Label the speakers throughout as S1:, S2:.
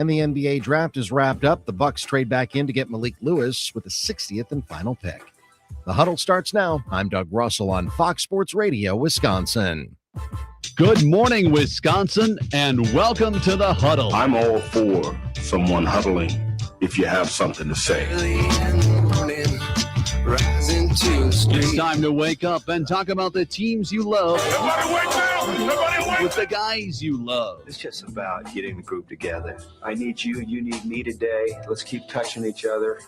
S1: And the NBA draft is wrapped up. The Bucks trade back in to get Malik Lewis with the 60th and final pick. The Huddle starts now. I'm Doug Russell on Fox Sports Radio, Wisconsin.
S2: Good morning, Wisconsin, and welcome to the Huddle.
S3: I'm all for someone huddling if you have something to say.
S2: It's time to wake up and talk about the teams you love.
S3: Everybody wake now! Everybody wake!
S2: With the guys you love.
S4: It's just about getting the group together. I need you, you need me today. Let's keep touching each other.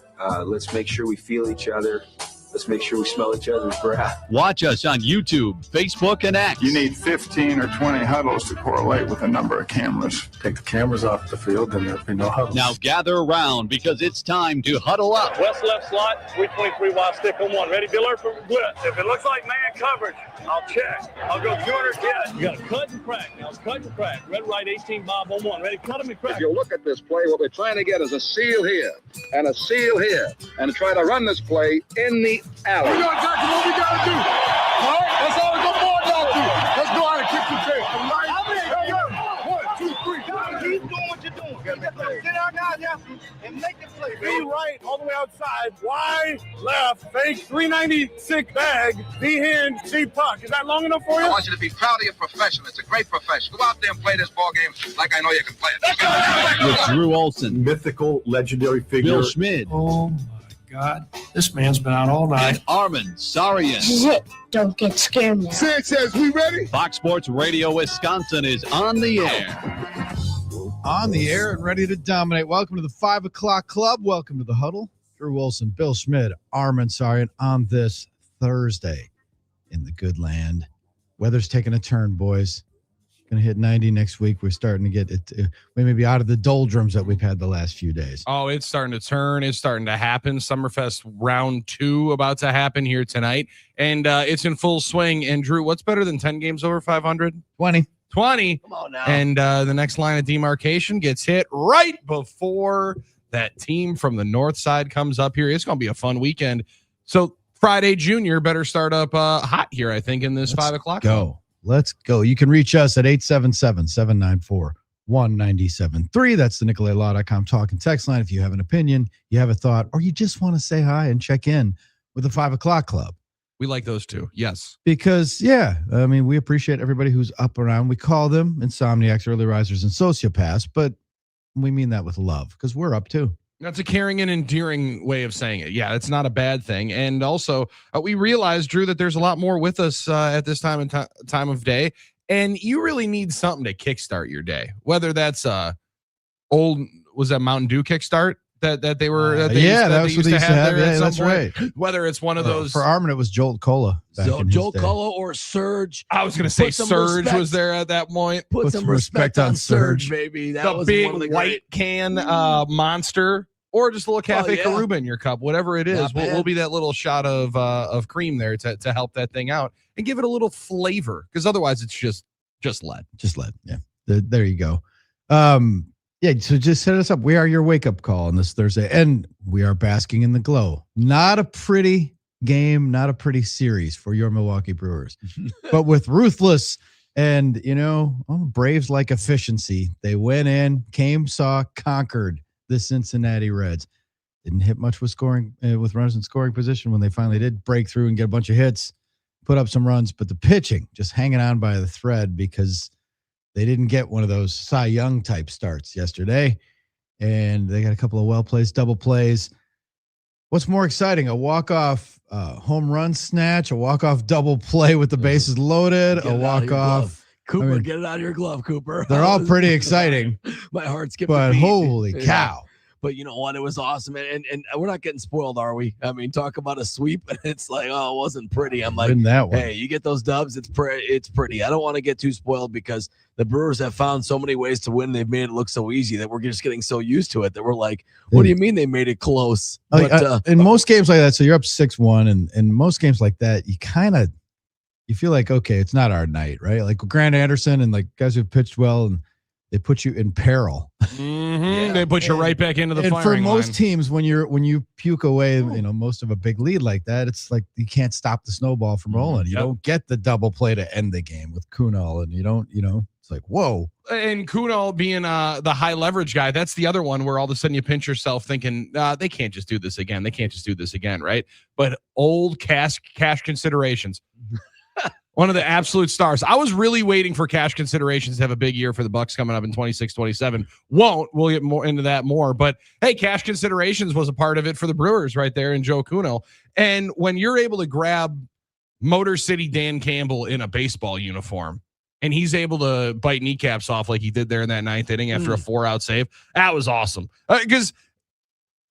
S4: Let's make sure we feel each other. Let's make sure we smell each other's breath.
S2: Watch us on YouTube, Facebook, and X.
S5: You need 15 or 20 huddles to correlate with the number of cameras.
S6: Take the cameras off the field, then there'll be no huddles.
S2: Now gather around because it's time to huddle up.
S7: West left slot, 323 wide stick on one. Ready, Diller for blitz. If it looks like man coverage, I'll check. I'll go 200 yes. You got to cut and crack. Now cut and crack. Red, right, 18 Bob on one. Ready, cut him and crack.
S8: If you look at this play, what we're trying to get is a seal here and a seal here and try to run this play in the alley.
S5: We know exactly what we got to do. All right? That's all the ball got to do. Let's go out and kick the tail. All right? Hey, 1, 2, 3.
S7: Keep doing what you're doing. Get out now, and make it play. Be right, all the way outside. Wide, left, fake, 396 bag, D hand, C puck. Is that long enough for you?
S9: I want you to be proud of your profession. It's a great profession. Go out there and play this ball game like I know you can play it.
S2: With Drew Olson,
S6: Mythical, legendary figure.
S2: Bill Schmid,
S10: Oh, my God. This man's been out all night.
S2: and Armen Sarian.
S11: This is it. Don't get scared now.
S5: Sanchez, we ready?
S2: Fox Sports Radio Wisconsin is on the air.
S12: On the air and ready to dominate. Welcome to the 5 o'clock club. Welcome to the Huddle. Drew Wilson, Bill Schmid, Armen Sarian on this Thursday in the good land. Weather's taking a turn, boys. Going to hit 90 next week. We're starting to get it. We may be out of the doldrums that we've had the last few days.
S13: Oh, it's starting to turn. It's starting to happen. Summerfest round 2 about to happen here tonight. And it's in full swing. And Drew, what's better than 10 games over 500?
S12: 20.
S13: 20.
S4: Come on now.
S13: And the next line of demarcation gets hit right before that team from the north side comes up here. It's going to be a fun weekend. So Friday Junior better start up hot here, I think, in this 5 o'clock.
S12: Let's go. You can reach us at 877-794-1973. That's the NicoletLaw.com talk and text line. If you have an opinion, you have a thought, or you just want to say hi and check in with the 5 o'clock club.
S13: We like those two. Yes.
S12: Because, we appreciate everybody who's up around. We call them insomniacs, early risers, and sociopaths, but we mean that with love because we're up too.
S13: That's a caring and endearing way of saying it. Yeah, it's not a bad thing. And also, we realize, Drew, that there's a lot more with us at this time of day, and you really need something to kickstart your day. Whether that's was that Mountain Dew kickstart that they were? That was what they used to have. Yeah, that's right. Whether it's one of those
S12: for Armen, it was Jolt Cola.
S10: Jolt Cola or Surge.
S13: I was going to say Surge was there at that point.
S10: Put some respect on Surge, baby. That
S13: the
S10: was
S13: big
S10: one of the
S13: white can Monster. Or just a little Cafe Karuba in your cup, whatever it is. We'll be that little shot of cream there to help that thing out and give it a little flavor, because otherwise it's just lead.
S12: Just lead. Yeah. There you go. So just set us up. We are your wake-up call on this Thursday, and we are basking in the glow. Not a pretty game, not a pretty series for your Milwaukee Brewers, but with ruthless and, Braves like efficiency. They went in, conquered the Cincinnati Reds. Didn't hit much with scoring with runners in scoring position when they finally did break through and get a bunch of hits, put up some runs, but the pitching just hanging on by the thread because they didn't get one of those Cy Young type starts yesterday, and they got a couple of well plays, double plays. What's more exciting, a walk-off home run snatch, a walk-off double play with the bases loaded, a walk-off
S10: Cooper, get it out of your glove, Cooper.
S12: They're all pretty exciting.
S10: My heart skipped
S12: a beat. Holy cow.
S10: But you know what? It was awesome. And we're not getting spoiled, are we? I mean, talk about a sweep. And it's like, oh, it wasn't pretty. I'm like, hey, you get those dubs. It's pretty. I don't want to get too spoiled because the Brewers have found so many ways to win. They've made it look so easy that we're just getting so used to it that we're like, what do you mean they made it close? But,
S12: in most games like that, so you're up 6-1, and in most games like that, you feel like, okay, it's not our night, right? Like Grant Anderson and like guys who pitched well and they put you in peril.
S13: Mm-hmm. they put you right back into the
S12: and
S13: firing
S12: for most
S13: line.
S12: teams, when you puke away, most of a big lead like that, it's like you can't stop the snowball from rolling. You don't get the double play to end the game with Kunal, and you don't, it's like, whoa.
S13: And Kunal being the high leverage guy, that's the other one where all of a sudden you pinch yourself thinking, they can't just do this again. They can't just do this again, right? But old cash considerations. One of the absolute stars. I was really waiting for cash considerations to have a big year for the Bucks coming up in 26-27. Won't. We'll get more into that more. But hey, cash considerations was a part of it for the Brewers right there in Joe Kunal. And when you're able to grab Motor City Dan Campbell in a baseball uniform, and he's able to bite kneecaps off like he did there in that ninth inning after a 4-out save, that was awesome. Because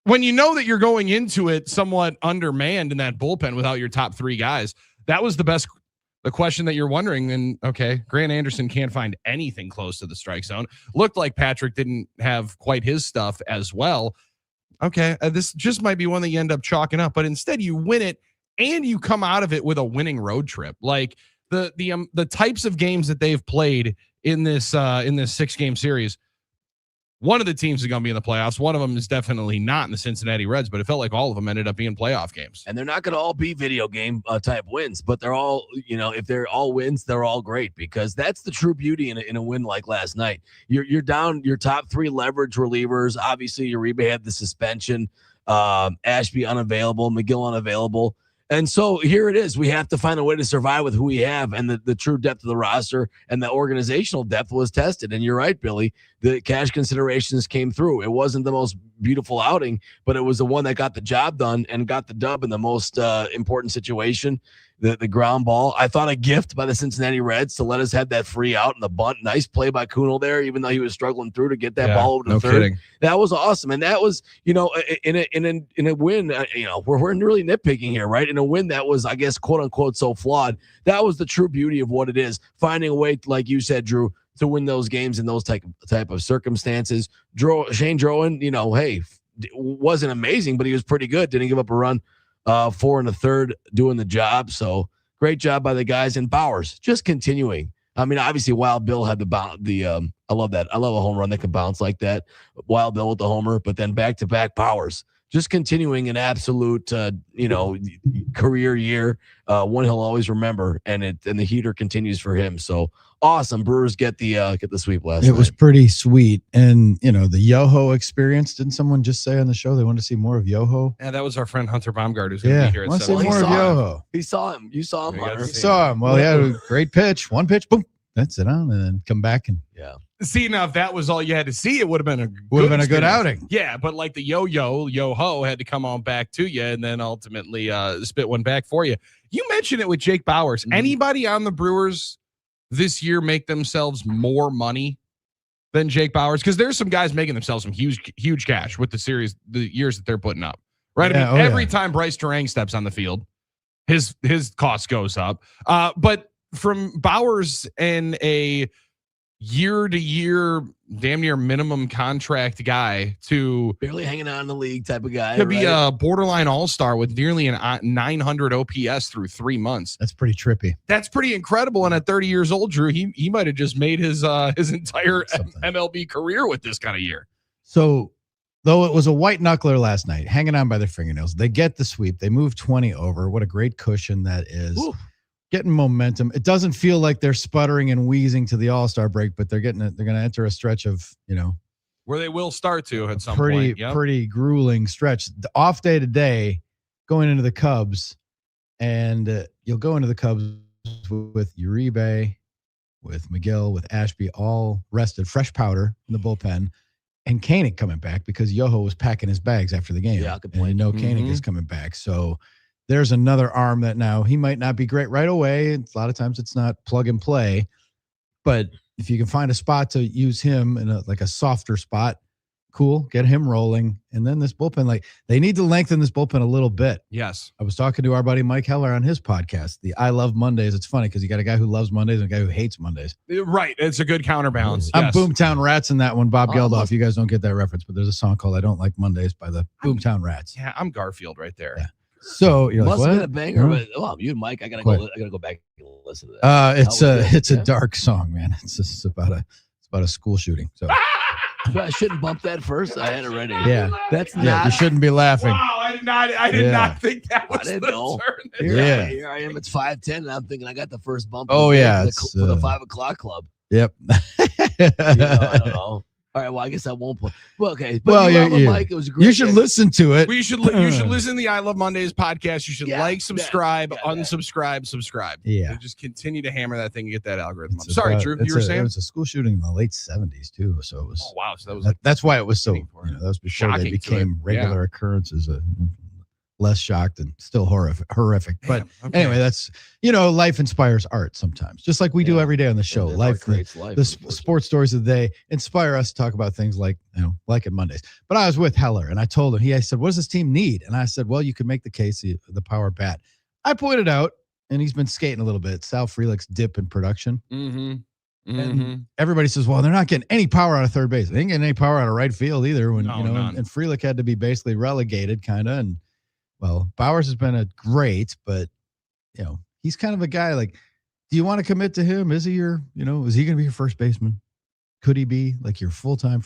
S13: when you know that you're going into it somewhat undermanned in that bullpen without your top three guys, that was the question that you're wondering. Then, okay, Grant Anderson can't find anything close to the strike zone. Looked like Patrick didn't have quite his stuff as well. Okay, this just might be one that you end up chalking up, but instead you win it and you come out of it with a winning road trip. Like the types of games that they've played in this 6-game series. One of the teams is going to be in the playoffs. One of them is definitely not in the Cincinnati Reds, but it felt like all of them ended up being playoff games.
S10: And they're not going to all be video game type wins, but they're all, if they're all wins, they're all great, because that's the true beauty in a win like last night. You're down your top three leverage relievers. Obviously, Uribe had the suspension, Ashby unavailable, McGill unavailable. And so here it is. We have to find a way to survive with who we have, and the true depth of the roster and the organizational depth was tested. And you're right, Billy. The cash considerations came through. It wasn't the most beautiful outing, but it was the one that got the job done and got the dub in the most important situation. The ground ball. I thought a gift by the Cincinnati Reds to let us have that free out and the bunt. Nice play by Kunal there, even though he was struggling through to get that ball over to third. Kidding. That was awesome. And that was, in a win, we're really nitpicking here, right? In a win that was, I guess, quote unquote, so flawed. That was the true beauty of what it is. Finding a way, like you said, Drew, to win those games in those type of circumstances. Shane Drowan, wasn't amazing, but he was pretty good. Didn't give up a run. 4 1/3 doing the job. So great job by the guys. And Bowers just continuing. I mean, obviously Wild Bill had I love that. I love a home run that can bounce like that. Wild Bill with the homer, but then back-to-back Bowers just continuing an absolute, career year. One he'll always remember, and the heater continues for him. So awesome. Brewers get the sweep last night.
S12: It was pretty sweet. And, the Yoho experience. Didn't someone just say on the show they wanted to see more of Yoho?
S13: Yeah, that was our friend Hunter Baumgardt who's going to be here.
S12: I want to see more of Yoho.
S10: He saw him. You saw him, Hunter.
S12: He saw him. Well, yeah, great pitch. One pitch, boom. That's it on, and then come back and
S13: see. Now, if that was all you had to see, it would have been a
S12: good outing.
S13: Yeah, but like the Yo-Ho had to come on back to you, and then ultimately spit one back for you. You mentioned it with Jake Bowers. Anybody on the Brewers this year make themselves more money than Jake Bowers? Because there's some guys making themselves some huge cash with the years that they're putting up. Right?
S12: Yeah,
S13: every time Bryce Terang steps on the field, his cost goes up. But from Bowers and a year-to-year, damn near minimum contract guy to
S10: barely hanging out in the league type of guy,
S13: could be a borderline all-star with nearly an 900 OPS through 3 months.
S12: That's pretty trippy.
S13: That's pretty incredible. And at 30 years old, Drew, he might have just made his entire MLB career with this kind of year.
S12: So, though it was a white knuckler last night, hanging on by their fingernails, they get the sweep. They move 20 over. What a great cushion that is. Ooh. Getting momentum. It doesn't feel like they're sputtering and wheezing to the All-Star break, but they're going to enter a stretch of,
S13: where they will start to at some point. Yep.
S12: Pretty grueling stretch. The off day today, going into the Cubs, and you'll go into the Cubs with Uribe, with McGill, with Ashby, all rested, fresh powder in the bullpen, and Koenig coming back because Yoho was packing his bags after the game.
S10: Yeah, good point.
S12: And Koenig is coming back. So there's another arm that now he might not be great right away. A lot of times it's not plug and play, but if you can find a spot to use him in a softer spot, cool, get him rolling. And then this bullpen, they need to lengthen this bullpen a little bit.
S13: Yes.
S12: I was talking to our buddy Mike Heller on his podcast, the I Love Mondays. It's funny because you got a guy who loves Mondays and a guy who hates Mondays.
S13: Right. It's a good counterbalance.
S12: I'm Boomtown Rats in that one, Bob Geldof. You guys don't get that reference, but there's a song called I Don't Like Mondays by the Boomtown Rats.
S13: Yeah, I'm Garfield right there.
S12: Yeah. So you're
S10: must
S12: like,
S10: have
S12: what?
S10: been a banger, but you and Mike, I gotta go back and listen to that.
S12: It's a dark song, man. It's about a school shooting. So
S10: I shouldn't bump that first. I had it ready.
S12: Yeah.
S10: That's
S12: Yeah,
S10: not.
S12: you shouldn't be laughing.
S13: Wow, I did not think that was the turn.
S12: Yeah.
S10: Here I am. It's 5:10, and I'm thinking I got the first bump.
S12: Oh, yeah.
S10: For the 5 o'clock club.
S12: Yep.
S10: I don't know. All right. Well, I guess I won't play. Well, okay. But
S12: Well,
S10: Mike, it was great.
S12: You should listen to it.
S13: You should listen to the I Love Mondays podcast. You should subscribe, unsubscribe, subscribe.
S12: Yeah.
S13: And just continue to hammer that thing and get that algorithm up. Sorry, Drew. You were saying?
S12: It was a school shooting in the late 70s too. So it was.
S13: Oh, wow. So that was
S12: that's why it was so. That was before
S13: shocking
S12: they became regular occurrences. Less shocked and still horrific. But anyway, that's life inspires art sometimes, just like we do every day on the show. Life creates life. The sports stories of the day inspire us to talk about things like like at Mondays. But I was with Heller and I told him, I said, what does this team need? And I said, well, you could make the case the power bat. I pointed out, and he's been skating a little bit, Sal Frelick's dip in production. And everybody says, well, they're not getting any power out of third base. They ain't getting any power out of right field either. When and Frelick had to be basically relegated, kind of. And well, Bowers has been a great, but he's kind of a guy like, do you want to commit to him? Is he is he going to be your first baseman? Could he be like your full-time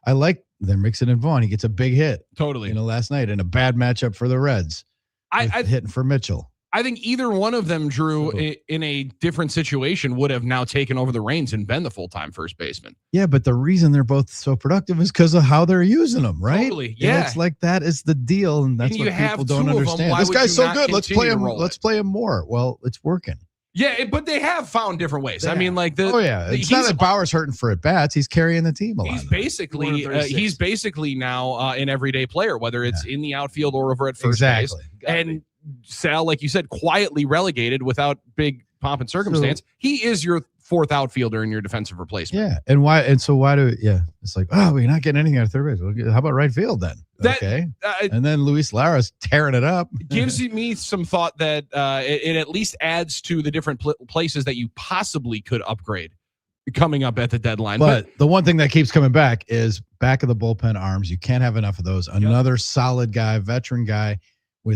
S12: I like they're mixing in Vaughn. He gets a big hit.
S13: Totally.
S12: Last night in a bad matchup for the Reds. I hitting for Mitchell.
S13: I think either one of them, Drew, in a different situation would have now taken over the reins and been the full-time first baseman.
S12: Yeah, but the reason they're both so productive is because of how they're using them, right?
S13: Totally, yeah.
S12: And it's like that is the deal, and that's what people don't understand. This guy's so good. Let's play him. Let's play him more. Well, it's working.
S13: Yeah, but they have found different ways. I mean, like
S12: it's not that Bauer's hurting for at bats. He's carrying the team a lot.
S13: He's basically now an everyday player, whether it's in the outfield or over at first base. And Sal, like you said, quietly relegated without big pomp and circumstance. He is your fourth outfielder in your defensive replacement.
S12: Yeah. And why? And so why do? Yeah. It's like, oh, we're not getting anything out of third base. Well, how about right field then? Okay. And then Luis Lara's tearing it up.
S13: Gives me some thought that it at least adds to the different places that you possibly could upgrade coming up at the deadline.
S12: But the one thing that keeps coming back is back of the bullpen arms. You can't have enough of those. Another solid guy, veteran guy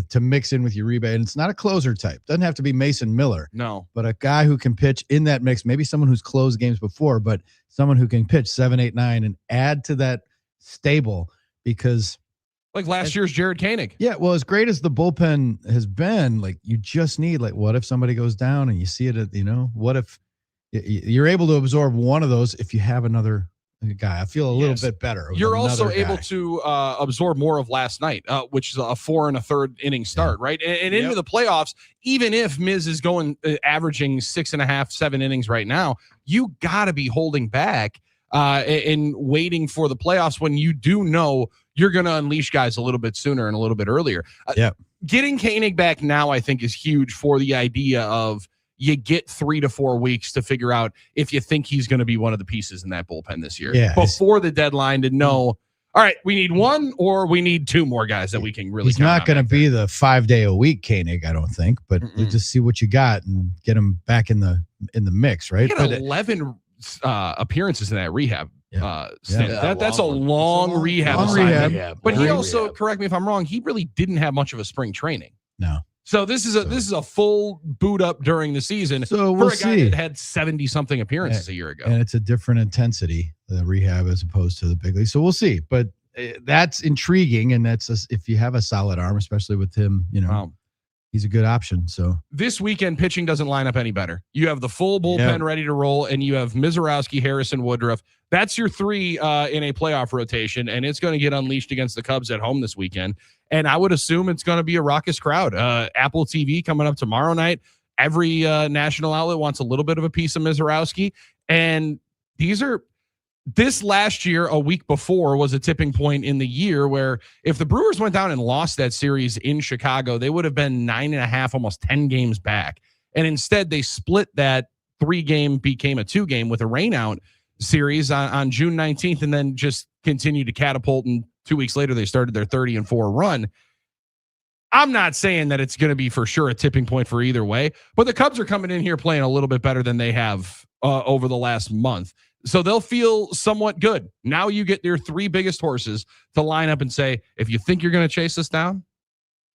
S12: to mix in with Uribe. And it's not a closer type. Doesn't have to be Mason Miller.
S13: No.
S12: But a guy who can pitch in that mix, maybe someone who's closed games before, but someone who can pitch 7, 8, 9 and add to that stable because
S13: like last year's Jared Koenig.
S12: Yeah, well, as great as the bullpen has been, like you just need what if somebody goes down and you see it at, what if you're able to absorb one of those if you have another guy. I feel a little bit better.
S13: You're also able to absorb more of last night, which is a 4 1/3 inning start, right? And into the playoffs, even if Miz is going averaging 6.5, 7 innings right now, you got to be holding back and waiting for the playoffs when you do know you're going to unleash guys a little bit sooner and a little bit earlier. Getting Koenig back now, I think, is huge for the idea of you get 3 to 4 weeks to figure out if you think he's going to be one of the pieces in that bullpen this year. Before the deadline to know, all right, we need 1 or we need 2 more guys that we can really
S12: He's not going to be the 5-day-a-week Koenig, I don't think, but you just see what you got and get him back in the mix, right?
S13: He had 11 appearances in that rehab. That's a long rehab. But he also, correct me if I'm wrong, he really didn't have much of a spring training.
S12: No.
S13: So this is a full boot up during the season
S12: so we'll
S13: for a guy that had 70 something appearances a year ago.
S12: And it's a different intensity, the rehab as opposed to the big league. So we'll see. But that's intriguing. And if you have a solid arm, especially with him, he's a good option. So
S13: this weekend pitching doesn't line up any better. You have the full bullpen ready to roll, and you have Mizorowski, Harrison, Woodruff. That's your 3 in a playoff rotation, and it's going to get unleashed against the Cubs at home this weekend. And I would assume it's going to be a raucous crowd. Apple TV coming up tomorrow night. Every national outlet wants a little bit of a piece of Mizorowski. And this last year, a week before, was a tipping point in the year where if the Brewers went down and lost that series in Chicago, they would have been 9.5, almost 10 games back. And instead, they split that 3-game, became a 2-game with a rainout series on June 19th, and then just continued to catapult. And 2 weeks later, they started their 30-4 run. I'm not saying that it's going to be for sure a tipping point for either way, but the Cubs are coming in here playing a little bit better than they have over the last month. So they'll feel somewhat good. Now you get your 3 biggest horses to line up and say, if you think you're going to chase us down,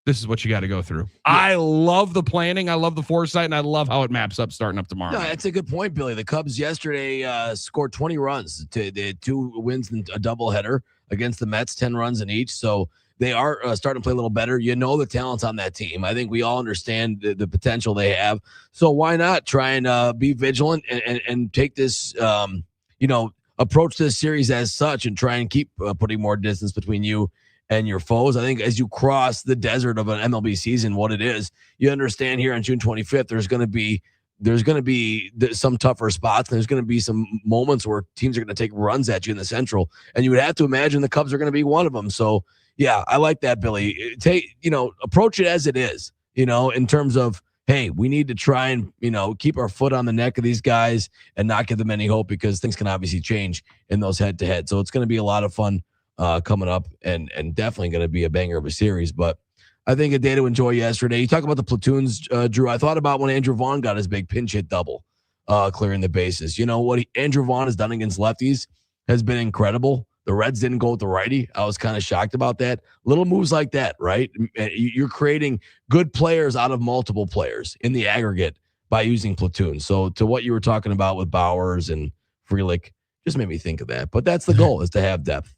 S13: this is what you got to go through. Yeah. I love the planning. I love the foresight, and I love how it maps up starting up tomorrow.
S10: No, that's a good point, Billy. The Cubs yesterday scored 20 runs. They had 2 wins and a doubleheader against the Mets, 10 runs in each. So they are starting to play a little better. You know the talent's on that team. I think we all understand the potential they have. So why not try and be vigilant and take this, approach this series as such and try and keep putting more distance between you and your foes. I think as you cross the desert of an MLB season, what it is, you understand here on June 25th, there's going to be some tougher spots. And there's going to be some moments where teams are going to take runs at you in the Central, and you would have to imagine the Cubs are going to be one of them. So yeah, I like that, Billy. Approach it as it is, in terms of, hey, we need to try and, keep our foot on the neck of these guys and not give them any hope, because things can obviously change in those head-to-head. So it's going to be a lot of fun coming up, and definitely going to be a banger of a series. But I think a day to enjoy yesterday. You talk about the platoons, Drew. I thought about when Andrew Vaughn got his big pinch hit double, clearing the bases. What Andrew Vaughn has done against lefties has been incredible. The Reds didn't go with the righty. I was kind of shocked about that. Little moves like that, right? You're creating good players out of multiple players in the aggregate by using platoons. So to what you were talking about with Bowers and Frelick, just made me think of that. But that's the goal, is to have depth.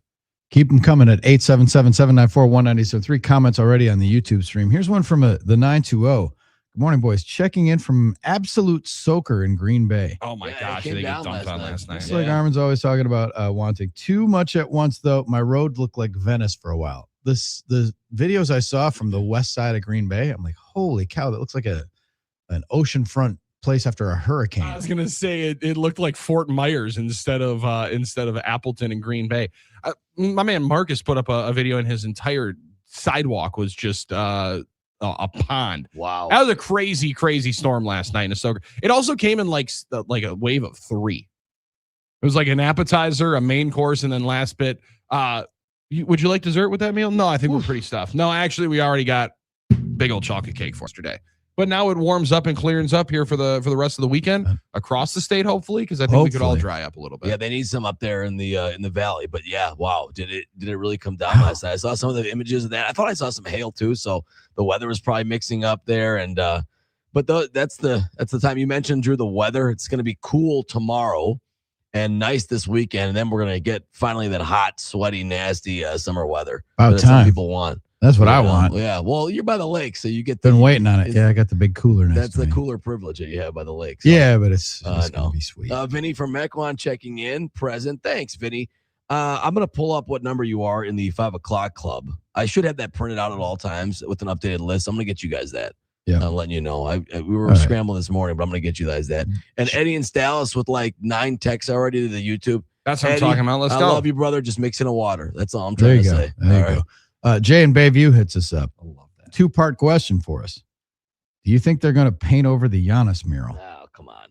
S12: Keep them coming at 877-794-1973. Comments already on the YouTube stream. Here's one from the 920. Good morning, boys. Checking in from Absolute Soaker in Green Bay.
S13: Oh, my gosh. They get dumped on last night.
S12: It's like Armen's always talking about wanting too much at once, though. My road looked like Venice for a while. The videos I saw from the west side of Green Bay, I'm like, holy cow, that looks like an oceanfront place after a hurricane.
S13: I was going to say it looked like Fort Myers instead of Appleton and Green Bay. My man Marcus put up a video, and his entire sidewalk was just a pond.
S10: Wow.
S13: That was a crazy, crazy storm last night in Soaker. It also came in like a wave of 3. It was like an appetizer, a main course, and then last bit. Would you like dessert with that meal? No, I think we're pretty stuffed. No, actually, we already got big old chocolate cake for yesterday. But now it warms up and clears up here for the rest of the weekend across the state, hopefully, because I think we could all dry up a little bit.
S10: Yeah, they need some up there in the valley. But yeah, wow, did it really come down last night? I saw some of the images of that. I thought I saw some hail too, so the weather was probably mixing up there. And but that's the time you mentioned, Drew. The weather, it's going to be cool tomorrow and nice this weekend, and then we're going to get finally that hot, sweaty, nasty summer weather
S12: that
S10: some people want.
S12: That's what I want.
S10: Yeah. Well, you're by the lake, so you get
S12: been waiting on it. Yeah, I got the big cooler next.
S10: That's the cooler privilege that you have by the lake.
S12: So. Yeah, but it's gonna be sweet.
S10: Vinny from Mequon checking in, present. Thanks, Vinny. I'm gonna pull up what number you are in the 5 o'clock club. I should have that printed out at all times with an updated list. I'm gonna get you guys that.
S12: Yeah,
S10: letting you know. We were scrambling this morning, but I'm gonna get you guys that. And Eddie and Dallas with like 9 texts already to the YouTube.
S13: That's what Eddie, I'm talking about. Let's go.
S10: I love you, brother. Just mix in a water. That's all I'm trying to say.
S12: There you go. Jay in Bayview hits us up. I love that. 2-part question for us. Do you think they're going to paint over the Giannis mural?
S10: Oh, come on.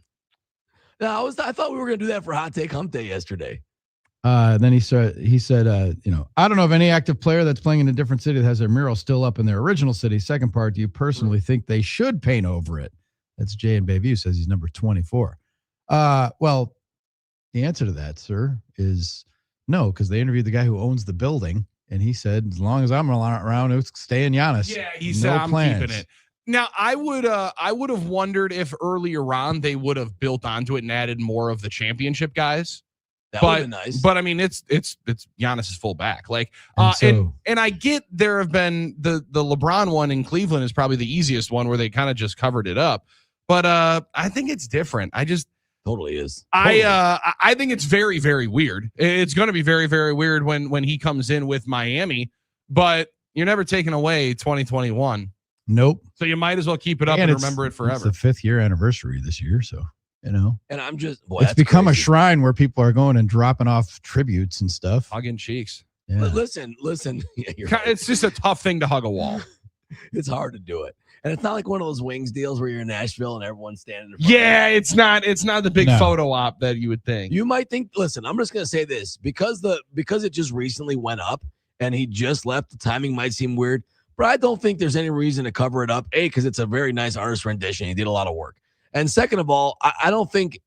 S10: No, I thought we were going to do that for Hot Take Hump Day yesterday.
S12: Then he said, I don't know of any active player that's playing in a different city that has their mural still up in their original city. Second part, do you personally think they should paint over it? That's Jay in Bayview, says he's number 24. Well, the answer to that, sir, is no, because they interviewed the guy who owns the building. And he said, as long as I'm around, it's staying Giannis.
S13: Yeah, he said, I'm keeping it. Now, I would have wondered if earlier on they would have built onto it and added more of the championship guys.
S10: That would have been nice.
S13: But I mean, it's Giannis's full back. Like, and I get there have been the LeBron one in Cleveland is probably the easiest one where they kind of just covered it up. But I think it's different. I just
S10: totally is.
S13: I think it's very, very weird. It's going to be very, very weird when he comes in with Miami, but you're never taking away 2021.
S12: Nope.
S13: So you might as well keep it up and remember it forever.
S12: It's the 5th year anniversary this year, so and
S10: I'm just
S12: it's become a shrine where people are going and dropping off tributes and stuff.
S13: Hugging cheeks.
S10: Yeah. But listen. Yeah,
S13: it's just a tough thing to hug a wall.
S10: It's hard to do it. And it's not like one of those wings deals where you're in Nashville and everyone's standing in
S13: front of you. It's not the big photo op that you would think.
S10: You might think, listen, I'm just going to say this because it just recently went up and he just left, the timing might seem weird, but I don't think there's any reason to cover it up. A, because it's a very nice artist rendition. He did a lot of work. And second of all, I don't think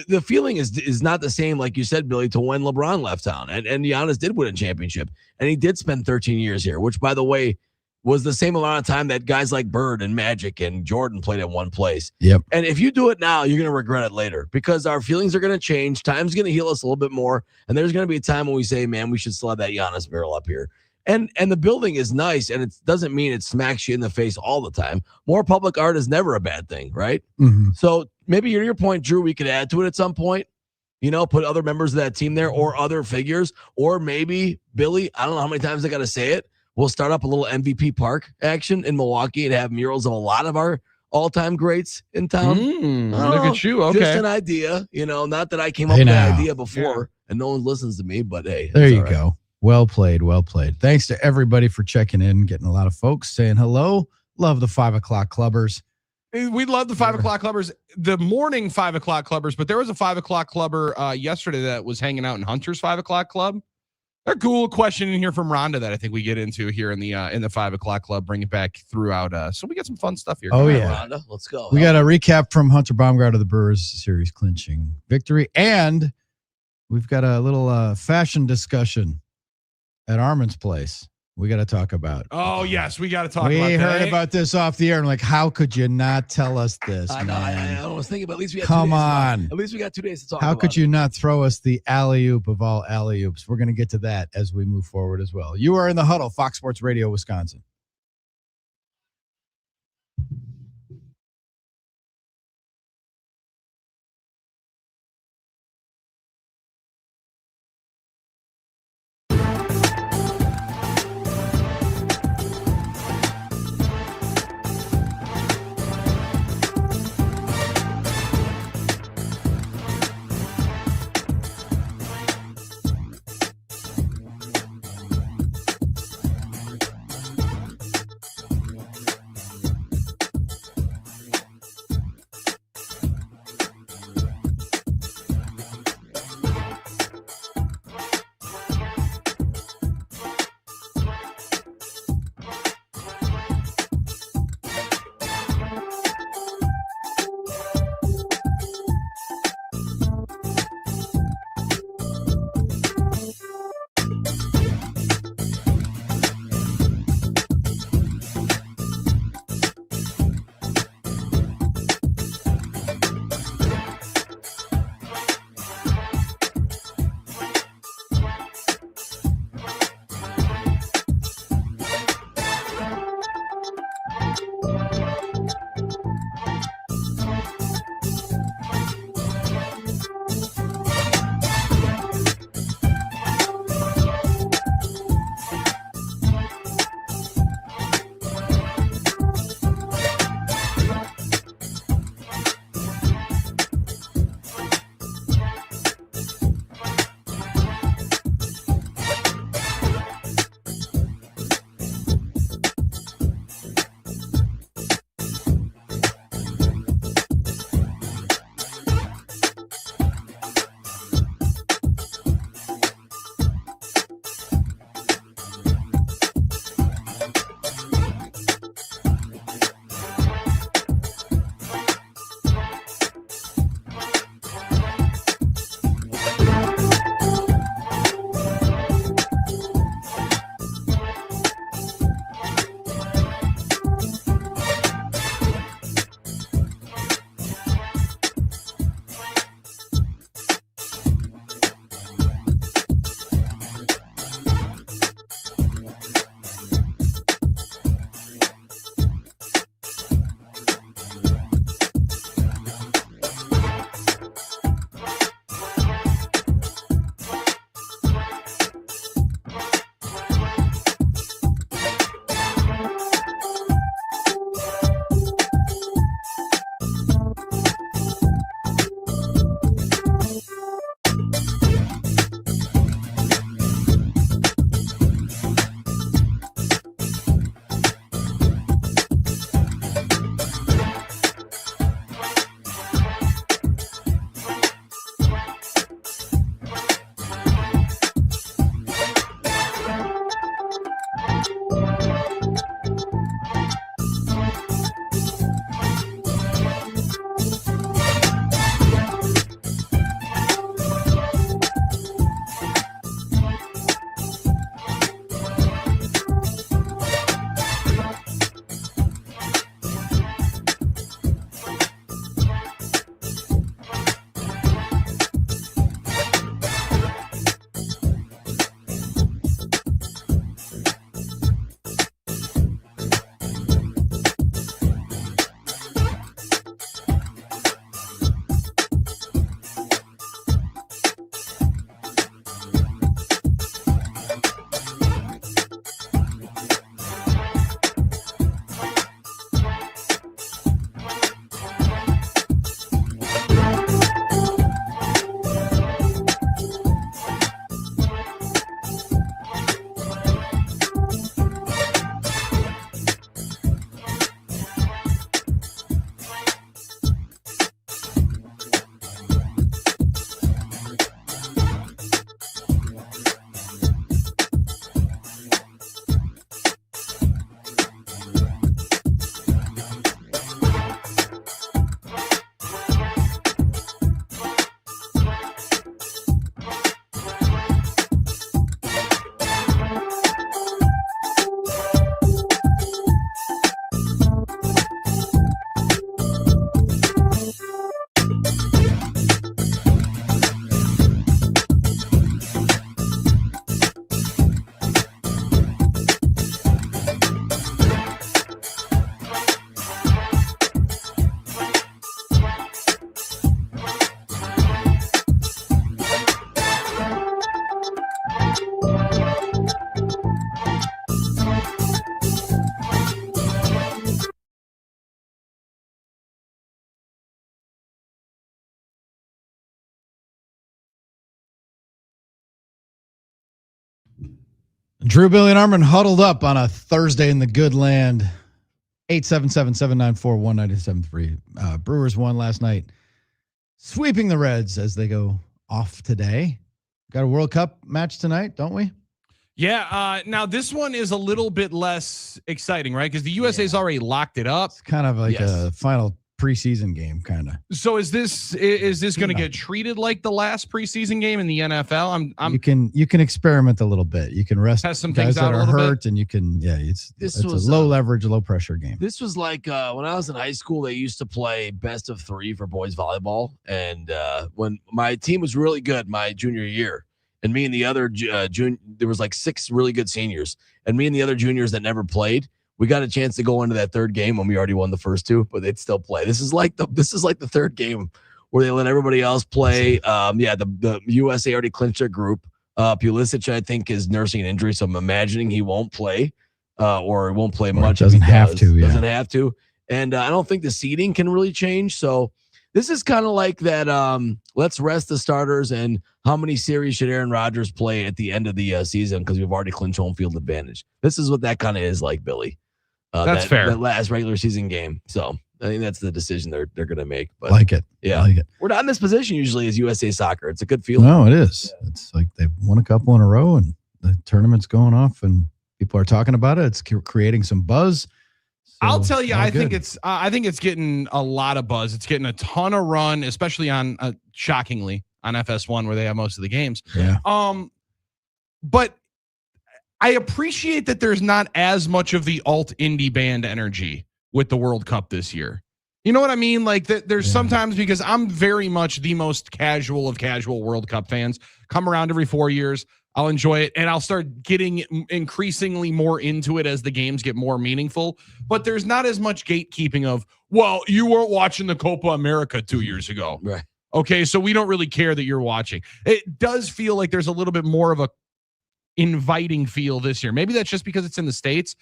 S10: the feeling is not the same, like you said, Billy, to when LeBron left town and Giannis did win a championship and he did spend 13 years here, which by the way, was the same amount of time that guys like Bird and Magic and Jordan played at one place.
S12: Yep.
S10: And if you do it now, you're going to regret it later because our feelings are going to change. Time's going to heal us a little bit more. And there's going to be a time when we say, man, we should still have that Giannis mural up here. And the building is nice, and it doesn't mean it smacks you in the face all the time. More public art is never a bad thing, right?
S12: Mm-hmm.
S10: So maybe your point, Drew, we could add to it at some point. Put other members of that team there or other figures. Or maybe, Billy, I don't know how many times I got to say it, we'll start up a little MVP park action in Milwaukee and have murals of a lot of our all-time greats in town.
S13: Look at you. Okay.
S10: Just an idea. Not that I came up with that idea before and no one listens to me, but hey.
S12: There you go. Well played. Well played. Thanks to everybody for checking in, getting a lot of folks saying hello. Love the 5 o'clock clubbers.
S13: We love the 5 o'clock clubbers, the morning 5 o'clock clubbers, but there was a 5 o'clock clubber yesterday that was hanging out in Hunter's 5 o'clock club. A cool question in here from Rhonda that I think we get into here in the 5 o'clock club, bring it back throughout. So we got some fun stuff here.
S12: Oh,
S10: Come
S12: yeah.
S10: on, Rhonda, let's go.
S12: We got a recap from Hunter Baumgardt of the Brewers series clinching victory. And we've got a little fashion discussion at Armen's place. We got to talk about.
S13: Oh, yes. We got to talk about
S12: We
S13: that.
S12: heard about this off the air. And like, how could you not tell us this?
S10: I know.
S12: man?
S10: I was thinking, but at least we got
S12: Come
S10: 2 days
S12: on.
S10: At least we got 2 days to talk
S12: How
S10: about
S12: could
S10: it.
S12: you not throw us the alley-oop of all alley-oops? We're going to get to that as we move forward as well. You are in the Huddle, Fox Sports Radio, Wisconsin. Drew, Billy, and Armen huddled up on a Thursday in the good land. 877-794-1973. Brewers won last night, sweeping the Reds as they go off today. Got a World Cup match tonight, don't we?
S13: Yeah. Now this one is a little bit less exciting, right? Because the USA's already locked it up.
S12: It's kind of like a final preseason game, kind of.
S13: So is this going to get treated like the last preseason game in the NFL?
S12: You can experiment a little bit. You can rest
S13: some
S12: guys
S13: things
S12: that
S13: out
S12: are
S13: a little
S12: hurt,
S13: bit.
S12: and you can it's a
S10: was,
S12: low leverage, low pressure game.
S10: This was like when I was in high school, they used to play best of 3 for boys volleyball, and when my team was really good my junior year, and me and the other there was like 6 really good seniors, and me and the other juniors that never played. We got a chance to go into that third game when we already won the first 2, but they'd still play. This is like the third game where they let everybody else play. The USA already clinched their group. Pulisic, I think, is nursing an injury, so I'm imagining he won't play or won't play much.
S12: Doesn't have to. Yeah.
S10: Doesn't have to. And I don't think the seeding can really change. So this is kind of like that. Let's rest the starters, and how many series should Aaron Rodgers play at the end of the season because we've already clinched home field advantage. This is what that kind of is like, Billy.
S13: That's fair.
S10: That last regular season game. So I think that's the decision they're going to make. But
S12: like it.
S10: Yeah.
S12: Like it.
S10: We're not in this position usually as USA Soccer. It's a good feeling.
S12: No, it is. Yeah. It's like they've won a couple in a row, and the tournament's going off, and people are talking about it. It's creating some buzz. So
S13: I'll tell you, I think it's getting a lot of buzz. It's getting a ton of run, especially on shockingly on FS1 where they have most of the games.
S12: Yeah.
S13: But I appreciate that there's not as much of the alt indie band energy with the World Cup this year. You know what I mean? Like there's sometimes, because I'm very much the most casual of casual World Cup fans. Come around every 4 years. I'll enjoy it, and I'll start getting increasingly more into it as the games get more meaningful. But there's not as much gatekeeping of, well, you weren't watching the Copa America 2 years ago.
S10: Right.
S13: Okay, so we don't really care that you're watching. It does feel like there's a little bit more of a inviting feel this year. Maybe that's just because it's in the States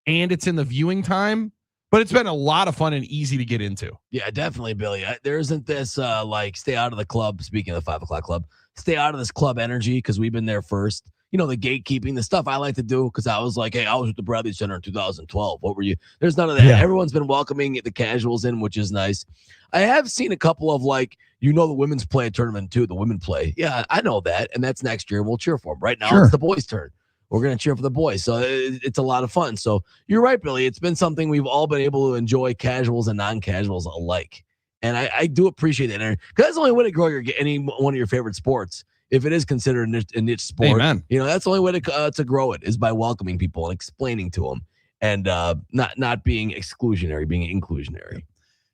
S13: and it's in the viewing time, but it's been a lot of fun and easy to get into.
S10: Yeah, definitely, Billy. There isn't this like stay out of the club. Speaking of the 5 o'clock club, stay out of this club energy because we've been there first. You know, the gatekeeping, the stuff I like to do because I was like, hey, I was with the Bradley Center in 2012. What were you? There's none of that.
S12: Yeah.
S10: Everyone's been welcoming the casuals in, which is nice. I have seen a couple of like, the women's play a tournament too. The women play. Yeah, I know that. And that's next year. We'll cheer for them. Right now, It's the boys' turn. We're going to cheer for the boys. So it's a lot of fun. So you're right, Billy. It's been something we've all been able to enjoy, casuals and non-casuals alike. And I do appreciate that. Because that's the only way to grow any one of your favorite sports. If it is considered a niche sport,
S13: Amen.
S10: That's the only way to grow it is by welcoming people and explaining to them and not being exclusionary, being inclusionary.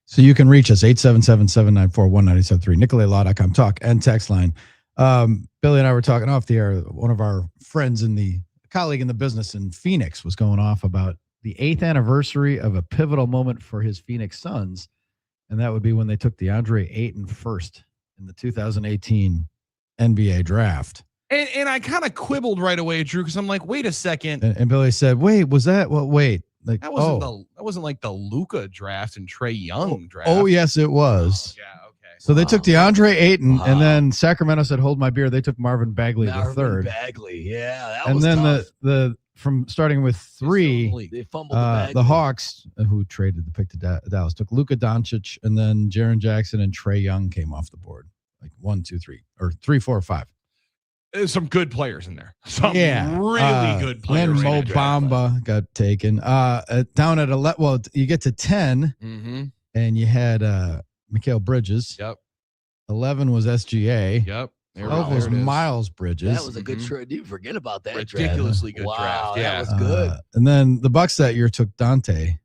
S12: So you can reach us 877-794-1973, NicoletLaw.com talk and text line. Billy and I were talking off the air. One of our friends colleague in the business in Phoenix was going off about the 8th anniversary of a pivotal moment for his Phoenix Suns. And that would be when they took DeAndre Ayton first in the 2018 NBA draft.
S13: And I kind of quibbled right away, Drew, because I'm like, wait a second.
S12: And Billy said, wait, was that? Well, wait. Like,
S13: that wasn't like the Luka draft and Trae Young draft.
S12: Oh, yes, it was.
S13: Yeah, okay.
S12: So they took DeAndre Ayton, and then Sacramento said, hold my beer. They took Marvin Bagley the third.
S10: Bagley, yeah.
S12: That was tough. the from starting with 3,
S10: they fumbled
S12: the Hawks, who traded the pick to Dallas, took Luka Doncic, and then Jaren Jackson and Trae Young came off the board. Like 1, 2, 3, or 3, 4, 5.
S13: There's some good players in there. Some really good players.
S12: And Mo Bamba got taken. Down at 11. Well, you get to 10, and you had Mikal Bridges.
S13: Yep.
S12: 11 was SGA.
S13: Yep.
S12: 12 was Miles Bridges.
S10: That was a good trade. You forget about that.
S13: Ridiculously good draft. Yeah,
S10: that was good.
S12: And then the Bucks that year took Dante,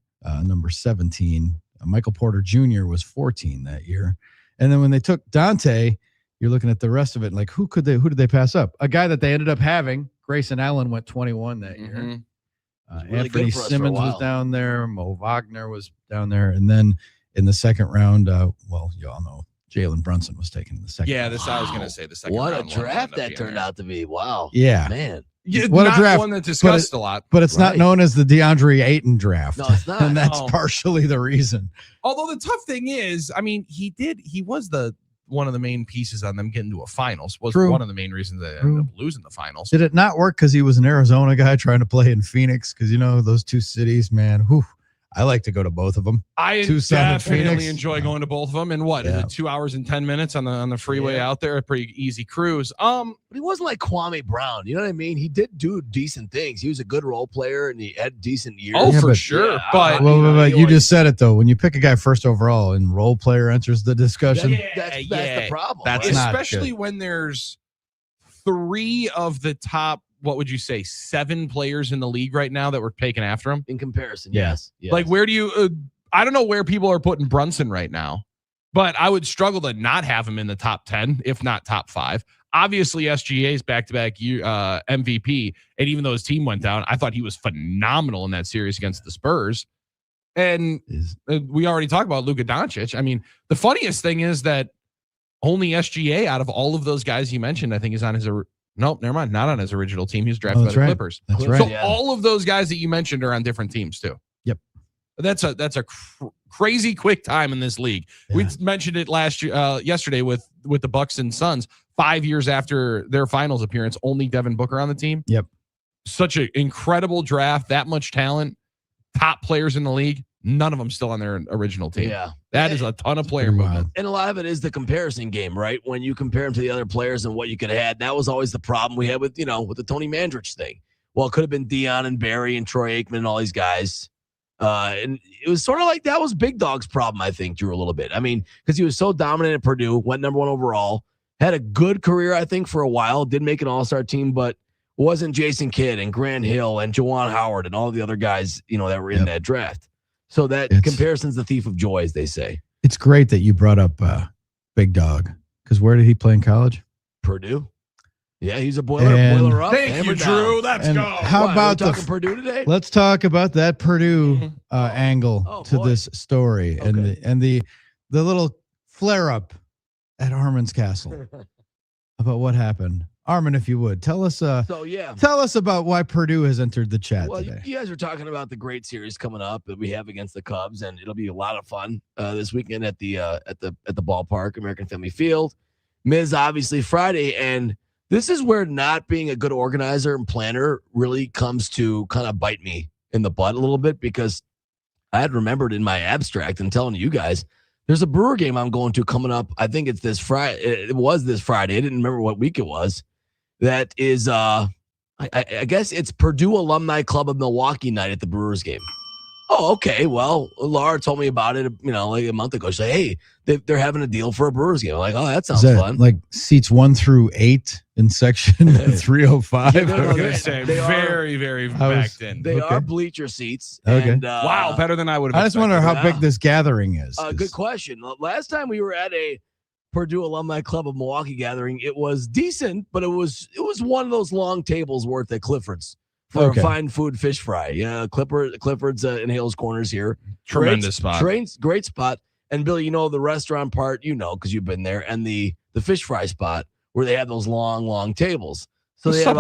S12: number 17. Michael Porter Jr. was 14 that year. And then when they took Dante, you're looking at the rest of it, like who did they pass up? A guy that they ended up having, Grayson Allen, went 21 that year.
S10: Really
S12: Anthony Simmons was down there. Mo Wagner was down there. And then in the second round, well, you all know, Jalen Brunson was taken in the second round.
S13: I was going to say the second
S10: round.
S13: What
S10: a draft that turned out to be. Wow.
S12: Yeah.
S10: Man.
S13: Yeah,
S12: what
S13: not
S12: a draft.
S13: One that's discussed a lot.
S12: But it's not known as the DeAndre Ayton draft.
S10: No, it's not.
S12: And that's partially the reason.
S13: Although the tough thing is, I mean, he was one of the main pieces on them getting to a finals. Was
S12: True.
S13: one of the main reasons they ended up losing the finals.
S12: Did it not work because he was an Arizona guy trying to play in Phoenix? Because, those two cities, man, whew, I like to go to both of them.
S13: I
S12: Tucson and
S13: definitely
S12: Phoenix.
S13: enjoy going to both of them. And what is it, 2 hours and 10 minutes on the freeway out there? A pretty easy cruise.
S10: But he wasn't like Kwame Brown. You know what I mean? He did do decent things. He was a good role player and he had decent years.
S13: Oh, for sure. But
S12: you just said it though. When you pick a guy first overall and role player enters the discussion,
S10: That's the problem.
S12: That's
S10: right?
S12: not
S13: especially
S12: good.
S13: when there's 3 of the top, what would you say, 7 players in the league right now that were taken after him?
S10: In comparison,
S12: Yeah.
S10: yes.
S13: Like, where do you, I don't know where people are putting Brunson right now, but I would struggle to not have him in the top 10, if not top 5. Obviously, SGA's back-to-back MVP, and even though his team went down, I thought he was phenomenal in that series against the Spurs. And we already talked about Luka Doncic. I mean, the funniest thing is that only SGA out of all of those guys you mentioned, I think, is on his nope, never mind, not on his original team. He was drafted by the Clippers.
S12: That's right.
S13: So all of those guys that you mentioned are on different teams too.
S12: Yep.
S13: That's a crazy quick time in this league.
S12: Yeah.
S13: We mentioned it yesterday with the Bucks and Suns. 5 years after their finals appearance, only Devin Booker on the team.
S12: Yep.
S13: Such an incredible draft, that much talent, top players in the league. None of them still on their original team.
S10: Yeah.
S13: That is a ton of player movement.
S10: And a lot of it is the comparison game, right? When you compare them to the other players and what you could have had. That was always the problem we had with the Tony Mandrich thing. Well, it could have been Dion and Barry and Troy Aikman and all these guys. And it was sort of like that was Big Dog's problem, I think, Drew, a little bit. I mean, because he was so dominant at Purdue, went number 1 overall, had a good career, I think, for a while, did make an all-star team, but wasn't Jason Kidd and Grant Hill and Juwan Howard and all the other guys, that were in that draft. So that comparison's the thief of joy, as they say.
S12: It's great that you brought up Big Dog, because where did he play in college?
S10: Purdue. Yeah, he's a boiler up.
S13: Thank you, Drew. Let's go.
S12: How about
S10: talking Purdue today?
S12: Let's talk about that Purdue angle to this story and the little flare up at Armen's castle about what happened. Armen, if you would tell us. Tell us about why Purdue has entered the chat today.
S10: You guys were talking about the great series coming up that we have against the Cubs, and it'll be a lot of fun this weekend at the ballpark, American Family Field. Miz obviously Friday, and this is where not being a good organizer and planner really comes to kind of bite me in the butt a little bit, because I had remembered in my abstract and telling you guys there's a Brewer game I'm going to coming up. I think it's this Friday. It was this Friday. I didn't remember what week it was. That is, I guess it's Purdue Alumni Club of Milwaukee night at the Brewers game. Oh, okay. Well, Laura told me about it, like a month ago. She said, hey, they're having a deal for a Brewers game. I'm like, oh, that sounds fun.
S12: Like seats 1 through 8 in section 305.
S13: I was going to say, very, very backed in.
S10: They are bleacher seats.
S12: Okay.
S10: And,
S13: wow, better than I would have
S12: I just wonder how big this gathering is.
S10: Good question. Last time we were at a Purdue Alumni Club of Milwaukee gathering, it was decent, but it was one of those long tables worth at Clifford's for a fine food fish fry. Yeah, Clifford's in Hales Corners here.
S13: Tremendous spot.
S10: Great spot. And Billy, the restaurant part, because you've been there, and the fish fry spot where they have those long tables. So they have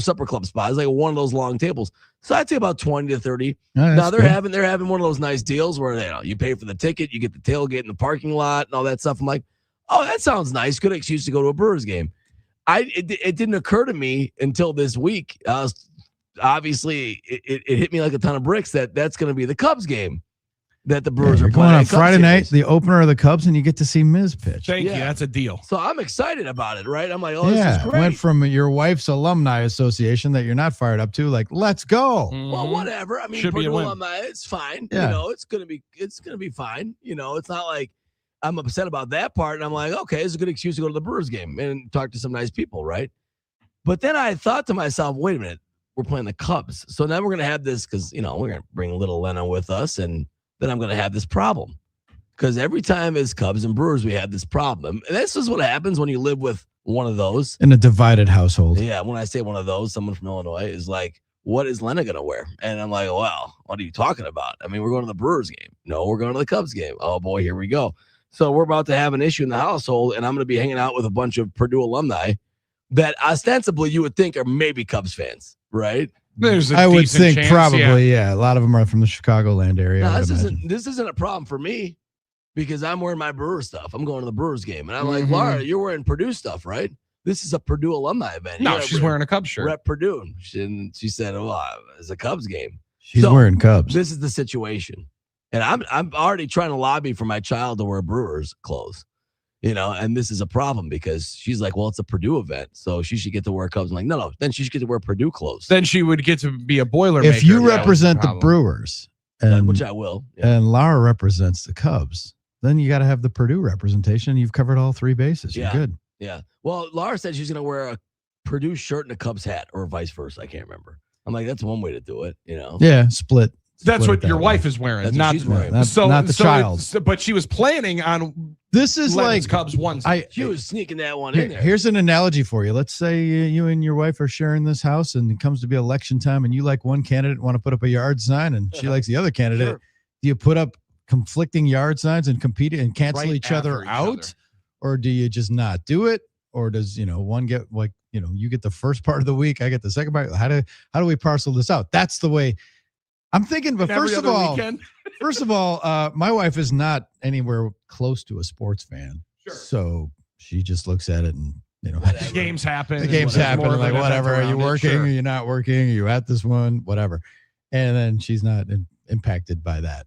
S10: supper club spot. It's like one of those long tables. So I'd say about 20 to 30. Now they're having one of those nice deals where you pay for the ticket, you get the tailgate in the parking lot and all that stuff. I'm like, oh, that sounds nice. Good excuse to go to a Brewers game. It didn't occur to me until this week. Obviously, it hit me like a ton of bricks that's going to be the Cubs game that the Brewers are
S12: going
S10: playing
S12: on Friday night, the opener of the Cubs, and you get to see Miz pitch.
S13: Thank you. That's a deal.
S10: So I'm excited about it, right? I'm like, oh, this is great.
S12: Went from your wife's alumni association that you're not fired up to, like, let's go.
S10: Well, whatever. I mean,
S13: Should be a win.
S10: alumni, it's fine.
S12: Yeah.
S10: It's gonna be fine. It's not like I'm upset about that part. And I'm like, okay, it's a good excuse to go to the Brewers game and talk to some nice people, right? But then I thought to myself, wait a minute, we're playing the Cubs. So now we're going to have this because, we're going to bring little Lena with us. And then I'm going to have this problem. Because every time it's Cubs and Brewers, we have this problem. And this is what happens when you live with one of those.
S12: In a divided household.
S10: Yeah, when I say one of those, someone from Illinois is like, what is Lena going to wear? And I'm like, well, what are you talking about? I mean, we're going to the Brewers game. No, we're going to the Cubs game. Oh, boy, here we go. So we're about to have an issue in the household, and I'm going to be hanging out with a bunch of Purdue alumni that ostensibly you would think are maybe Cubs fans, right?
S12: I would think chance, probably, yeah. A lot of them are from the Chicagoland area.
S10: No, this isn't a problem for me because I'm wearing my Brewers stuff. I'm going to the Brewers game. And I'm like, Laura, you're wearing Purdue stuff, right? This is a Purdue alumni event.
S13: No, she's wearing a Cubs shirt.
S10: Rep Purdue. She said, it's a Cubs game.
S12: She's wearing Cubs.
S10: This is the situation. And I'm already trying to lobby for my child to wear Brewers clothes. And this is a problem because she's like, well, it's a Purdue event, so she should get to wear Cubs. I'm like, no, then she should get to wear Purdue clothes.
S13: Then she would get to be a Boilermaker.
S12: If you represent the Brewers,
S10: which I will,
S12: and Laura represents the Cubs, then you got to have the Purdue representation. You've covered all three bases. You're good.
S10: Yeah. Well, Laura said she's going to wear a Purdue shirt and a Cubs hat, or vice versa. I can't remember. I'm like, that's one way to do it.
S12: Yeah, split.
S13: That's what your wife is wearing.
S10: That's
S13: not
S10: what she's wearing.
S12: Not the child.
S13: But she was planning on.
S12: This is
S13: Lennon's
S12: like
S13: Cubs onesie.
S10: She was sneaking that one in there.
S12: Here's an analogy for you. Let's say you and your wife are sharing this house, and it comes to be election time, and you like one candidate, want to put up a yard sign, and she likes the other candidate.
S10: Sure.
S12: Do you put up conflicting yard signs and compete and cancel each other out, or do you just not do it? Or does one get you get the first part of the week, I get the second part? How do we parcel this out? That's the way I'm thinking. But first of all, my wife is not anywhere close to a sports fan, so she just looks at it and
S13: the games happen.
S12: The games happen. Like whatever. Are you working? Sure. Are you not working? Are you at this one? Whatever. And then she's not impacted by that.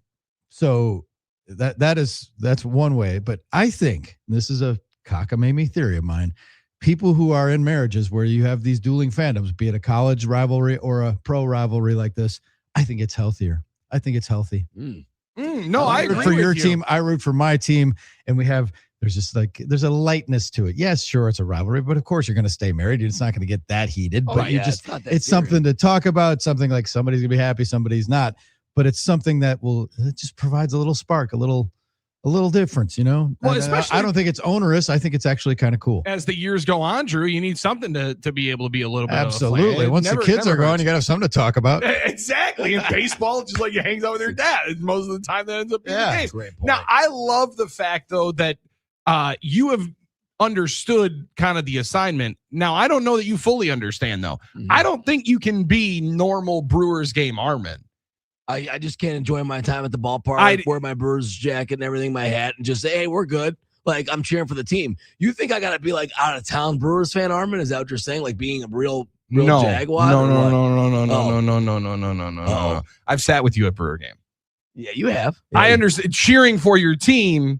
S12: So that's one way. But I think this is a cockamamie theory of mine. People who are in marriages where you have these dueling fandoms, be it a college rivalry or a pro rivalry like this, I think it's healthier. I think it's healthy.
S13: No, I agree
S12: for your
S13: with you.
S12: team. I root for my team, and there's a lightness to it. Yes, sure, it's a rivalry, but of course you're going to stay married. It's not going to get that heated, but it's something to talk about. Something like somebody's going to be happy, somebody's not, but it's something that it just provides a little spark, a little difference, Well,
S13: especially,
S12: I don't think it's onerous. I think it's actually kind of cool.
S13: As the years go on, Drew, you need something to be able to be a little bit
S12: absolutely. Once the kids are gone, you got to have something to talk about.
S13: Exactly. In baseball, just like you hangs out with your dad. Most of the time, that ends up being the case.
S10: Great point.
S13: Now, I love the fact though that you have understood kind of the assignment. Now, I don't know that you fully understand though. I don't think you can be normal Brewers game Armen.
S10: I just can't enjoy my time at the ballpark, wear my Brewers jacket and everything, my hat, and just say, hey, we're good. Like, I'm cheering for the team. You think I got to be like out of town Brewers fan, Armen? Is that what you're saying? Like being a real Jaguar?
S13: No. I've sat with you at Brewer game.
S10: Yeah, you have.
S13: I understand cheering for your team.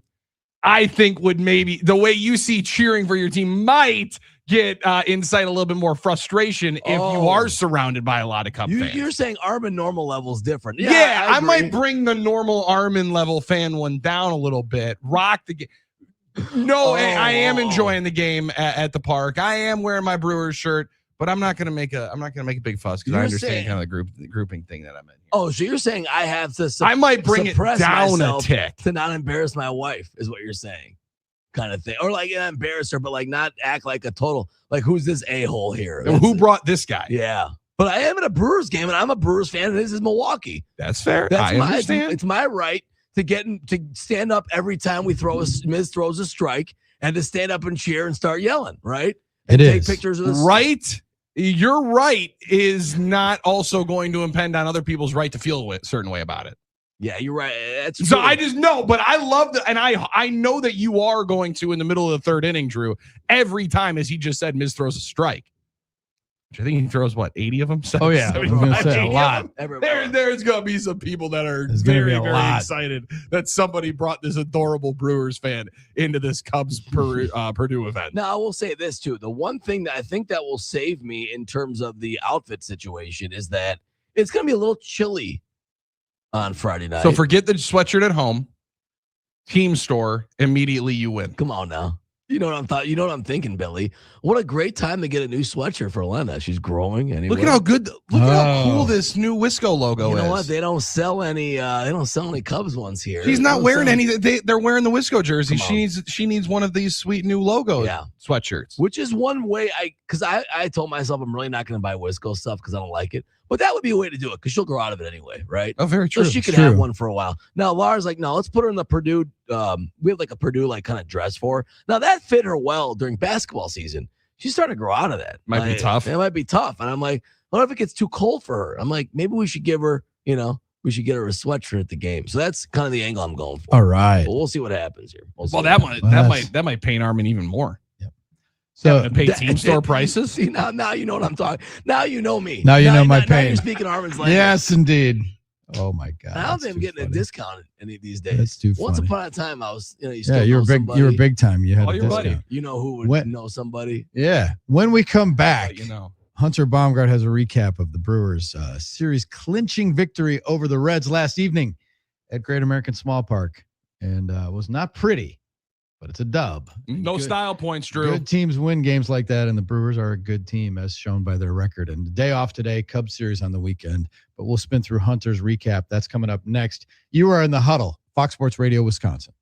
S13: I think would maybe the way you see cheering for your team might get incite a little bit more frustration if you are surrounded by a lot of Cubs fans.
S10: You're saying Armen normal level is different.
S13: Yeah, I might bring the normal Armen level fan one down a little bit. Rock the game. No, I am enjoying the game at the park. I am wearing my Brewers shirt, but I'm not gonna make a big fuss because I understand kind of the grouping thing that I'm in here.
S10: Oh, so you're saying I have to
S13: I might bring it down a tick
S10: to not embarrass my wife, is what you're saying. Kind of thing, or like embarrass her, but like not act like a total like who's this a-hole here?
S13: Who brought this guy?
S10: Yeah, but I am at a Brewers game and I'm a Brewers fan, and this is Milwaukee.
S13: That's fair.
S10: I
S13: understand.
S10: It's my right to stand up every time we Miz throws a strike and to stand up and cheer and start yelling. Right? And take pictures of this.
S13: Right. Your right is not also going to impede on other people's right to feel a certain way about it.
S10: Yeah, you're right. That's
S13: so I just know, but I love that, and I know that you are going to in the middle of the third inning, Drew. Every time, as he just said, Miz throws a strike. Which I think he throws 80 of them.
S12: Oh yeah, I was gonna say a lot.
S13: There's gonna be some people that are very excited that somebody brought this adorable Brewers fan into this Cubs Purdue event.
S10: Now I will say this too: the one thing that I think that will save me in terms of the outfit situation is that it's gonna be a little chilly on Friday night.
S13: So forget the sweatshirt at home. Team store, immediately you win.
S10: Come on now. You know what I'm thinking, Billy. What a great time to get a new sweatshirt for Lena. She's growing anyway.
S13: Look at how good look at how cool this new Wisco logo is.
S10: You know what? They don't sell any Cubs ones here.
S13: She's not wearing any. They're wearing the Wisco jersey. She needs one of these sweet new logo sweatshirts.
S10: Which is one way because I told myself I'm really not going to buy Wisco stuff because I don't like it. But that would be a way to do it because she'll grow out of it anyway, right?
S13: Oh, very true.
S10: So she could have one for a while. Now, Laura's like, no, let's put her in the Purdue. We have like a Purdue kind of dress for her. Now, that fit her well during basketball season. She's starting to grow out of that.
S13: Might be tough.
S10: It might be tough. And I'm like, what if it gets too cold for her? I'm like, maybe we should give her, we should get her a sweatshirt at the game. So that's kind of the angle I'm going for.
S12: All right.
S10: But we'll see what happens here.
S13: That might pain Armen even more.
S12: So
S13: to pay team store prices.
S10: See, now you know what I'm talking. Now you know me.
S12: Now you know my
S10: now
S12: pain.
S10: You're speaking Armen's language.
S12: Yes, indeed. Oh my God.
S10: I don't think I'm getting a discount any of these days.
S12: That's too
S10: Once
S12: funny.
S10: upon a time, I was, you
S12: you were big.
S10: somebody.
S12: You were big time. You had a
S13: your
S12: discount.
S13: buddy.
S10: You know who would know somebody.
S12: Yeah. When we come back,
S13: Yeah,
S12: Hunter Baumgardt has a recap of the Brewers' series clinching victory over the Reds last evening at Great American Small Park, and was not pretty, but it's a dub.
S13: No style points, Drew.
S12: Good teams win games like that, and the Brewers are a good team as shown by their record. And the day off today, Cubs series on the weekend, but we'll spin through Hunter's recap. That's coming up next. You are in the Huddle, Fox Sports Radio, Wisconsin.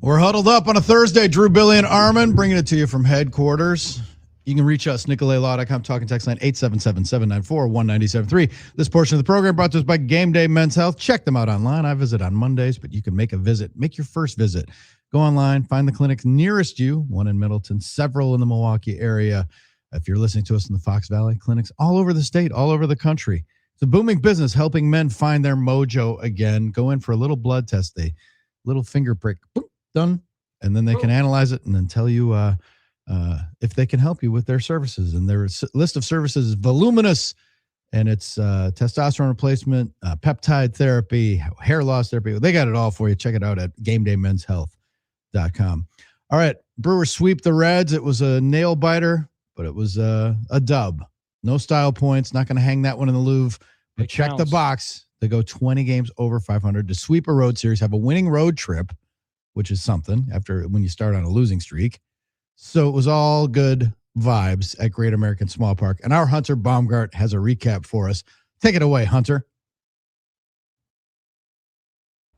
S12: We're huddled up on a Thursday. Drew, Billy, and Armen bringing it to you from headquarters. You can reach us, NicoletLaw.com, talking text line 877-794-1973. This portion of the program brought to us by Game Day Men's Health. Check them out online. I visit on Mondays, but you can make your first visit. Go online, find the clinics nearest you, one in Middleton, several in the Milwaukee area. If you're listening to us in the Fox Valley, clinics all over the state, all over the country. It's a booming business helping men find their mojo again. Go in for a little blood test, a little finger prick, boop, done, and then they can analyze it and then tell you if they can help you with their services. And their list of services is voluminous, and it's testosterone replacement, peptide therapy, hair loss therapy. They got it all for you. Check it out at GameDayMen'sHealth.com. All right, Brewers sweep the Reds. It was a nail biter, but it was a dub. No style points. Not going to hang that one in the Louvre. But check the box to go 20 games over 500 to sweep a road series, have a winning road trip, which is something after when you start on a losing streak. So it was all good vibes at Great American Small Park. And our Hunter Baumgardt has a recap for us. Take it away, Hunter.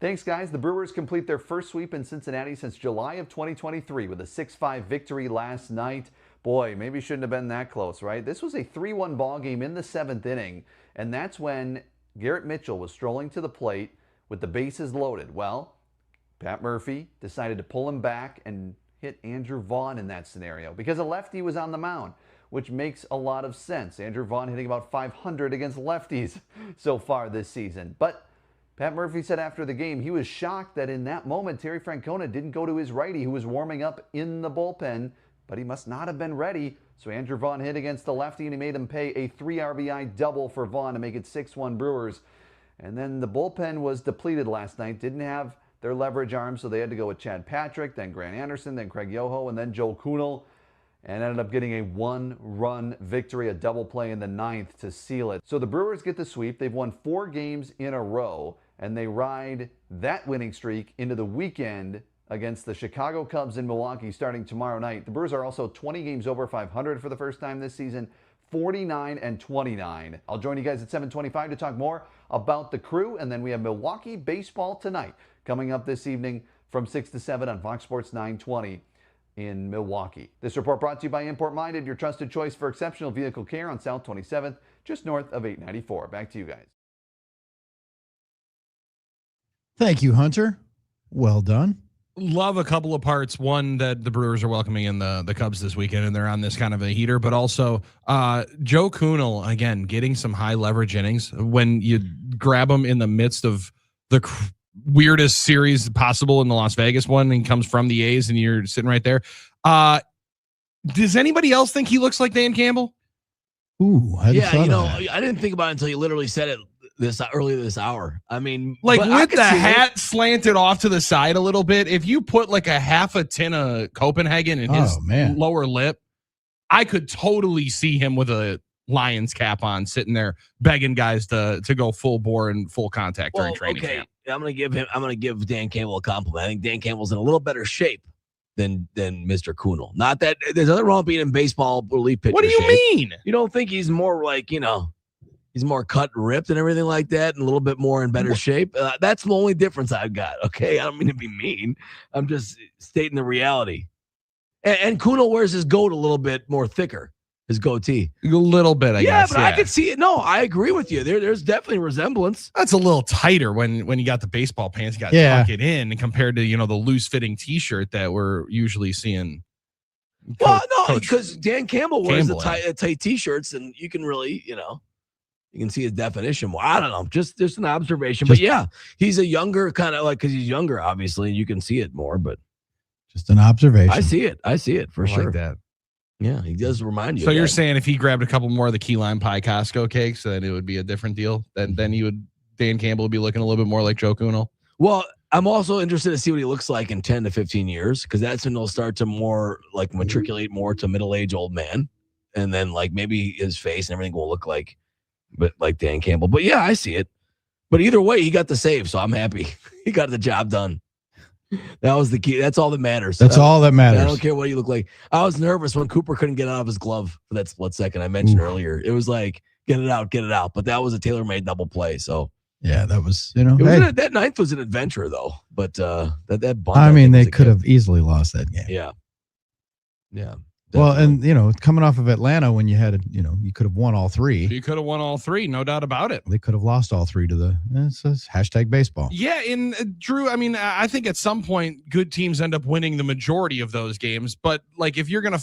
S14: Thanks, guys. The Brewers complete their first sweep in Cincinnati since July of 2023 with a 6-5 victory last night. Boy, maybe shouldn't have been that close, right? This was a 3-1 ball game in the 7th inning, and that's when Garrett Mitchell was strolling to the plate with the bases loaded. Well, Pat Murphy decided to pull him back and hit Andrew Vaughn in that scenario because a lefty was on the mound, which makes a lot of sense. Andrew Vaughn hitting about 500 against lefties so far this season. But Pat Murphy said after the game he was shocked that in that moment Terry Francona didn't go to his righty who was warming up in the bullpen, but he must not have been ready. So Andrew Vaughn hit against the lefty and he made him pay a 3 RBI double for Vaughn to make it 6-1 Brewers. And then the bullpen was depleted last night, didn't have their leverage arms, so they had to go with Chad Patrick, then Grant Anderson, then Craig Yoho, and then Joel Kuhnel, and ended up getting a 1-run victory, a double play in the 9th to seal it. So the Brewers get the sweep. They've won 4 games in a row, and they ride that winning streak into the weekend against the Chicago Cubs in Milwaukee starting tomorrow night. The Brewers are also 20 games over 500 for the first time this season, 49-29. I'll join you guys at 7:25 to talk more about the Crew, and then we have Milwaukee baseball tonight coming up this evening from 6 to 7 on Fox Sports 920 in Milwaukee. This report brought to you by Import Minded, your trusted choice for exceptional vehicle care on South 27th, just north of 894. Back to you guys.
S12: Thank you, Hunter. Well done.
S13: Love a couple of parts. One, that the Brewers are welcoming in the Cubs this weekend, and they're on this kind of a heater, but also Joe Kuhnel, again, getting some high leverage innings. When you grab him in the midst of the weirdest series possible in the Las Vegas one, and comes from the A's, and you're sitting right there. Does anybody else think he looks like Dan Campbell?
S12: Ooh,
S10: I didn't think about it until you literally said it earlier this hour. I mean,
S13: like with the hat slanted off to the side a little bit, if you put like a half a tin of Copenhagen in his lower lip, I could totally see him with a Lions cap on, sitting there begging guys to go full bore and full contact during training camp.
S10: I'm gonna give Dan Campbell a compliment. I think Dan Campbell's in a little better shape than Mr. Kuhnel. Not that there's nothing wrong with being in baseball relief pitcher.
S13: What do you mean?
S10: You don't think he's more like, he's more cut and ripped and everything like that, and a little bit more in better shape? That's the only difference I've got. Okay, I don't mean to be mean. I'm just stating the reality. And Kuhnel wears his goat a little bit more thicker. His goatee.
S13: A little bit, I guess.
S10: But I could see it. No, I agree with you. There's definitely resemblance.
S13: That's a little tighter when you got the baseball pants, you got to tuck it in compared to, the loose-fitting T-shirt that we're usually seeing.
S10: Because Dan Campbell wears the tight T-shirts, and you can really, you can see his definition more. I don't know. Just an observation. But yeah, he's a younger kind of because he's younger, obviously, and you can see it more, but
S12: just an observation.
S10: I see it for sure.
S13: Like that.
S10: Yeah, he does remind you.
S13: So you're saying if he grabbed a couple more of the key lime pie Costco cakes, then it would be a different deal? Then Dan Campbell would be looking a little bit more like Joe Kuhnel?
S10: Well, I'm also interested to see what he looks like in 10 to 15 years, because that's when he'll start to more matriculate more to middle-aged old man. And then maybe his face and everything will look like Dan Campbell. But yeah, I see it. But either way, he got the save, so I'm happy. He got the job done. That was the key. That's all that matters.
S12: That's all that matters.
S10: I don't care what you look like. I was nervous when Cooper couldn't get out of his glove for that split second I mentioned earlier. It was like, get it out. But that was a tailor-made double play. So
S12: Yeah, that was,
S10: that ninth was an adventure though, but that bunt.
S12: I mean, they could have easily lost that game.
S10: Yeah.
S12: Well, and coming off of Atlanta, when you had, you could have won all three.
S13: You could have won all three, no doubt about it.
S12: They could have lost all three to it says #baseball.
S13: Yeah, and Drew, I mean, I think at some point good teams end up winning the majority of those games, but like if you're gonna,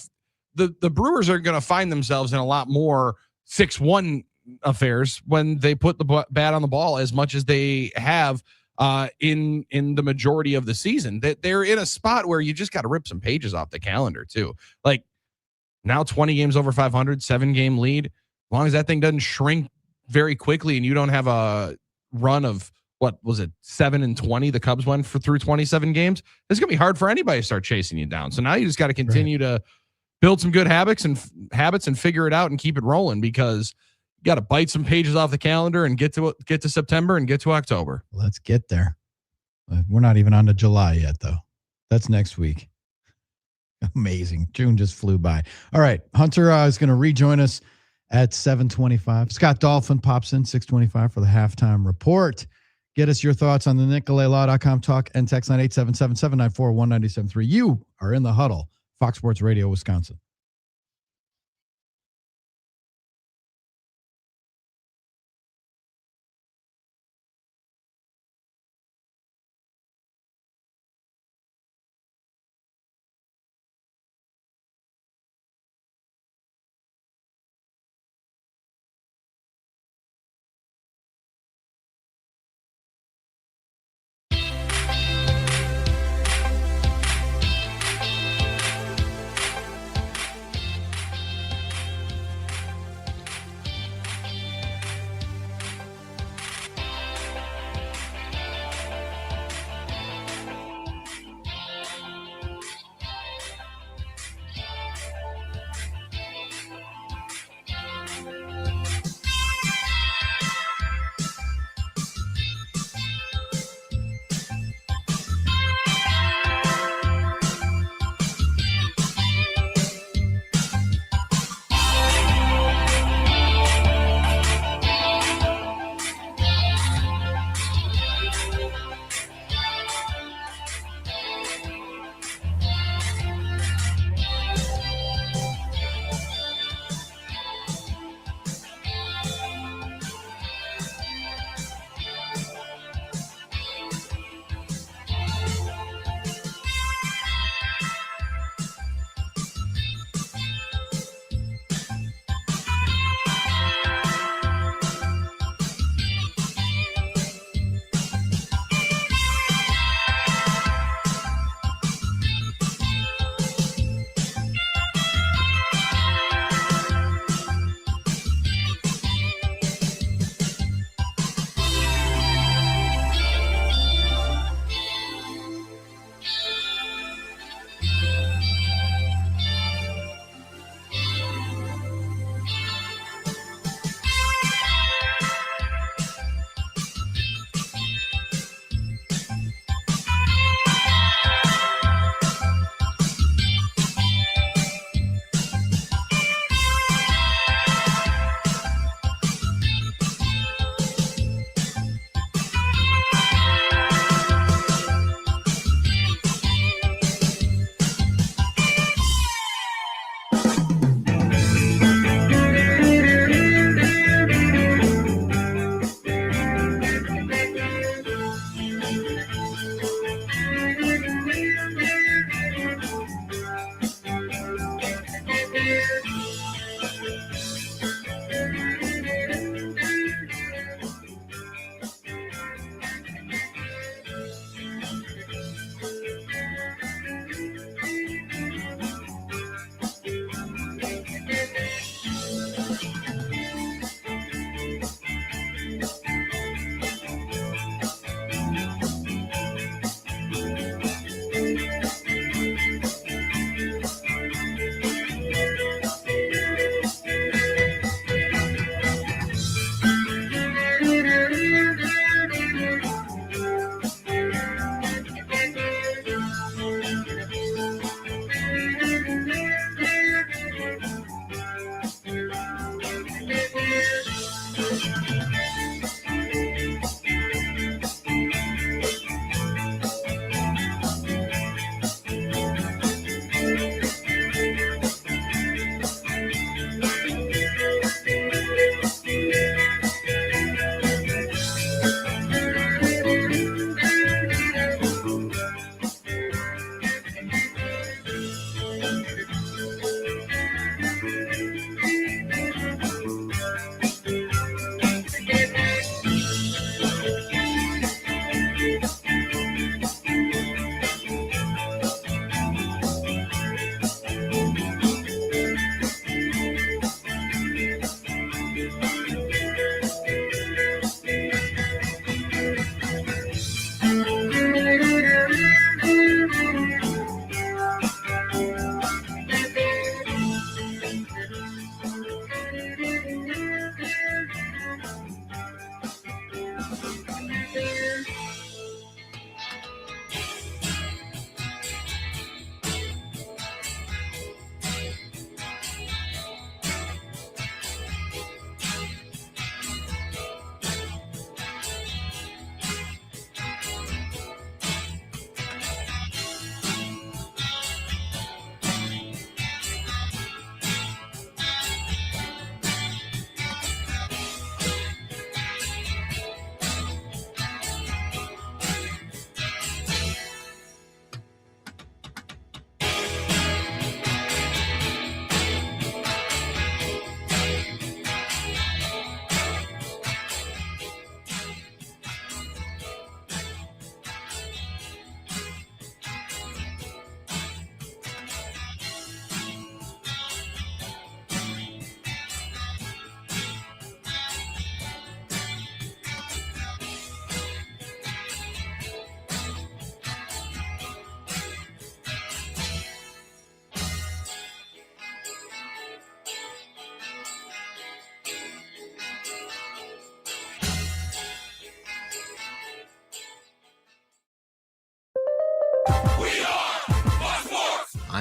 S13: the Brewers are gonna find themselves in a lot more 6-1 affairs when they put the bat on the ball as much as they have in the majority of the season. That they're in a spot where you just got to rip some pages off the calendar too. Like now 20 games over 500, 7-game lead. As long as that thing doesn't shrink very quickly and you don't have a run of, what was it, 7-20 the Cubs went through 27 games, it's going to be hard for anybody to start chasing you down. So now you just got to continue to build some good habits and figure it out and keep it rolling, because you got to bite some pages off the calendar and get to September and get to October.
S12: Let's get there. We're not even on to July yet, though. That's next week. Amazing. June just flew by. All right. Hunter is going to rejoin us at 7:25. Scott Dolphin pops in 6:25 for the halftime report. Get us your thoughts on the NicoletLaw.com talk and text line 877-794-1973. You are in the Huddle, Fox Sports Radio, Wisconsin.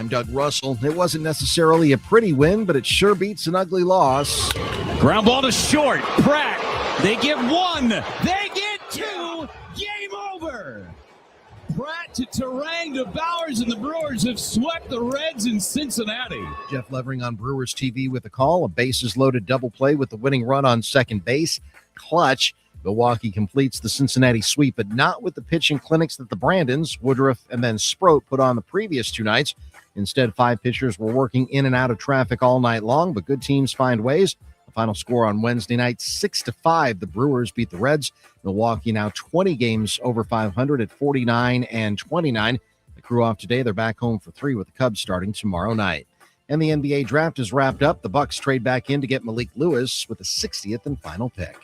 S1: I'm Doug Russell. It wasn't necessarily a pretty win, but it sure beats an ugly loss.
S2: Ground ball to short. Pratt. They get one. They get two. Game over. Pratt to Terang to Bowers, and the Brewers have swept the Reds in Cincinnati.
S1: Jeff Levering on Brewers TV with a call. A bases-loaded double play with the winning run on second base. Clutch. Milwaukee completes the Cincinnati sweep, but not with the pitching clinics that the Brandons, Woodruff, and then Sproat put on the previous two nights. Instead, 5 pitchers were working in and out of traffic all night long, but good teams find ways. The final score on Wednesday night, 6-5. The Brewers beat the Reds. Milwaukee now 20 games over 500 at 49-29. The crew off today. They're back home for 3 with the Cubs starting tomorrow night. And the NBA draft is wrapped up. The Bucks trade back in to get Malik Lewis with the 60th and final pick.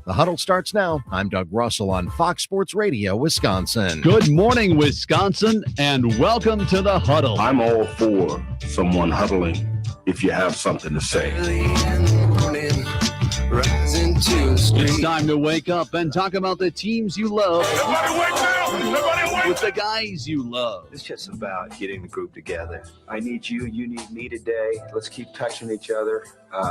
S1: The Huddle starts now. I'm Doug Russell on Fox Sports Radio, Wisconsin.
S2: Good morning, Wisconsin, and welcome to the Huddle.
S3: I'm all for someone huddling if you have something to say.
S2: It's time to wake up and talk about the teams you love.
S5: Everybody wake up! Everybody wake
S2: With the guys you love.
S4: It's just about getting the group together. I need you. You need me today. Let's keep touching each other.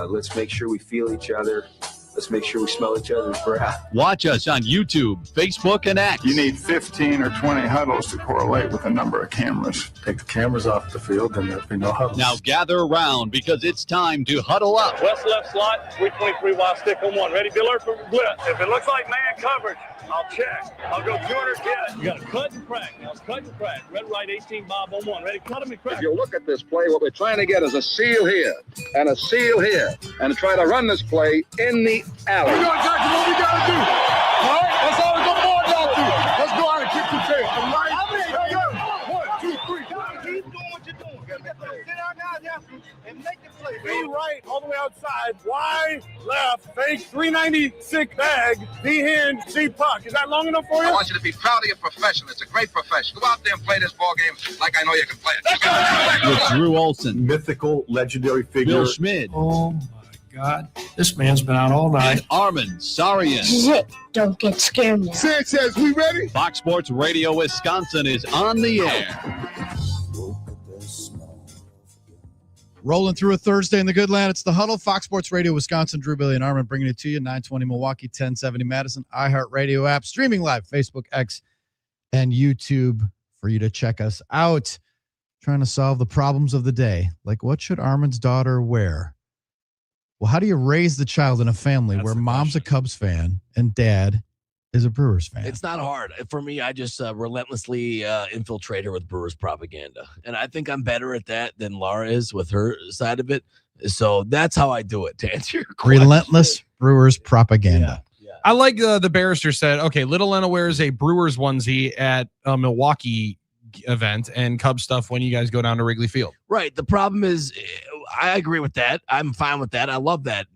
S4: Let's make sure we feel each other. Let's make sure we smell each other's breath.
S2: Watch us on YouTube, Facebook, and X.
S6: You need 15 or 20 huddles to correlate with the number of cameras. Take the cameras off the field, and there'll be no huddles.
S2: Now gather around because it's time to huddle up.
S7: West left slot, 323 wide stick on one. Ready, be alert for blitz. If it looks like man coverage, I'll check. I'll go corner get. You got to cut and crack. Now cut and crack. Red right 18 bob on one. Ready, cut him and crack.
S8: If you look at this play, what we're trying to get is a seal here and a seal here and try to run this play in the alley.
S5: We're going to Jackson, what we got to do? All right, that's all we're going to do. Let's go out and kick some tail. All right? Hey, yo. 1, 2, 3.
S9: Keep doing what you're doing. Sit out now and make the play.
S5: Be right, all the way outside. Y, left, fake, 396 bag, D hand, C puck. Is that long enough for you?
S9: I want you to be proud of your profession. It's a great profession. Go out there and play this ball game like I know you can play it.
S2: With Drew Olson,
S6: Mythical, legendary figure.
S2: Bill Schmid,
S15: Oh my God, this man's been out all night.
S2: and Armen Sarian.
S11: Zip. Don't get scared now.
S5: Sanchez, we ready?
S2: Fox Sports Radio Wisconsin is on the air.
S12: Rolling through a Thursday in the good land. It's the Huddle, Fox Sports Radio, Wisconsin. Drew, Billy, and Armen bringing it to you. 920 Milwaukee, 1070 Madison, iHeartRadio app, streaming live, Facebook, X, and YouTube for you to check us out. Trying to solve the problems of the day. Like, what should Armen's daughter wear? Well, how do you raise the child in a family where mom's a Cubs fan and dad is a Brewers fan?
S10: It's not hard. For me, I just relentlessly infiltrate her with Brewers propaganda. And I think I'm better at that than Laura is with her side of it. So that's how I do it, to answer your question.
S12: Relentless Brewers propaganda.
S10: Yeah.
S13: I like the barrister said, okay, little Lena wears a Brewers onesie at a Milwaukee event and Cubs stuff when you guys go down to Wrigley Field.
S10: Right. The problem is, I agree with that. I'm fine with that. I love that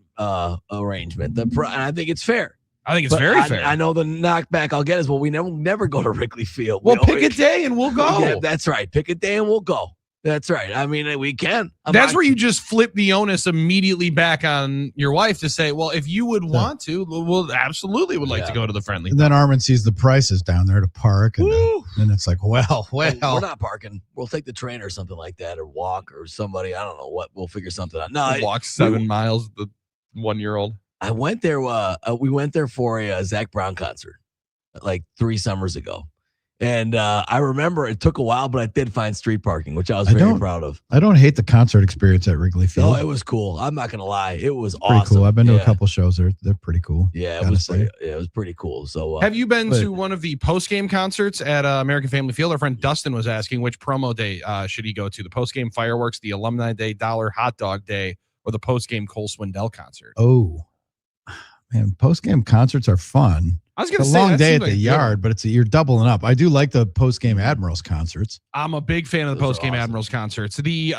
S10: arrangement. And I think it's fair.
S13: I think it's very fair.
S10: I know the knockback I'll get is, well, we never go to Wrigley Field.
S13: Well, pick a day and we'll go.
S10: Yeah, that's right. Pick a day and we'll go. That's right. I mean, we can.
S13: That's where you just flip the onus immediately back on your wife to say, well, if you would want to, we'll absolutely would like to go to the friendly.
S12: And then Armen sees the prices down there to park. And then it's like, well.
S10: We're not parking. We'll take the train or something like that, or walk, or somebody. I don't know what. We'll figure something out. No,
S13: walk 7 miles, the 1-year-old.
S10: I went there. We went there for a Zach Brown concert like 3 summers ago. And I remember it took a while, but I did find street parking, which I was very proud of.
S12: I don't hate the concert experience at Wrigley Field.
S10: No, it was cool. I'm not going to lie. It was
S12: pretty
S10: awesome.
S12: cool. I've been to a couple shows. They're pretty cool.
S10: Yeah, it was pretty cool. So
S13: have you been to one of the post-game concerts at American Family Field? Our friend Dustin was asking which promo day should he go to, the post-game fireworks, the Alumni Day, $1 hot dog day, or the post-game Cole Swindell concert.
S12: Oh, man, post-game concerts are fun.
S13: I was going to
S12: say,
S13: a
S12: long day at the yard, but you're doubling up. I do like the post-game Admirals concerts.
S13: I'm a big fan of the post-game Admirals concerts. The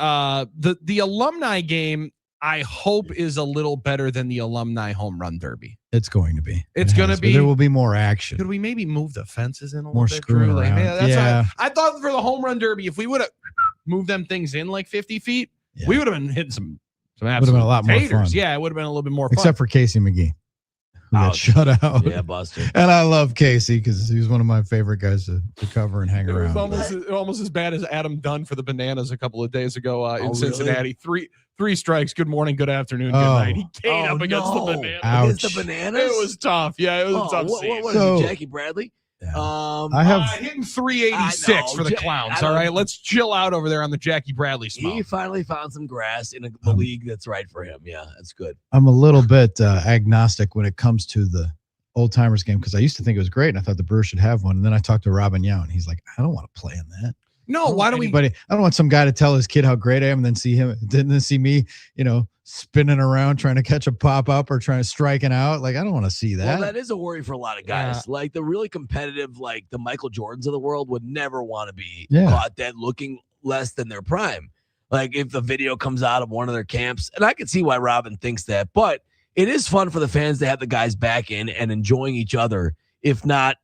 S13: alumni game, I hope, is a little better than the alumni home run derby.
S12: It's going to be.
S13: It's going to be.
S12: There will be more action.
S13: Could we maybe move the fences in a
S12: more
S13: little bit?
S12: Screwing around.
S13: That's I thought for the home run derby, if we would have moved them things in like 50 feet, we would have been hitting some absolute
S12: would have been a lot more
S13: taters.
S12: fun.
S13: Yeah, it would have been a little bit more fun.
S12: Except for Casey McGee, who got shut out.
S10: Yeah, Buster.
S12: And I love Casey because he was one of my favorite guys to cover and hang around.
S13: It was almost as bad as Adam Dunn for the Bananas a couple of days ago in Cincinnati.
S10: Really?
S13: Three strikes. Good morning, good afternoon, good night. He came up against the Bananas.
S10: Against the Bananas?
S13: It was tough. Yeah, it was a tough scene.
S10: What is it, Jackie Bradley?
S12: Yeah.
S13: I have hitting 386 for the Clowns. All right, let's chill out over there on the Jackie Bradley smoke.
S10: He finally found some grass in the league that's right for him. Yeah, that's good.
S12: I'm a little bit agnostic when it comes to the old timers game because I used to think it was great and I thought the Brewers should have one. And then I talked to Robin Yount and he's like, I don't want to play in that.
S13: No, why don't we?
S12: I don't want some guy to tell his kid how great I am and then see me, spinning around trying to catch a pop up or trying to striking out. Like, I don't want to see that.
S10: Well, that is a worry for a lot of guys. Yeah. Like the really competitive, like the Michael Jordans of the world would never want to be caught dead looking less than their prime. Like if the video comes out of one of their camps, and I can see why Robin thinks that, but it is fun for the fans to have the guys back in and enjoying each other. If not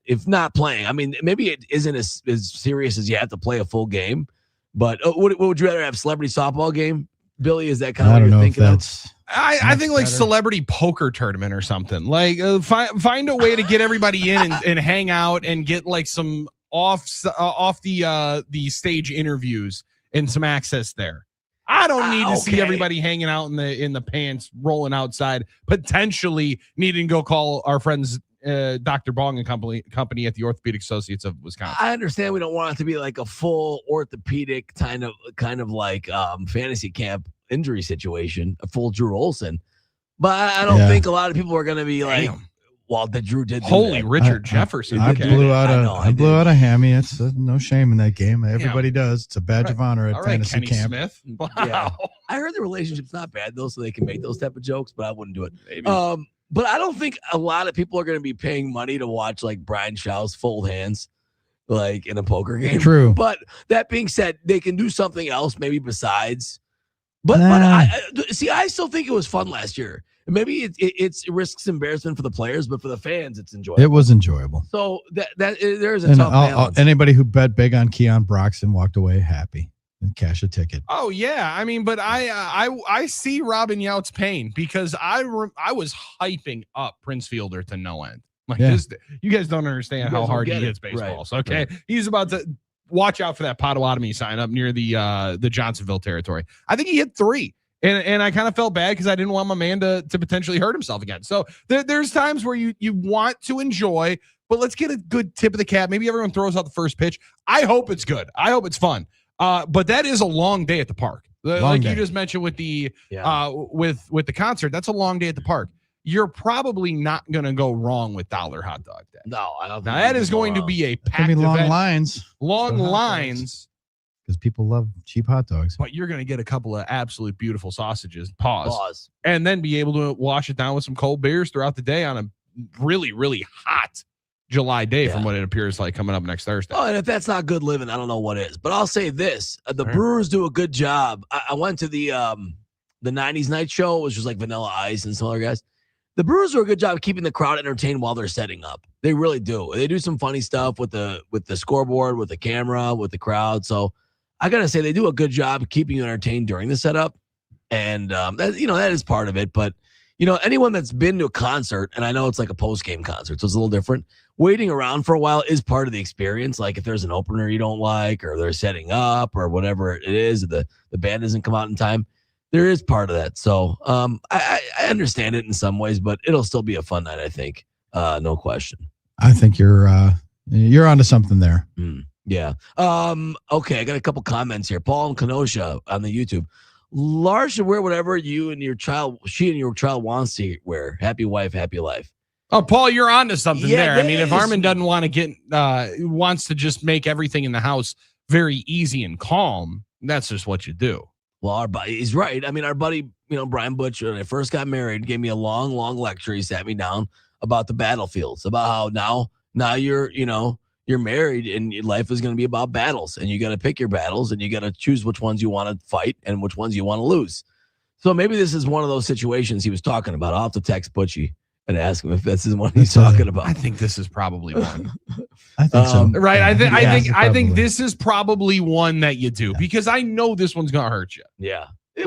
S10: playing. I mean, maybe it isn't as serious as you have to play a full game, but what would you rather have, celebrity softball game? Billy, is that kind of what you're thinking of?
S13: I think like celebrity poker tournament or something. Like find a way to get everybody in and hang out and get like some off the stage interviews and some access there. I don't need to see everybody hanging out in the pants, rolling outside, potentially needing to go call our friends Dr. Bong and company at the Orthopedic Associates of Wisconsin.
S10: I understand we don't want it to be like a full orthopedic kind of like fantasy camp injury situation, a full Drew Olson, but I don't think a lot of people are going to be like, well, that Drew did.
S13: Holy Richard Jefferson!
S12: I blew out a hammy. It's no shame in that game. Everybody does. It's a badge of honor at fantasy
S13: Kenny
S12: camp.
S13: Smith. Wow.
S10: Yeah. I heard the relationship's not bad though, so they can make those type of jokes, but I wouldn't do it. Maybe. But I don't think a lot of people are going to be paying money to watch like Brian Shaw's fold hands like in a poker game.
S12: True.
S10: But that being said, they can do something else maybe besides. But I still think it was fun last year. Maybe it risks embarrassment for the players, but for the fans, it's enjoyable.
S12: It was enjoyable.
S10: So there's a tough balance.
S12: Anybody who bet big on Keon Broxton walked away happy and cash a ticket.
S13: Oh yeah, I mean, but I see Robin Yount's pain because I was hyping up Prince Fielder to no end. Like this, you guys don't understand how hard he hits baseballs. Right. Okay, he's about to watch out for that Potawatomi sign up near the Johnsonville territory. I think he hit 3. And I kind of felt bad because I didn't want my man to potentially hurt himself again. So there's times where you want to enjoy, but let's get a good tip of the cap. Maybe everyone throws out the first pitch. I hope it's good. I hope it's fun. But that is a long day at the park. You just mentioned with the with the concert, that's a long day at the park. You're probably not going to go wrong with Dollar Hot Dog Day.
S10: No, I don't.
S13: Now that is going to be a packed event.
S12: Long lines.
S13: Long lines.
S12: Because people love cheap hot dogs.
S13: But you're going to get a couple of absolute beautiful sausages. Pause. And then be able to wash it down with some cold beers throughout the day on a really, really hot July day from what it appears like coming up next Thursday.
S10: Oh, and if that's not good living, I don't know what is. But I'll say this. The Brewers do a good job. I went to the 90s night show, which was like Vanilla Ice and some other guys. The Brewers do a good job of keeping the crowd entertained while they're setting up. They really do. They do some funny stuff with the scoreboard, with the camera, with the crowd. So I got to say, they do a good job of keeping you entertained during the setup. And, that is part of it. But, anyone that's been to a concert, and I know it's like a post-game concert, so it's a little different, waiting around for a while is part of the experience. Like if there's an opener you don't like, or they're setting up, or whatever it is, the band doesn't come out in time, there is part of that. So I understand it in some ways, but it'll still be a fun night, I think. No question.
S12: I think you're onto something there.
S10: Yeah. Okay, I got a couple comments here. Paul and Kenosha on the YouTube. Lars should wear whatever she and your child wants to wear. Happy wife, happy life.
S13: Oh, Paul, you're onto something there. I mean, if Armen doesn't want to get wants to just make everything in the house very easy and calm, that's just what you do.
S10: Well, he's right. I mean, our buddy, Brian Butch, when I first got married, gave me a long, long lecture. He sat me down about the battlefields, about how now you're married and your life is going to be about battles, and you got to pick your battles, and you got to choose which ones you want to fight and which ones you want to lose. So maybe this is one of those situations he was talking about. I'll have to text Butchie and ask him if this is one he's talking about.
S13: I think this is probably one.
S12: I think so.
S13: Right. I think this is probably one that you do because I know this one's going to hurt you.
S10: Yeah. It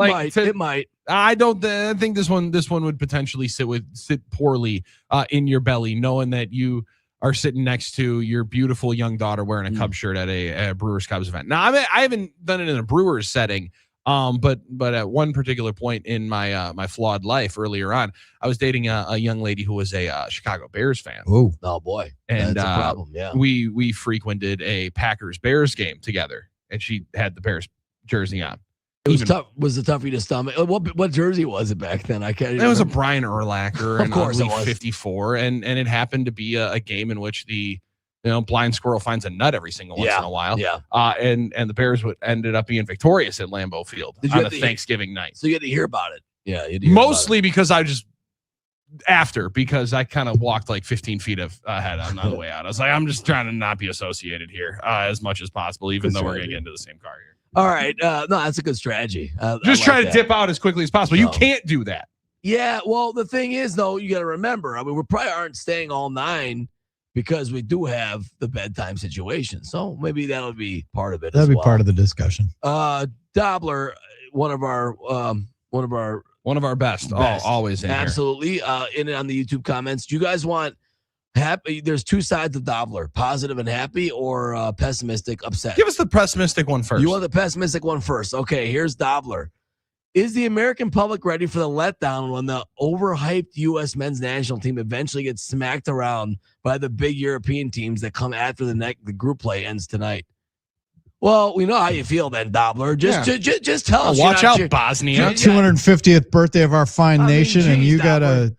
S10: might.
S13: I think this one would potentially sit poorly in your belly, knowing that you are sitting next to your beautiful young daughter wearing a Cubs shirt at a Brewers Cubs event. Now, I haven't done it in a Brewers setting, but at one particular point in my flawed life earlier on, I was dating a young lady who was a Chicago Bears fan.
S12: Oh
S10: boy,
S13: and
S10: that's a problem. Yeah,
S13: we frequented a Packers Bears game together, and she had the Bears jersey on.
S10: It was tough. Was it tough for you to stomach? What jersey was it back then? I can't.
S13: It was a Brian Urlacher,
S10: of course,
S13: it was 54, and it happened to be a game in which the blind squirrel finds a nut every single once in a while.
S10: Yeah.
S13: And the Bears ended up being victorious at Lambeau Field on a Thanksgiving night.
S10: So you had to hear about it. Yeah,
S13: mostly because I kind of walked like 15 feet ahead on the way out. I was like, I'm just trying to not be associated here as much as possible, even though we're going to get into the same car here.
S10: All right. No, that's a good strategy.
S13: Just try to dip out as quickly as possible. You can't do that.
S10: Yeah. Well, the thing is, though, you got to remember, I mean, we probably aren't staying all 9 because we do have the bedtime situation. So maybe that'll be part of it.
S12: That'll be part of the discussion.
S10: Dobler, one of our
S13: best. Always in
S10: absolutely. In on the YouTube comments, do you guys want happy? There's 2 sides of Dobler: positive and happy, or pessimistic, upset.
S13: Give us the pessimistic one first.
S10: You want the pessimistic one first? Okay, here's Dobler. Is the American public ready for the letdown when the overhyped U.S. men's national team eventually gets smacked around by the big European teams that come after the group play ends tonight? Well, we know how you feel then, Dobler. Just tell us.
S13: Watch out, Bosnia.
S12: 250th birthday of our fine nation, and you got to,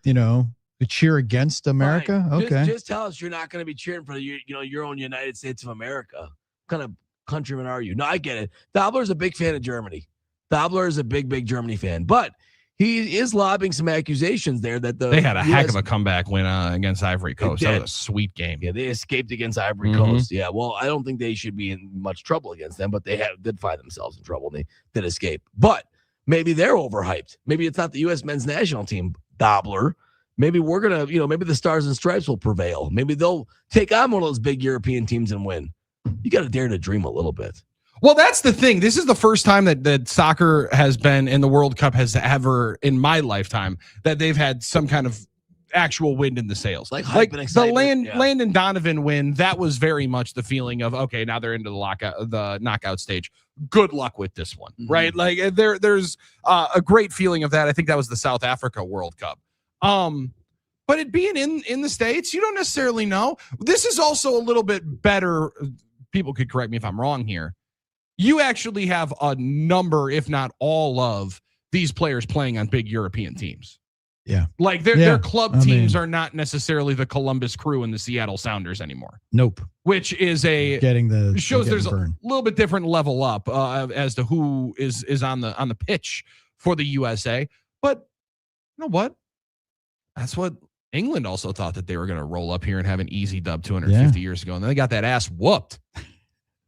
S12: cheer against America?
S10: Fine.
S12: Okay.
S10: Just tell us you're not going to be cheering for your own United States of America. What kind of countryman are you? No, I get it. Dobler's a big fan of Germany. Dobler is a big Germany fan, but he is lobbing some accusations there that they
S13: had a heck of a comeback win against Ivory Coast. That was a sweet game.
S10: Yeah, they escaped against Ivory Coast. Yeah, well, I don't think they should be in much trouble against them, but they did find themselves in trouble. And they did escape, but maybe they're overhyped. Maybe it's not the U.S. men's national team, Dobler. Maybe we're gonna, maybe the Stars and Stripes will prevail. Maybe they'll take on one of those big European teams and win. You got to dare to dream a little bit.
S13: Well, that's the thing. This is the first time that soccer has been in the World Cup has ever in my lifetime that they've had some kind of actual wind in the sails. Like the Landon Donovan win, that was very much the feeling of, okay, now they're into the knockout stage. Good luck with this one, right? Like there's a great feeling of that. I think that was the South Africa World Cup. But it being in the States, you don't necessarily know. This is also a little bit better. People could correct me if I'm wrong here. You actually have a number, if not all of these players playing on big European teams.
S12: Yeah.
S13: Like their club teams are not necessarily the Columbus Crew and the Seattle Sounders anymore.
S12: Nope.
S13: Which is shows there's a little bit different level up as to who is on the pitch for the USA. But you know what? That's what England also thought, that they were going to roll up here and have an easy dub 250 years ago. And then they got that ass whooped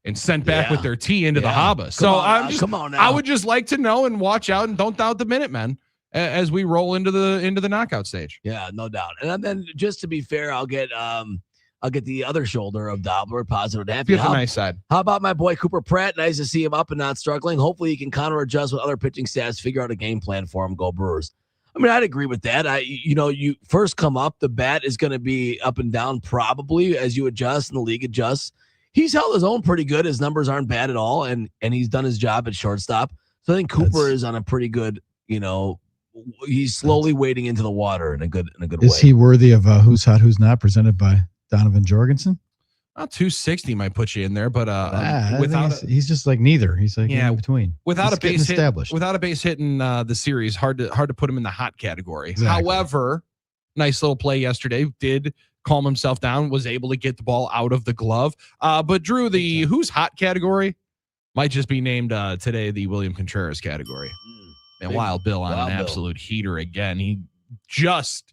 S13: and sent back with their tea into the Haba. So I would just like to know and watch out and don't doubt the Minutemen as we roll into the knockout stage.
S10: Yeah, no doubt. And then just to be fair, I'll get the other shoulder of Dobler, positive and happy.
S13: Get the nice side.
S10: How about my boy Cooper Pratt? Nice to see him up and not struggling. Hopefully he can counter adjust with other pitching stats, figure out a game plan for him. Go Brewers. I mean, I'd agree with that. You first come up, the bat is going to be up and down probably as you adjust and the league adjusts. He's held his own pretty good. His numbers aren't bad at all, and he's done his job at shortstop. So I think Cooper is on a pretty good, he's slowly wading into the water in a good way.
S12: Is he worthy of Who's Hot, Who's Not, presented by Donovan Jorgensen?
S13: 260 might put you in there, but
S12: he's just like neither. He's like in between.
S13: Without a base hit in the series, hard to put him in the hot category.
S12: Exactly.
S13: However, nice little play yesterday. Did calm himself down, was able to get the ball out of the glove. But Drew, the Who's Hot category might just be named today the William Contreras category. And Wild Bill on an absolute heater again. He just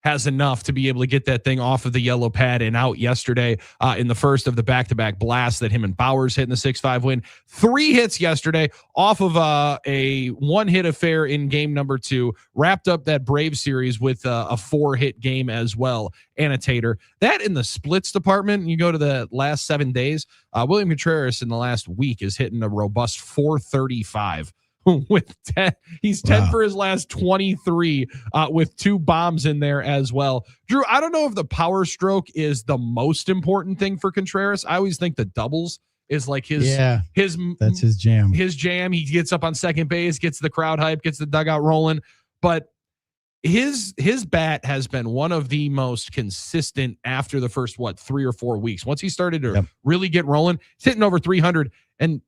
S13: has enough to be able to get that thing off of the yellow pad and out yesterday in the first of the back-to-back blasts that him and Bowers hit in the 6-5 win. 3 hits yesterday off of a 1-hit affair in game number 2. Wrapped up that Brave series with a 4-hit game as well. Annotator. That in the splits department, you go to the last 7 days, William Contreras in the last week is hitting a robust 435. with 10. He's 10 for his last 23 with 2 bombs in there as well. Drew, I don't know if the power stroke is the most important thing for Contreras. I always think the doubles is like his
S12: that's his jam.
S13: His jam. He gets up on second base, gets the crowd hype, gets the dugout rolling. But his bat has been one of the most consistent after the first 3 or 4 weeks. Once he started to really get rolling, he's hitting over 300, and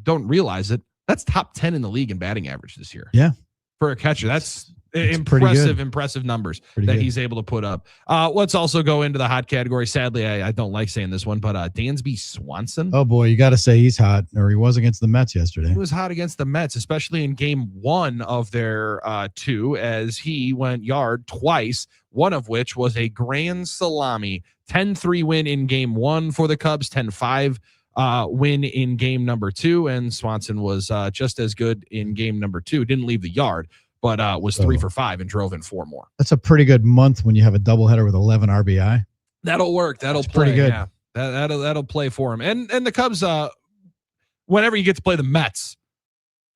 S13: don't realize it. That's top 10 in the league in batting average this year.
S12: Yeah,
S13: for a catcher, that's impressive numbers he's able to put up. Let's also go into the hot category. Sadly, I don't like saying this one, but Dansby Swanson.
S12: Oh boy, you got to say he's hot, or he was against the Mets yesterday.
S13: He was hot against the Mets, especially in game 1 of their 2, as he went yard twice, one of which was a grand salami 10-3 win in game 1 for the Cubs, 10-5 win in game number 2, and Swanson was just as good in game number 2. Didn't leave the yard, but was 3 for 5 and drove in 4 more.
S12: That's a pretty good month when you have a doubleheader with 11 RBI.
S13: That'll work. That'll play.
S12: Pretty good.
S13: Yeah. That'll play for him. And the Cubs, whenever you get to play the Mets,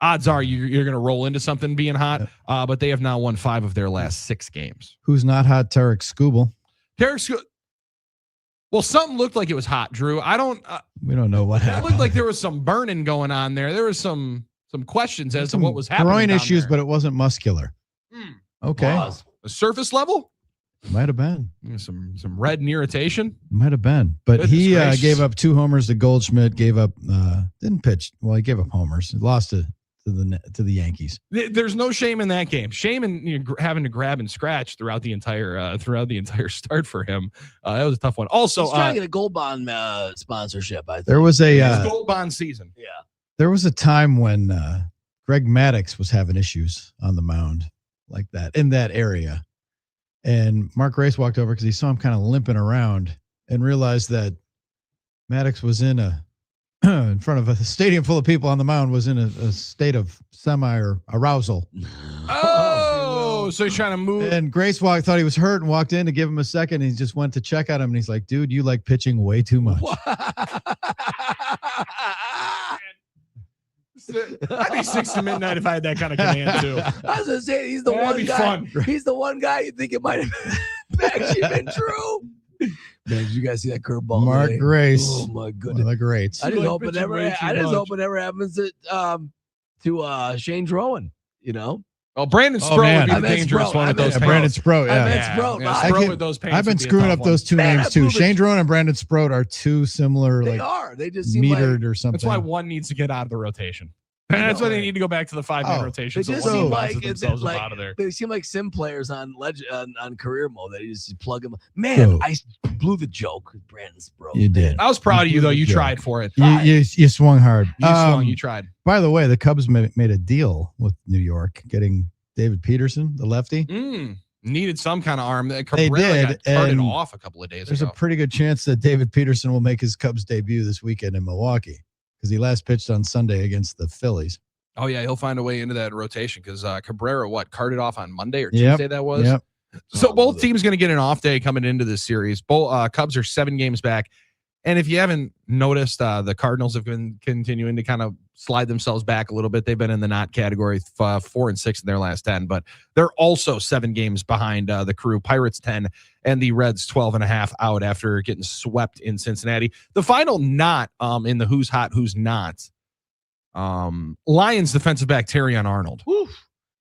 S13: odds are you're going to roll into something being hot. But they have now won 5 of their last 6 games.
S12: Who's not hot? Tarek Skubal.
S13: Well, something looked like it was hot, Drew.
S12: We don't know what happened.
S13: It looked like there was some burning going on there. There was some questions as to what was happening.
S12: Groin issues, but it wasn't muscular. Okay.
S13: A surface level?
S12: Might have been.
S13: Some red and irritation?
S12: Might have been. But he gave up 2 homers to Goldschmidt, didn't pitch. Well, he gave up homers. He lost to the Yankees.
S13: There's no shame in that game. Shame in having to grab and scratch throughout the entire start for him. That was a tough one. Also,
S10: he's trying to get a Gold Bond sponsorship. I think
S12: there was a
S13: Gold Bond season.
S10: Yeah.
S12: There was a time when Greg Maddux was having issues on the mound like that in that area. And Mark Grace walked over because he saw him kind of limping around and realized that Maddux was in front of a stadium full of people on the mound, was in a state of arousal.
S13: Oh, so he's trying to move.
S12: And Grace thought he was hurt and walked in to give him a second. And he just went to check on him. And he's like, dude, you like pitching way too much.
S13: I'd be 6 to midnight if I had that kind of command too.
S10: I was gonna say he's the one guy. Fun. He's the one guy you think it might have actually been true. Man, did you guys see that curveball?
S12: Mark Grace.
S10: Oh my goodness,
S12: one of the greats.
S10: I just hope it never happens to Shane Drowan. You know.
S13: Oh, Brandon Sproat would be the dangerous one with those pains.
S12: Brandon Sproat, yeah.
S10: I meant Sproat.
S13: Sproat with those pains.
S12: I've been screwing up those 2 names too. Shane Drowan and Brandon Sproat are 2 similar.
S10: They just seem
S12: metered or something.
S13: That's why one needs to get out of the rotation. That's why they need to go back to the 5-man rotation.
S10: They just seem like
S13: out of there.
S10: They seem like sim players on career mode that you just plug them. Man, I blew the joke with Brandon Sproat.
S12: You did.
S13: I was proud of you though. You tried for it.
S12: You swung hard.
S13: You tried.
S12: By the way, the Cubs made a deal with New York, getting David Peterson, the lefty.
S13: Needed some kind of arm.
S12: They did.
S13: Started off a couple of days
S12: There's
S13: ago.
S12: a pretty good chance that David Peterson will make his Cubs debut this weekend in Milwaukee, because he last pitched on Sunday against the Phillies.
S13: Oh yeah, he'll find a way into that rotation because Cabrera carted off on Monday or Tuesday that was.
S12: Yep.
S13: So both teams going to get an off day coming into this series. Both Cubs are 7 games back, and if you haven't noticed, the Cardinals have been continuing to kind of slide themselves back a little bit. They've been in the not category, 4 and 6 in their last 10, but they're also 7 games behind the Crew. Pirates 10 and the Reds 12.5 out after getting swept in Cincinnati. The final knot in the who's hot, who's not. Lions defensive back Terrion Arnold.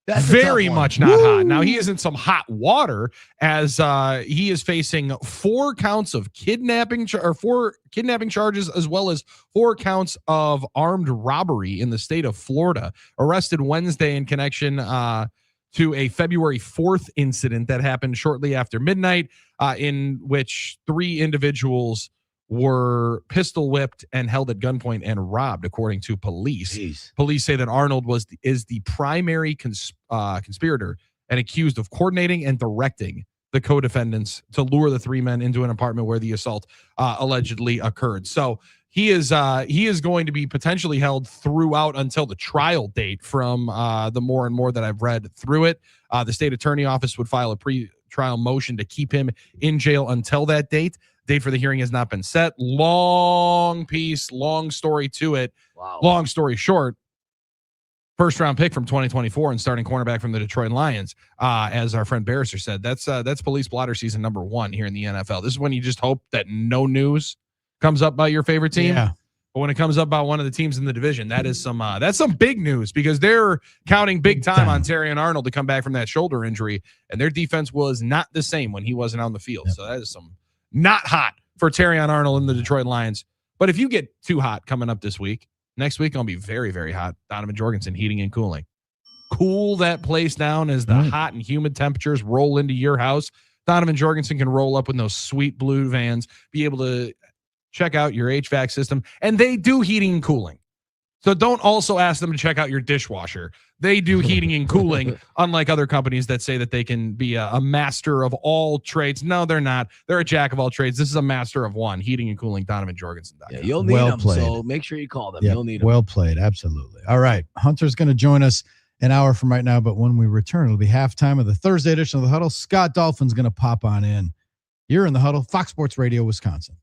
S10: That's
S13: very much not hot. Now he is in some hot water as he is facing 4 counts of kidnapping or 4 kidnapping charges, as well as 4 counts of armed robbery in the state of Florida. Arrested Wednesday in connection to a February 4th incident that happened shortly after midnight, in which 3 individuals were pistol whipped and held at gunpoint and robbed, according to police.
S10: Jeez.
S13: Police say that Arnold is the primary conspirator and accused of coordinating and directing the co-defendants to lure the 3 men into an apartment where the assault allegedly occurred. So he is going to be potentially held throughout until the trial date from the more and more that I've read through it. The state attorney office would file a pre-trial motion to keep him in jail until that date. Date for the hearing has not been set. Long story to it.
S10: Wow.
S13: Long story short, first-round pick from 2024 and starting cornerback from the Detroit Lions. As our friend Barrister said, that's police blotter season number 1 here in the NFL. This is when you just hope that no news comes up about your favorite team.
S12: Yeah.
S13: But when it comes up about one of the teams in the division, that's some big news, because they're counting big time on Terrion Arnold to come back from that shoulder injury, and their defense was not the same when he wasn't on the field. Yep. So that is some not hot for Terrion Arnold and the Detroit Lions. But if you get too hot coming up this week, next week, going to be very, very hot. Donovan Jorgensen, heating and cooling. Cool that place down as the hot and humid temperatures roll into your house. Donovan Jorgensen can roll up with those sweet blue vans, be able to check out your HVAC system. And they do heating and cooling. So don't also ask them to check out your dishwasher. They do heating and cooling, unlike other companies that say that they can be a master of all trades. No, they're not. They're a jack of all trades. This is a master of one. Heating and cooling, Donovan Jorgensen.
S10: Yeah, you'll need them, so make sure you call them.
S12: Yep,
S10: you'll need them.
S12: Well played. Absolutely. All right. Hunter's going to join us an hour from right now, but when we return, it'll be halftime of the Thursday edition of the Huddle. Scott Dolphin's going to pop on in. You're in the Huddle, Fox Sports Radio, Wisconsin.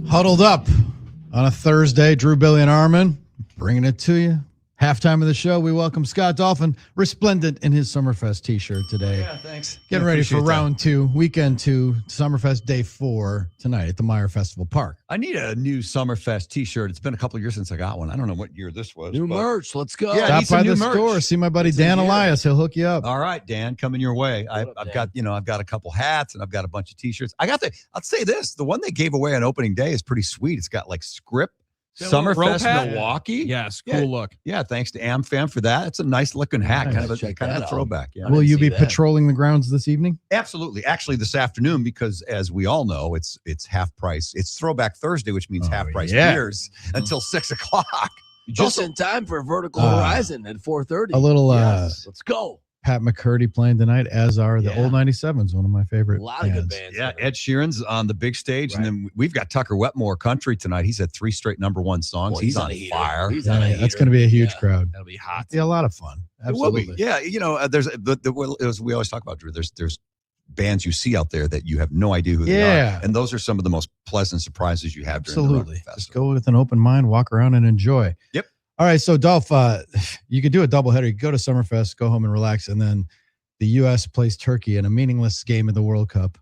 S12: Huddled up on a Thursday. Drew, Billy, and Armen bringing it to you. Halftime of the show, we welcome Scott Dolphin, resplendent in his Summerfest t-shirt today.
S16: Yeah, thanks.
S12: Getting ready for round 2, weekend 2, Summerfest day 4 tonight at the Meyer Festival Park.
S16: I need a new Summerfest t-shirt. It's been a couple of years since I got one. I don't know what year this was.
S10: New merch. Let's go.
S16: Yeah,
S12: stop by the store. See my buddy Dan Elias. He'll hook you up.
S16: All right, Dan, coming your way. I've got a couple hats and I've got a bunch of t-shirts. I'll say this, the one they gave away on opening day is pretty sweet. It's got like script. Summerfest Milwaukee.
S13: Yes, cool look.
S16: Yeah, thanks to AmFam for that. It's a nice looking hat, kind of a throwback. Yeah.
S12: Will you be patrolling the grounds this evening?
S16: Absolutely. Actually, this afternoon, because as we all know, it's half price. It's Throwback Thursday, which means half price beers until 6:00.
S10: Just in time for Vertical Horizon at 4:30.
S12: A little
S10: let's go.
S12: Pat McCurdy playing tonight, as are the Old 97s, one of my favorite.
S10: A lot of good bands.
S16: Yeah, Ed Sheeran's on the big stage, and then we've got Tucker Wetmore Country tonight. He's had 3 straight #1 songs.
S10: Boy,
S16: he's on fire.
S12: That's going to be a huge crowd.
S13: That'll be hot.
S12: Be a lot of fun. Absolutely.
S16: It will be. Yeah, there's as we always talk about, Drew. There's bands you see out there that you have no idea who they are, and those are some of the most pleasant surprises you have during the rock festival.
S12: Just go with an open mind, walk around, and enjoy.
S16: Yep.
S12: All right, so Dolph, you could do a doubleheader. You could go to Summerfest, go home and relax, and then the U.S. plays Turkey in a meaningless game of the World Cup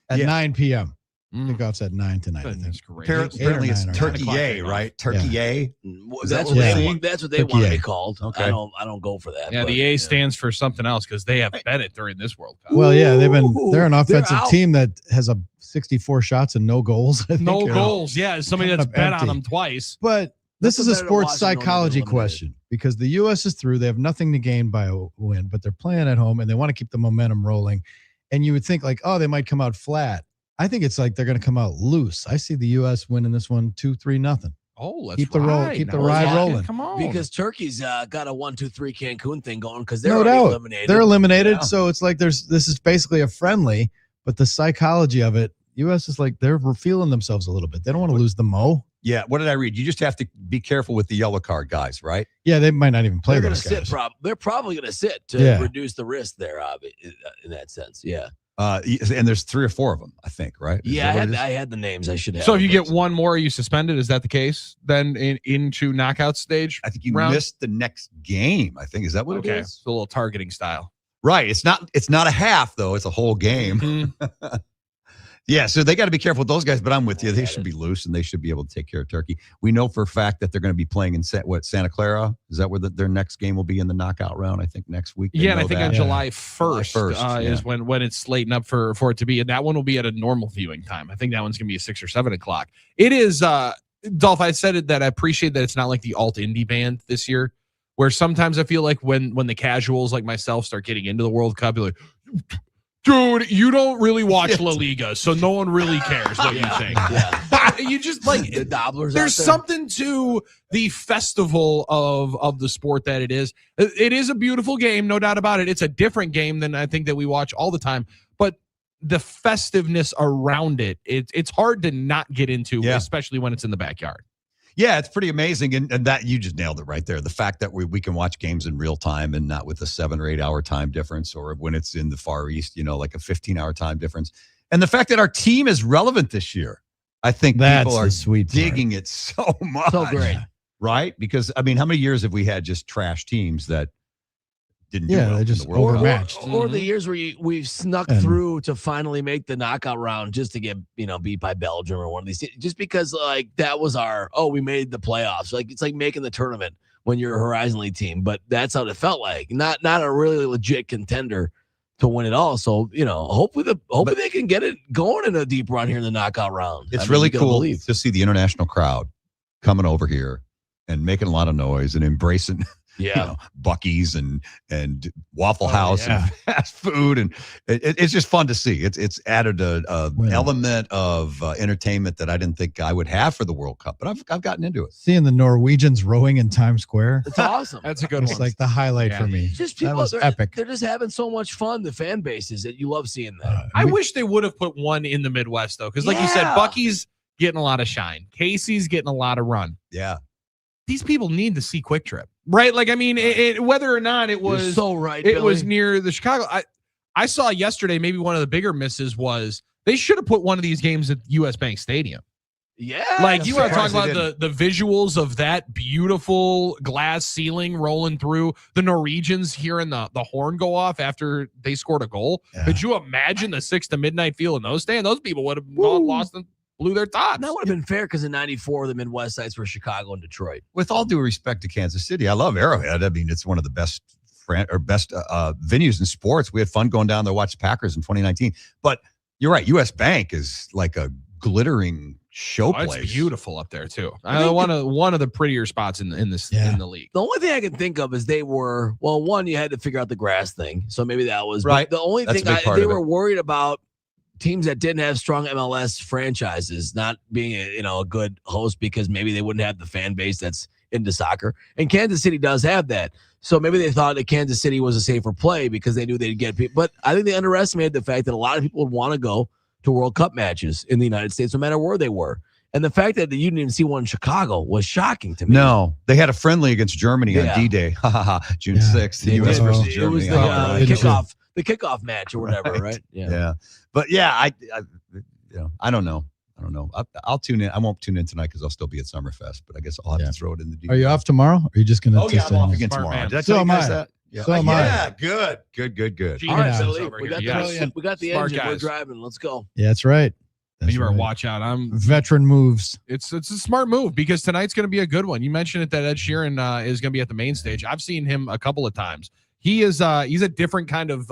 S12: at 9 p.m. Kickoff's at 9 tonight. I think.
S16: That's great. Apparently it's Turkey-A, right? Turkey-A.
S10: That's what they want to be called. Okay. I don't go for that.
S13: Yeah, the A stands for something else because they have Bennett during this World Cup.
S12: Well, yeah, they're an offensive team that has 64 shots and no goals.
S13: No goals. Yeah, somebody that's bet on them twice.
S12: But this is a sports psychology question because the U.S. is through. They have nothing to gain by a win, but they're playing at home and they want to keep the momentum rolling. And you would think like, oh, they might come out flat. I think it's like they're going to come out loose. I see the U.S. winning this one 2-3-0.
S13: Oh, let's
S12: keep the ride rolling.
S13: Come on,
S10: because Turkey's got a 1-2-3 Cancun thing going because they're eliminated.
S12: They're eliminated, so it's like this is basically a friendly, but the psychology of it, U.S. is like they're feeling themselves a little bit. They don't want to lose the mo.
S16: Yeah, what did I read? You just have to be careful with the yellow card guys, right?
S12: Yeah, they might not even play.
S10: They're going to sit. They're probably going to sit to reduce the risk there. In that sense, yeah.
S16: And there's 3 or 4 of them, I think, right?
S10: Yeah, I had the names. I should have.
S13: So if you get one more, are you suspended? Is that the case? Then into knockout stage?
S16: I think you missed the next game. I think is that what it is?
S13: It's a little targeting style,
S16: right? It's not a half though. It's a whole game. Mm-hmm. Yeah, so they got to be careful with those guys, but I'm with you. They should be loose, and they should be able to take care of Turkey. We know for a fact that they're going to be playing in Santa Clara. Is that where their next game will be in the knockout round? I think next week.
S13: Yeah, and I think on July 1st is when it's slating up for it to be, and that one will be at a normal viewing time. I think that one's going to be at 6 or 7 o'clock. It is, Dolph, I said it that I appreciate that it's not like the alt indie band this year, where sometimes I feel like when the casuals like myself start getting into the World Cup, you're like, dude, you don't really watch La Liga, so no one really cares what you think. Yeah. You just like
S10: the Dobblers.
S13: There's something to the festival of the sport that it is. It is a beautiful game, no doubt about it. It's a different game than I think that we watch all the time, but the festiveness around it's hard to not get into, especially when it's in the backyard.
S16: Yeah, it's pretty amazing. And that you just nailed it right there. The fact that we can watch games in real time and not with a 7 or 8 hour time difference, or when it's in the Far East, like a 15-hour time difference. And the fact that our team is relevant this year, I think people are digging it so much.
S10: So great.
S16: Right? Because, I mean, how many years have we had just trash teams that didn't do well
S12: they just
S16: in the World
S12: overmatched.
S10: Or the years where we've snuck through to finally make the knockout round just to get beat by Belgium or one of these, just because like that was we made the playoffs. Like it's like making the tournament when you're a Horizon League team, but that's how it felt like. Not a really legit contender to win it all. So hopefully they can get it going in a deep run here in the knockout round.
S16: It's really cool to see the international crowd coming over here and making a lot of noise and embracing. Buc-ee's and Waffle House and fast food, and it's just fun to see. It's added a element of entertainment that I didn't think I would have for the World Cup, but I've gotten into it.
S12: Seeing the Norwegians rowing in Times Square,
S10: it's awesome.
S13: That's a good one.
S12: It's like the highlight for me.
S10: Just people,
S12: that was epic.
S10: They're just having so much fun. The fan bases that you love seeing that.
S13: I wish they would have put one in the Midwest though, because like you said, Buc-ee's getting a lot of shine, Casey's getting a lot of run.
S16: Yeah.
S13: These people need to see Quick Trip, right? Like, I mean, whether or not it was
S10: so right,
S13: it was near the Chicago. I saw yesterday, maybe one of the bigger misses was they should have put one of these games at US Bank Stadium.
S10: Yeah.
S13: Like, you want to talk
S16: surprised
S13: about the visuals of that beautiful glass ceiling rolling through the Norwegians hearing the horn go off after they scored a goal.
S12: Yeah.
S13: Could you imagine the 6 to midnight feel in those days? Those people would have lost and blew their tops.
S10: That would have been fair because in 94, the Midwest sites were Chicago and Detroit.
S16: With all due respect to Kansas City, I love Arrowhead. I mean, it's one of the best venues in sports. We had fun going down there to watch the Packers in 2019. But you're right. U.S. Bank is like a glittering show place.
S13: It's beautiful up there too. One of the prettier spots in the league.
S10: The only thing I can think of is they were, well, one, you had to figure out the grass thing. So maybe that was
S16: right.
S10: The only
S16: That's
S10: thing
S16: they
S10: were worried about teams that didn't have strong MLS franchises not being a good host because maybe they wouldn't have the fan base that's into soccer. And Kansas City does have that. So maybe they thought that Kansas City was a safer play because they knew they'd get people. But I think they underestimated the fact that a lot of people would want to go to World Cup matches in the United States, no matter where they were. And the fact that you didn't even see one in Chicago was shocking to me.
S16: No, they had a friendly against Germany on D-Day, June 6th, the U.S. versus Germany.
S10: It was the kickoff match or whatever, right?
S16: Yeah. But yeah, I don't know. I'll tune in. I won't tune in tonight because I'll still be at Summerfest, but I guess I'll have to throw it in the DVD.
S12: Are you off tomorrow? Or are you just going to?
S16: Oh, yeah, I'm off again tomorrow. Did I tell you guys that? Yeah.
S12: So am I.
S16: Yeah, good.
S10: All right, Billy, we got the engine. We're driving. Let's go.
S12: Yeah, that's right.
S13: You better watch out.
S12: Veteran moves.
S13: It's a smart move because tonight's going to be a good one. You mentioned it that Ed Sheeran is going to be at the main stage. I've seen him a couple of times. He's a different kind of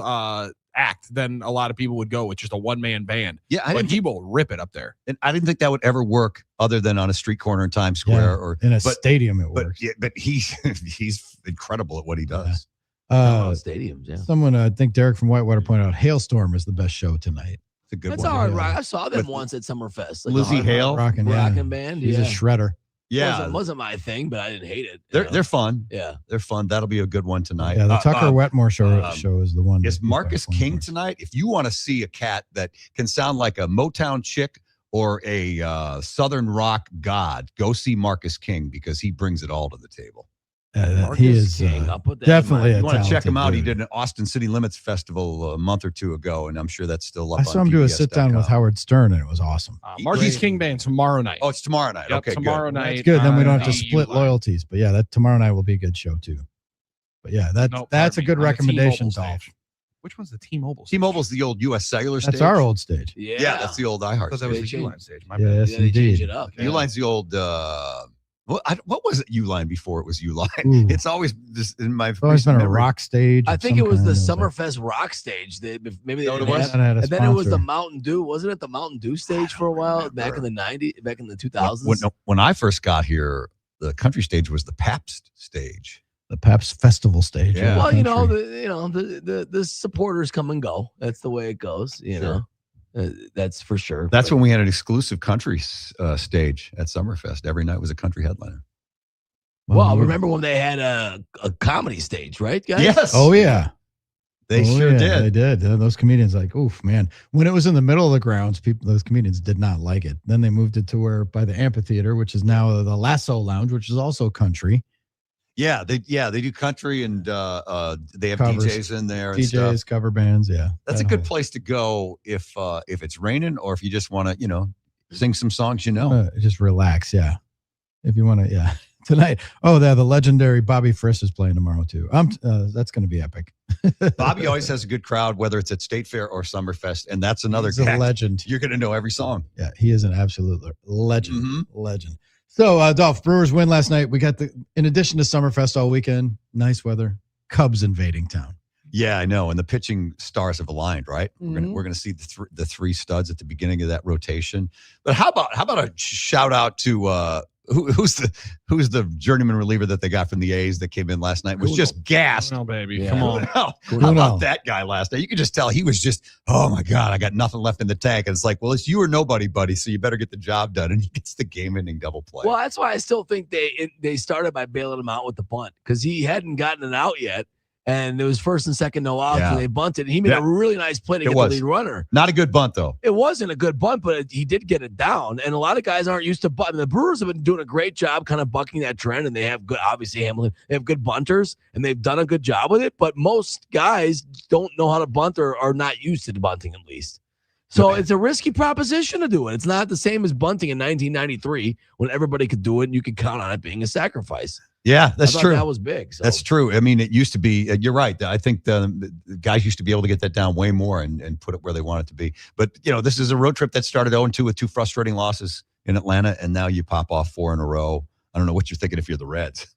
S13: act than a lot of people would go with just a one-man band.
S16: Yeah,
S13: but he will rip it up there.
S16: And I didn't think that would ever work other than on a street corner in Times Square or
S12: in a stadium. It works.
S16: But he's incredible at what he does.
S10: Stadiums. Yeah.
S12: Someone, I think Derek from Whitewater pointed out, Hailstorm is the best show tonight.
S16: It's a good
S10: That's
S16: one.
S10: all right. I saw them once at Summerfest. Like
S16: Lizzie Hale,
S12: rocking
S10: band.
S12: He's a shredder.
S16: Yeah,
S10: wasn't my thing, but I didn't hate it.
S16: They're fun.
S10: Yeah,
S16: they're fun. That'll be a good one tonight.
S12: Yeah, the Tucker Wetmore show is the one.
S16: Is Marcus King tonight? If you want to see a cat that can sound like a Motown chick or a Southern rock god, go see Marcus King because he brings it all to the table.
S12: He is definitely a
S16: You want to check him out?
S12: dude.
S16: He did an Austin City Limits Festival a month or two ago, and I'm sure that's still up.
S12: I saw him do a sit down with Howard Stern, and it was awesome.
S13: Marquis King Band tomorrow night.
S16: Oh, it's tomorrow night.
S13: Yep,
S16: Okay,
S13: tomorrow night.
S12: It's good. Then we don't have to split loyalties. But yeah, that tomorrow night will be a good show too. But yeah, that's a good recommendation, Dolph.
S13: Which one's the T-Mobile stage?
S16: T-Mobile's the old U.S. Cellular stage.
S12: That's our old stage.
S16: Yeah, that's the old iHeart
S13: That was the Uline stage. My
S12: Yeah,
S13: bad.
S12: yes, indeed.
S16: Uline's the old. What was it? Uline before it was Uline. It's always just in my.
S12: It's always been a rock stage.
S10: I think it was the Summerfest rock stage. Maybe they didn't have, and then it was the Mountain Dew. Wasn't it the Mountain Dew stage for a while back in the 90s, back in the 2000s?
S16: When I first got here, the country stage was the Pabst stage.
S12: The Pabst Festival stage.
S16: Yeah.
S10: Well, the supporters come and go. That's the way it goes. You know, that's for sure.
S16: That's when we had an exclusive country stage at Summerfest. Every night was a country headliner.
S10: Well, remember when they had a comedy stage, right, guys?
S16: Yes.
S12: Oh yeah.
S16: They sure did.
S12: They did. Those comedians, like, oof, man. When it was in the middle of the grounds, those comedians did not like it. Then they moved it to where by the amphitheater, which is now the Lasso Lounge, which is also country.
S16: Yeah, they do country and they have
S12: Covers.
S16: DJs in there and
S12: DJs,
S16: stuff.
S12: cover bands, yeah.
S16: That's a good place to go if it's raining or if you just want to, sing some songs
S12: just relax, yeah. If you want to, yeah. Tonight, the legendary Bobby Friss is playing tomorrow too. That's going to be epic.
S16: Bobby always has a good crowd, whether it's at State Fair or Summerfest, and that's another
S12: He's a legend.
S16: You're going to know every song.
S12: Yeah, he is an absolute legend. Legend. So, Dolph, Brewers win last night. We got in addition to Summerfest all weekend, nice weather, Cubs invading town.
S16: Yeah, I know. And the pitching stars have aligned, right?
S10: Mm-hmm.
S16: We're gonna see the three studs at the beginning of that rotation. But how about a shout out to who's the journeyman reliever that they got from the A's that came in last night? Was just gassed.
S13: No, baby,
S10: Yeah.
S13: come on.
S16: How about that guy last night? You could just tell he was just, oh my God, I got nothing left in the tank. And it's like, well, it's you or nobody, buddy. So you better get the job done. And he gets the game-ending double play.
S10: Well, that's why I still think they started by bailing him out with the bunt because he hadn't gotten it out yet. And it was first and second no outs, and they bunted. And he made a really nice play to get the lead runner.
S16: Not a good bunt, though.
S10: It wasn't a good bunt, but he did get it down. And a lot of guys aren't used to bunting. The Brewers have been doing a great job kind of bucking that trend, and they have good, obviously, Hamilton. They have good bunters, and they've done a good job with it. But most guys don't know how to bunt or are not used to bunting, at least. So it's a risky proposition to do it. It's not the same as bunting in 1993 when everybody could do it and you could count on it being a sacrifice.
S16: Yeah, that's true.
S10: That was big. So.
S16: That's true. I mean, it used to be, you're right. I think the guys used to be able to get that down way more and put it where they want it to be. But, this is a road trip that started 0-2 with 2 frustrating losses in Atlanta, and now you pop off 4 in a row. I don't know what you're thinking if you're the Reds.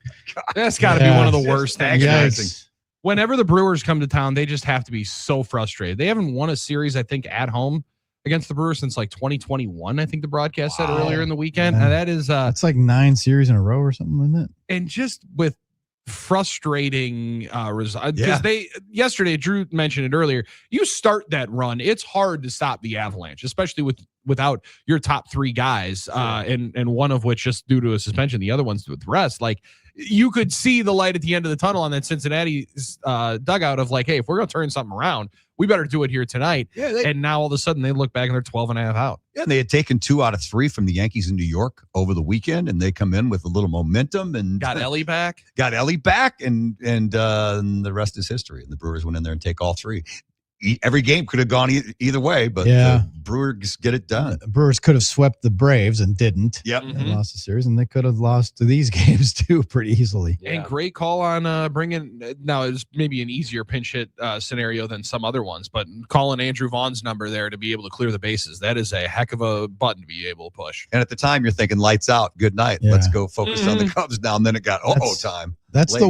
S13: That's got to be one of the worst things.
S12: Yes.
S13: Whenever the Brewers come to town, they just have to be so frustrated. They haven't won a series, I think, at home against the Brewers since like 2021. I think the broadcast said earlier in the weekend.
S12: Yeah.
S13: And that is
S12: it's like 9 series in a row or something, isn't it?
S13: And just with frustrating results, because yesterday, Drew mentioned it earlier, you start that run, it's hard to stop the Avalanche, especially without your top 3 guys, and one of which just due to a suspension, the other one's with rest. Like, you could see the light at the end of the tunnel on that Cincinnati dugout of like, hey, if we're going to turn something around, we better do it here tonight. Yeah, and now all of a sudden they look back and they're 12 and a half out.
S16: Yeah, and they had taken 2 out of 3 from the Yankees in New York over the weekend, and they come in with a little momentum and
S13: got Ellie back.
S16: And the rest is history. And the Brewers went in there and take all 3. Every game could have gone either way, but the Brewers get it done.
S12: The Brewers could have swept the Braves and didn't.
S16: Yep.
S12: And lost the series, and they could have lost to these games too pretty easily.
S13: Yeah. And great call on bringing, now it's maybe an easier pinch hit scenario than some other ones, but calling Andrew Vaughn's number there to be able to clear the bases, that is a heck of a button to be able to push.
S16: And at the time you're thinking lights out, good night. Let's go focus on the Cubs now. And then it got time.
S12: That's late.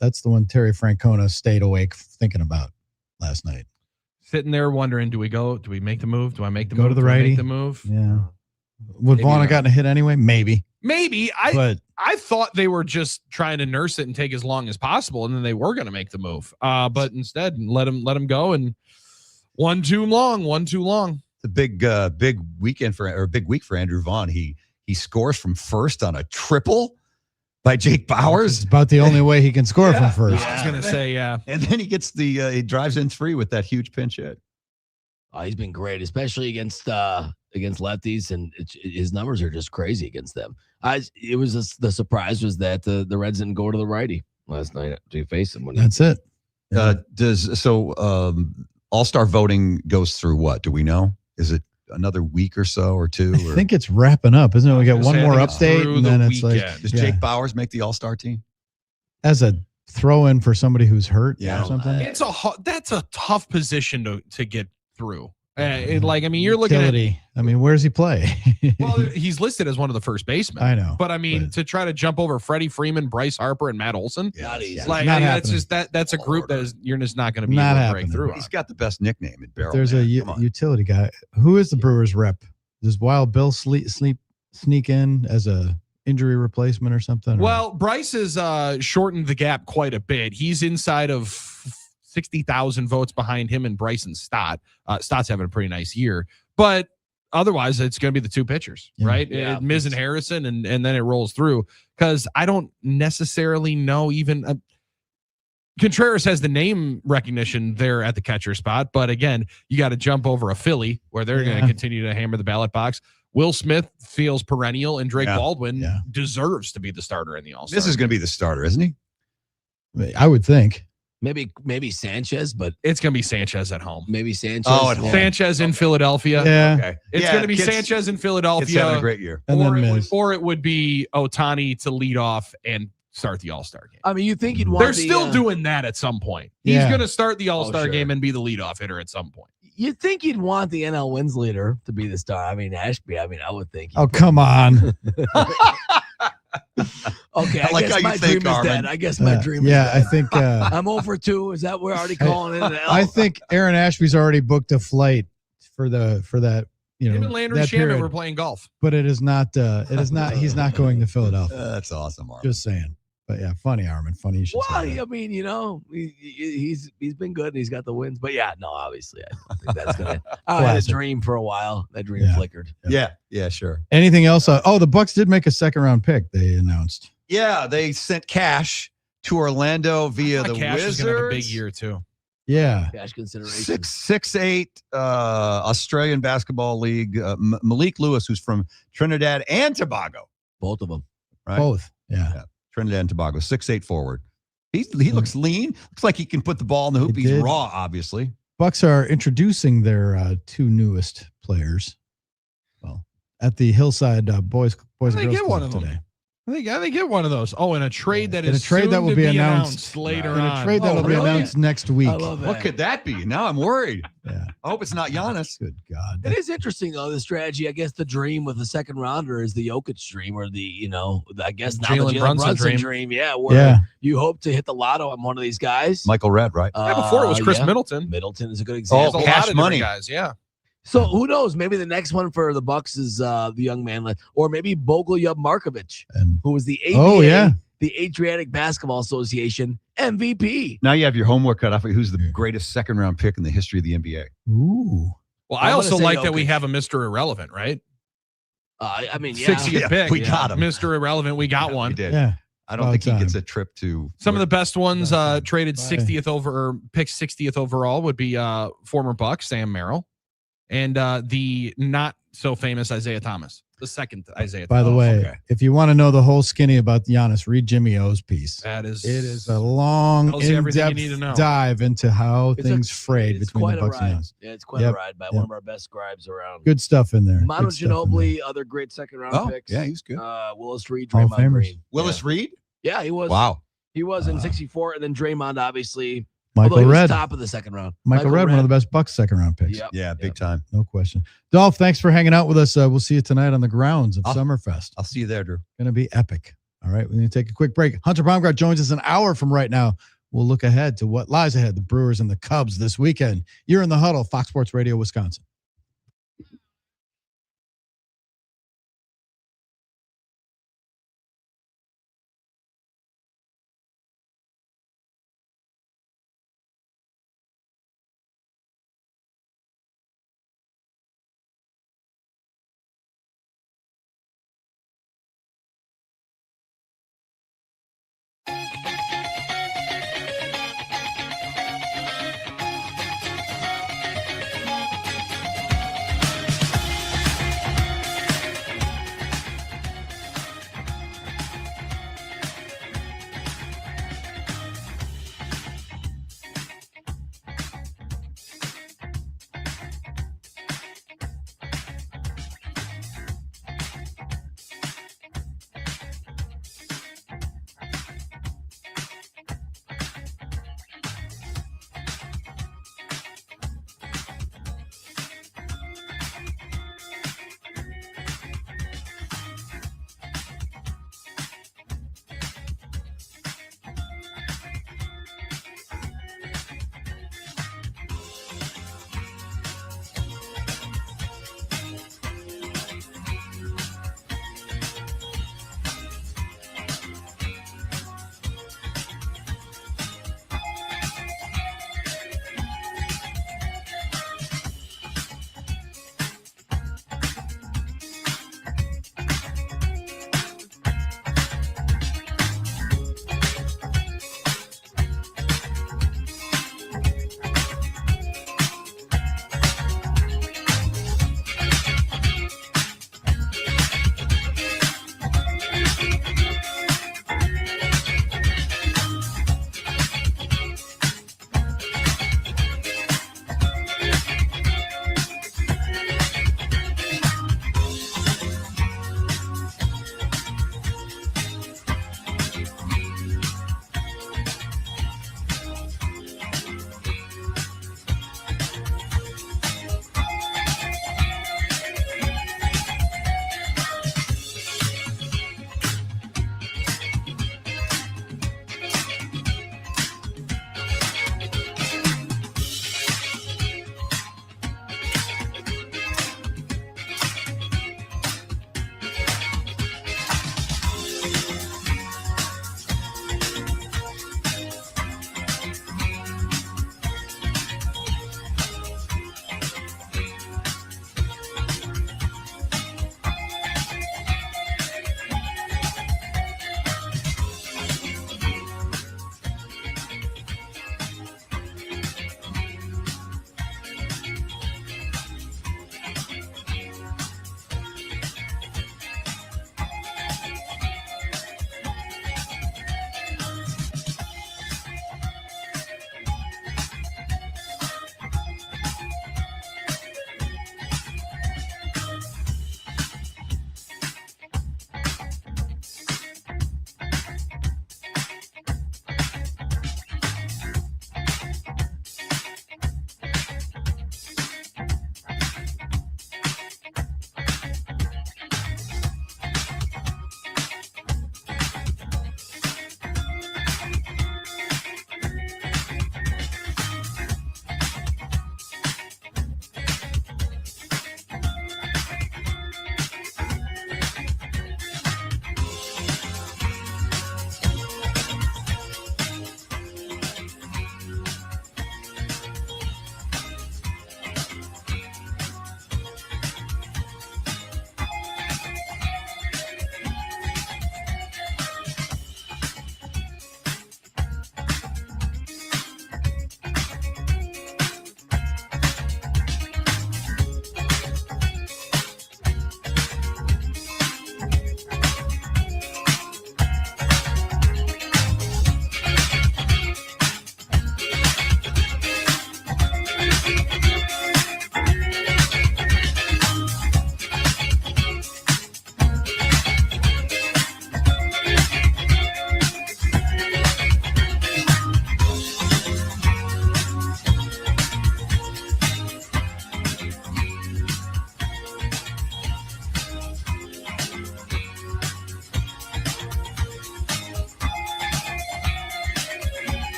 S12: That's the one Terry Francona stayed awake thinking about last night.
S13: Sitting there wondering, do we make the move? Do I make the
S12: go
S13: move?
S12: to the righty?
S13: Make the move?
S12: Yeah. Would Vaughn have gotten a hit anyway? Maybe.
S13: I thought they were just trying to nurse it and take as long as possible, and then they were going to make the move. But instead, let him go, and one too long.
S16: It's a big weekend big week for Andrew Vaughn. He scores from first on a triple by Jake Bauers.
S12: It's about the only way he can score from first.
S13: I was going to say, yeah.
S16: And then he gets he drives in 3 with that huge pinch hit.
S10: Oh, he's been great, especially against lefties, and his numbers are just crazy against them. The surprise was that the Reds didn't go to the righty last night to face him.
S12: That's it. Yeah.
S16: All-Star voting goes through what? Do we know? Is it another week or so or 2?
S12: I think it's wrapping up, isn't it? We got one more update, and then it's like,
S16: does Jake Bauers make the All-Star team
S12: as a throw-in for somebody who's hurt or something?
S13: That's a tough position to get through. You're looking
S12: Utility. Where's he play?
S13: Well, he's listed as one of the first basemen.
S12: I know,
S13: but to try to jump over Freddie Freeman, Bryce Harper, and Matt Olson, that's just that's a group you're just not going to be able to break through.
S16: He's got the best nickname in Barrel.
S12: There's a utility guy. Who is the Brewers rep? Does Wild Bill sneak in as a injury replacement or something?
S13: Well, Bryce has shortened the gap quite a bit. He's inside of 60,000 votes behind him and Bryson Stott. Stott's having a pretty nice year, but otherwise it's going to be the 2 pitchers, right?
S10: Yeah.
S13: Miz and Harrison, and then it rolls through, because I don't necessarily know even Contreras has the name recognition there at the catcher spot, but again, you got to jump over a Philly where they're going to continue to hammer the ballot box. Will Smith feels perennial, and Drake Baldwin deserves to be the starter in the All-Star.
S16: This is going to be the starter, isn't he?
S12: I would think.
S10: Maybe Sanchez, but
S13: it's going to be Sanchez at home.
S10: Maybe Sanchez.
S16: Oh, at home.
S13: Sanchez in Philadelphia.
S12: Yeah.
S16: Okay.
S13: It's going to be Sanchez in Philadelphia.
S16: It's having a great year.
S13: Or it would be Ohtani to lead off and start the All-Star game.
S10: You think you'd want
S13: They're still doing that at some point. He's going to start the All-Star game and be the leadoff hitter at some point.
S10: You'd think you'd want the NL wins leader to be the star. Ashby, I would think.
S12: Oh, come on.
S10: Okay,
S16: I like how you think, Armen.
S10: I guess my dream is
S12: dead.
S10: I
S12: think
S10: I'm over 2. Is that we're already calling it an L?
S12: I think Aaron Ashby's already booked a flight for that.
S13: Him and Landry Shamet were playing golf.
S12: But it is not he's not going to Philadelphia.
S16: That's awesome, Armen.
S12: Just saying. But yeah, funny, Armen. Funny you should say
S10: that. He's been good and he's got the wins. But obviously I don't think that's gonna I had a dream for a while. That dream flickered.
S16: Yeah, sure.
S12: Anything else? The Bucks did make a 2nd-round pick, they announced.
S16: Yeah, they sent Cash to Orlando via the
S13: Cash
S16: Wizards.
S13: Is gonna have a big year too.
S12: Yeah.
S10: Cash consideration.
S16: 6'8", Australian Basketball League. Malik Lewis, who's from Trinidad and Tobago.
S10: Both of them.
S16: Right?
S12: Both. Yeah.
S16: Trinidad and Tobago, 6'8" forward. He looks lean. Looks like he can put the ball in the hoop. He's raw, obviously.
S12: Bucks are introducing their two newest players. Well, at the Hillside Boys and Girls Club today.
S13: I think they get one of those. Oh, in a trade that
S12: in
S13: is
S12: a trade that will be announced
S13: later
S12: in
S13: on.
S12: a trade that will be announced next week.
S10: I love that.
S16: What could that be? Now I'm worried.
S12: Yeah.
S16: I hope it's not Giannis.
S12: Good God.
S10: It is interesting though, the strategy. I guess the dream with the second rounder is the Jokic dream, or I guess now the
S13: Jalen Brunson
S10: dream. Yeah, where you hope to hit the lotto on one of these guys.
S16: Michael Redd, right?
S13: Yeah, before it was Chris Middleton.
S10: Middleton is a good example.
S13: There's a lot of money guys. Yeah.
S10: So who knows? Maybe the next one for the Bucks is the young man, or maybe Bogoljub Markovic, who was the ABA, the Adriatic Basketball Association MVP.
S16: Now you have your homework cut off. Who's the greatest second-round pick in the history of the NBA?
S12: Ooh.
S13: Well, I also like that we have a Mr. Irrelevant, right?
S10: I mean,
S13: 60th pick.
S16: We got him.
S13: Mr. Irrelevant, we got one.
S16: We did.
S12: Yeah.
S16: I don't think he gets a trip to
S13: some of the best ones traded 60th picked 60th overall would be former Buck Sam Merrill and the not so famous Isaiah Thomas, the second Isaiah
S12: By
S13: Thomas.
S12: the way, if you want to know the whole skinny about Giannis, read Jimmy O's piece.
S13: It
S12: is a long, in-depth dive into how things frayed between the Bucks and Giannis.
S10: Yeah, it's quite a ride by one of our best scribes around.
S12: Good stuff in there.
S10: Manu Ginobili, other great second-round picks.
S16: Yeah, he's good.
S10: Willis Reed,
S12: Hall of
S10: Draymond
S12: Famers.
S10: Green.
S16: Willis Reed?
S10: Yeah, he was.
S16: Wow.
S10: He was in 64, and then Draymond, obviously.
S12: Michael
S10: although he was
S12: Redd.
S10: top of the second round.
S12: Michael Redd, one of the best Bucks second-round picks.
S10: Yep.
S16: Yeah, big time.
S12: No question. Dolph, thanks for hanging out with us. We'll see you tonight on the grounds of Summerfest.
S16: I'll see you there, Drew.
S12: Going to be epic. All right, we're going to take a quick break. Hunter Baumgardt joins us an hour from right now. We'll look ahead to what lies ahead, the Brewers and the Cubs this weekend. You're in the Huddle, Fox Sports Radio, Wisconsin.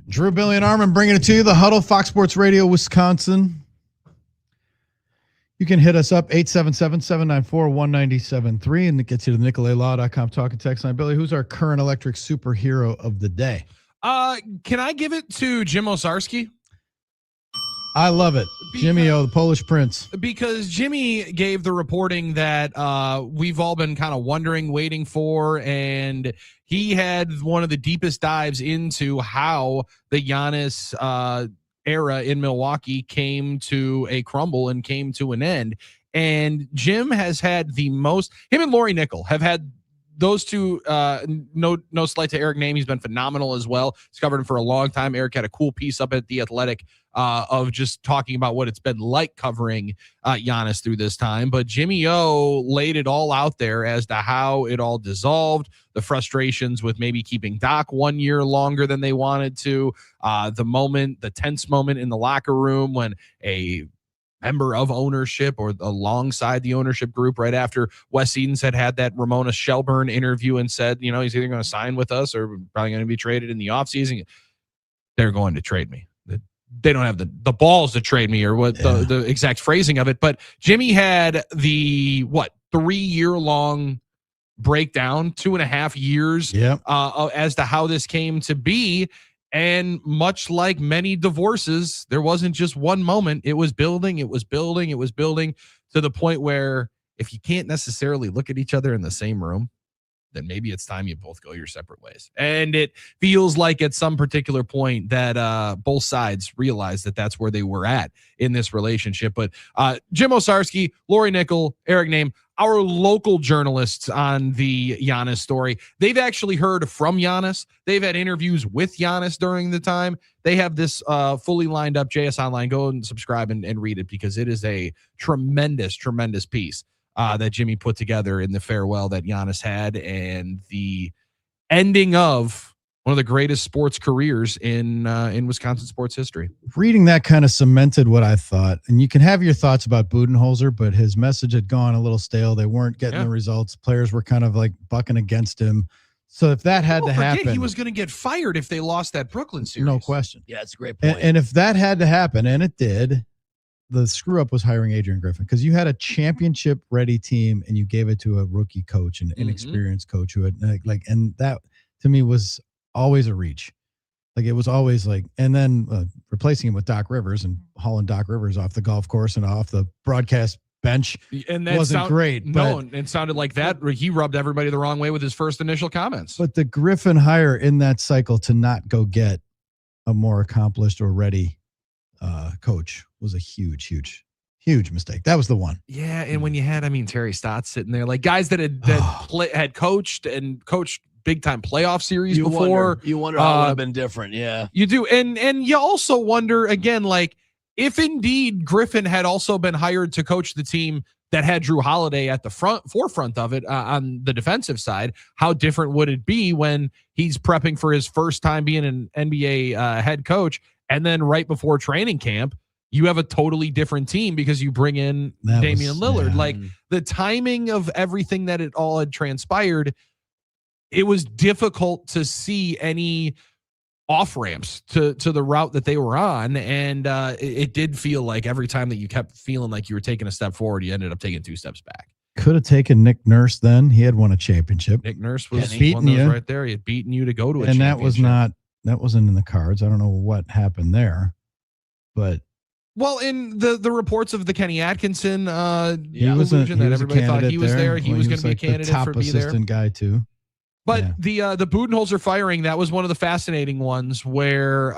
S12: Drew, Billy, and Armen bringing it to you. The Huddle, Fox Sports Radio, Wisconsin. You can hit us up, 877-794-1973, and it gets you to the NicoletLaw.com talking text line. Billy, who's our current electric superhero of the day?
S13: Can I give it to Jim Osarski?
S12: I love it. Jimmy O, the Polish Prince.
S13: Because Jimmy gave the reporting that we've all been kind of wondering, waiting for, and he had one of the deepest dives into how the Giannis era in Milwaukee came to a crumble and came to an end. And Jim has had the most, him and Lori Nickel have had those two, no slight to Eric Name. He's been phenomenal as well. He's covered him for a long time. Eric had a cool piece up at The Athletic of just talking about what it's been like covering Giannis through this time. But Jimmy O laid it all out there as to how it all dissolved, the frustrations with maybe keeping Doc 1 year longer than they wanted to, the tense moment in the locker room when a member of ownership or alongside the ownership group right after Wes Edens had that Ramona Shelburne interview and said, he's either going to sign with us or probably going to be traded in the offseason. They're going to trade me. They don't have the balls to trade me, or what the exact phrasing of it. But Jimmy had the 3-year-long breakdown, 2.5 years as to how this came to be. And much like many divorces, there wasn't just one moment. It was building, it was building, it was building to the point where if you can't necessarily look at each other in the same room, then maybe it's time you both go your separate ways. And it feels like at some particular point that both sides realized that that's where they were at in this relationship. But Jim Osarski, Lori Nickel, Eric Name, our local journalists on the Giannis story, they've actually heard from Giannis. They've had interviews with Giannis during the time. They have this fully lined up, JS Online. Go and subscribe and read it, because it is a tremendous, tremendous piece that Jimmy put together in the farewell that Giannis had and the ending of one of the greatest sports careers in Wisconsin sports history.
S12: Reading that kind of cemented what I thought. And you can have your thoughts about Budenholzer, but his message had gone a little stale. They weren't getting the results. Players were kind of like bucking against him. So if that had to happen,
S13: he was going to get fired if they lost that Brooklyn series.
S12: No question.
S10: Yeah, it's a great point.
S12: And if that had to happen, and it did, the screw up was hiring Adrian Griffin, because you had a championship ready team and you gave it to a rookie coach, an inexperienced coach who had and that to me was always a reach. Like it was always like, and then replacing him with Doc Rivers and hauling Doc Rivers off the golf course and off the broadcast bench,
S13: and that
S12: wasn't great.
S13: No, it sounded like that. He rubbed everybody the wrong way with his first initial comments.
S12: But the Griffin hire in that cycle to not go get a more accomplished or ready coach was a huge mistake. That was the one.
S13: Yeah, and when you had, Terry Stotts sitting there, like guys that had coached big time playoff series before.
S10: You wonder how it would have been different. Yeah,
S13: you do, and you also wonder again, like if indeed Griffin had also been hired to coach the team that had Drew Holiday at the forefront of it on the defensive side, how different would it be when he's prepping for his first time being an NBA head coach, and then right before training camp, you have a totally different team because you bring in Damian Lillard. Yeah. Like the timing of everything that it all had transpired, it was difficult to see any off ramps to the route that they were on. And it did feel like every time that you kept feeling like you were taking a step forward, you ended up taking 2 steps back.
S12: Could have taken Nick Nurse then. He had won a championship.
S13: Nick Nurse was beating you right there. He had beaten you to go to a championship.
S12: And that wasn't in the cards. I don't know what happened there, but.
S13: Well, in the reports of the Kenny Atkinson
S12: illusion
S13: that everybody thought he was there. He was going to be a candidate
S12: top
S13: for be there.
S12: Assistant guy too.
S13: But the Budenholzer firing, that was one of the fascinating ones where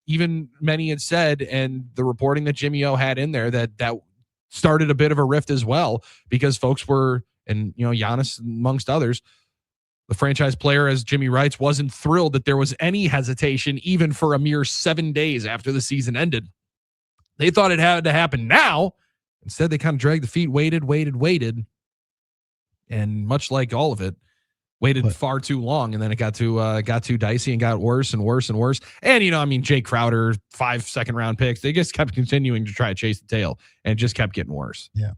S13: even many had said, and the reporting that Jimmy O had in there, that started a bit of a rift as well, because folks were, and Giannis amongst others, the franchise player, as Jimmy writes, wasn't thrilled that there was any hesitation even for a mere 7 days after the season ended. They thought it had to happen now. Instead, they kind of dragged the feet, waited. And much like all of it, waited far too long. And then it got too dicey and got worse and worse and worse. And, Jay Crowder, 5 second-round picks. They just kept continuing to try to chase the tail, and it just kept getting worse.
S12: Yeah.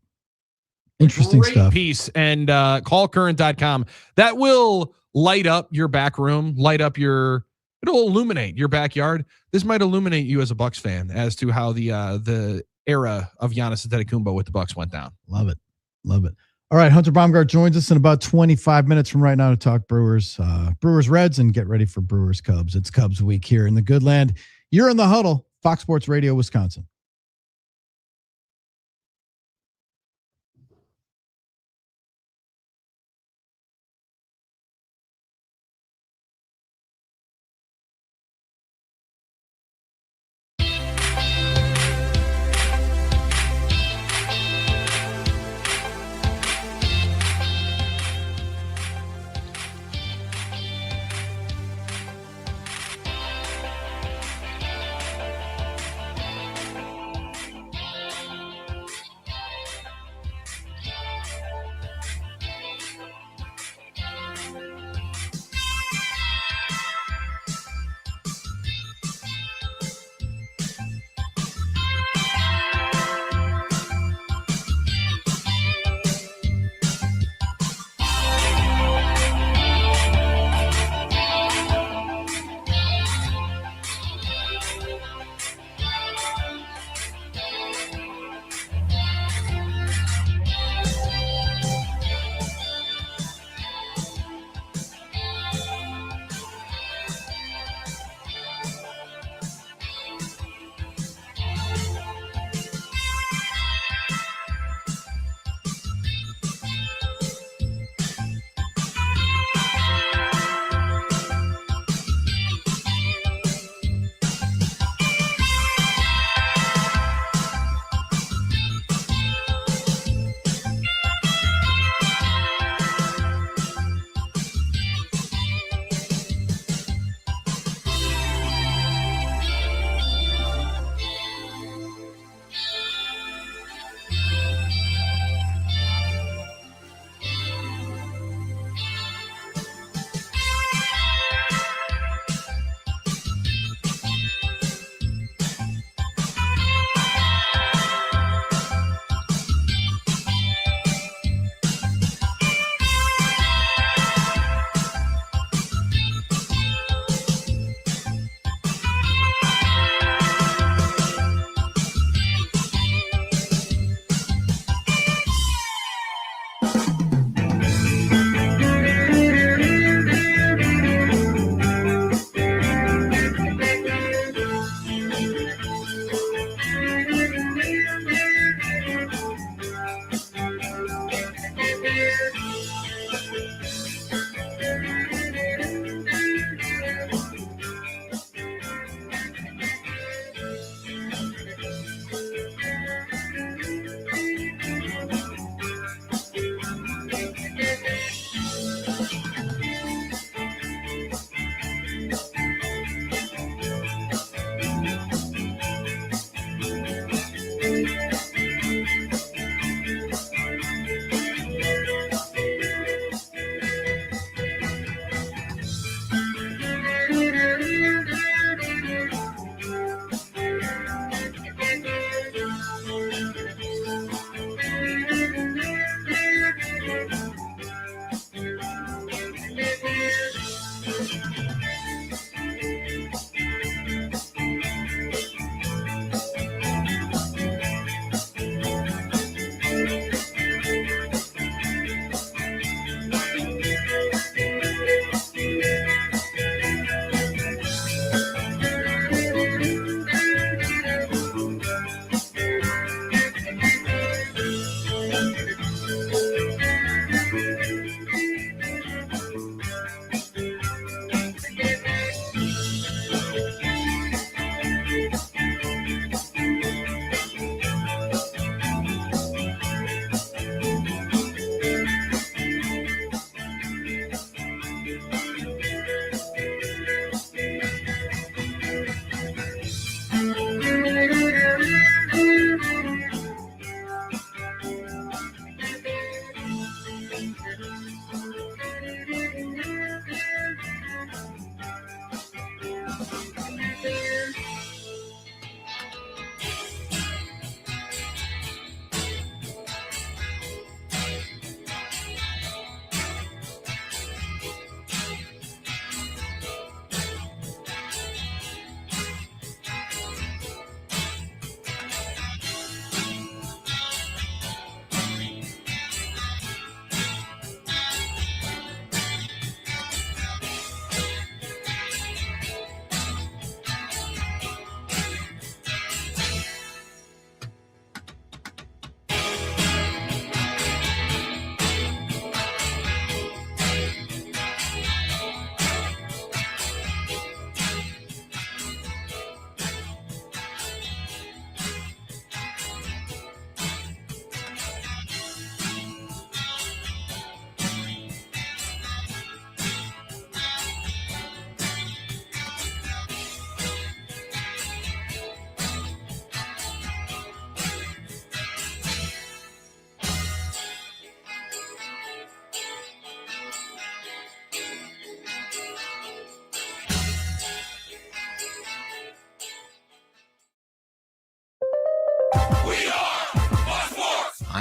S12: Interesting
S13: Great
S12: stuff.
S13: Piece. And callcurrent.com. That will light up your back room, light up your It'll illuminate your backyard. This might illuminate you as a Bucks fan as to how the era of Giannis Antetokounmpo with the Bucks went down.
S12: Love it. Love it. All right, Hunter Baumgardt joins us in about 25 minutes from right now to talk Brewers, Brewers Reds, and get ready for Brewers Cubs. It's Cubs week here in the good land. You're in the Huddle, Fox Sports Radio, Wisconsin.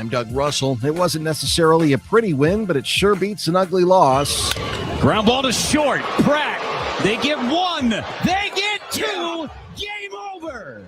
S1: I'm Doug Russell. It wasn't necessarily a pretty win, but it sure beats an ugly loss.
S2: Ground ball to short. Pratt. They get one. They get two. Game over.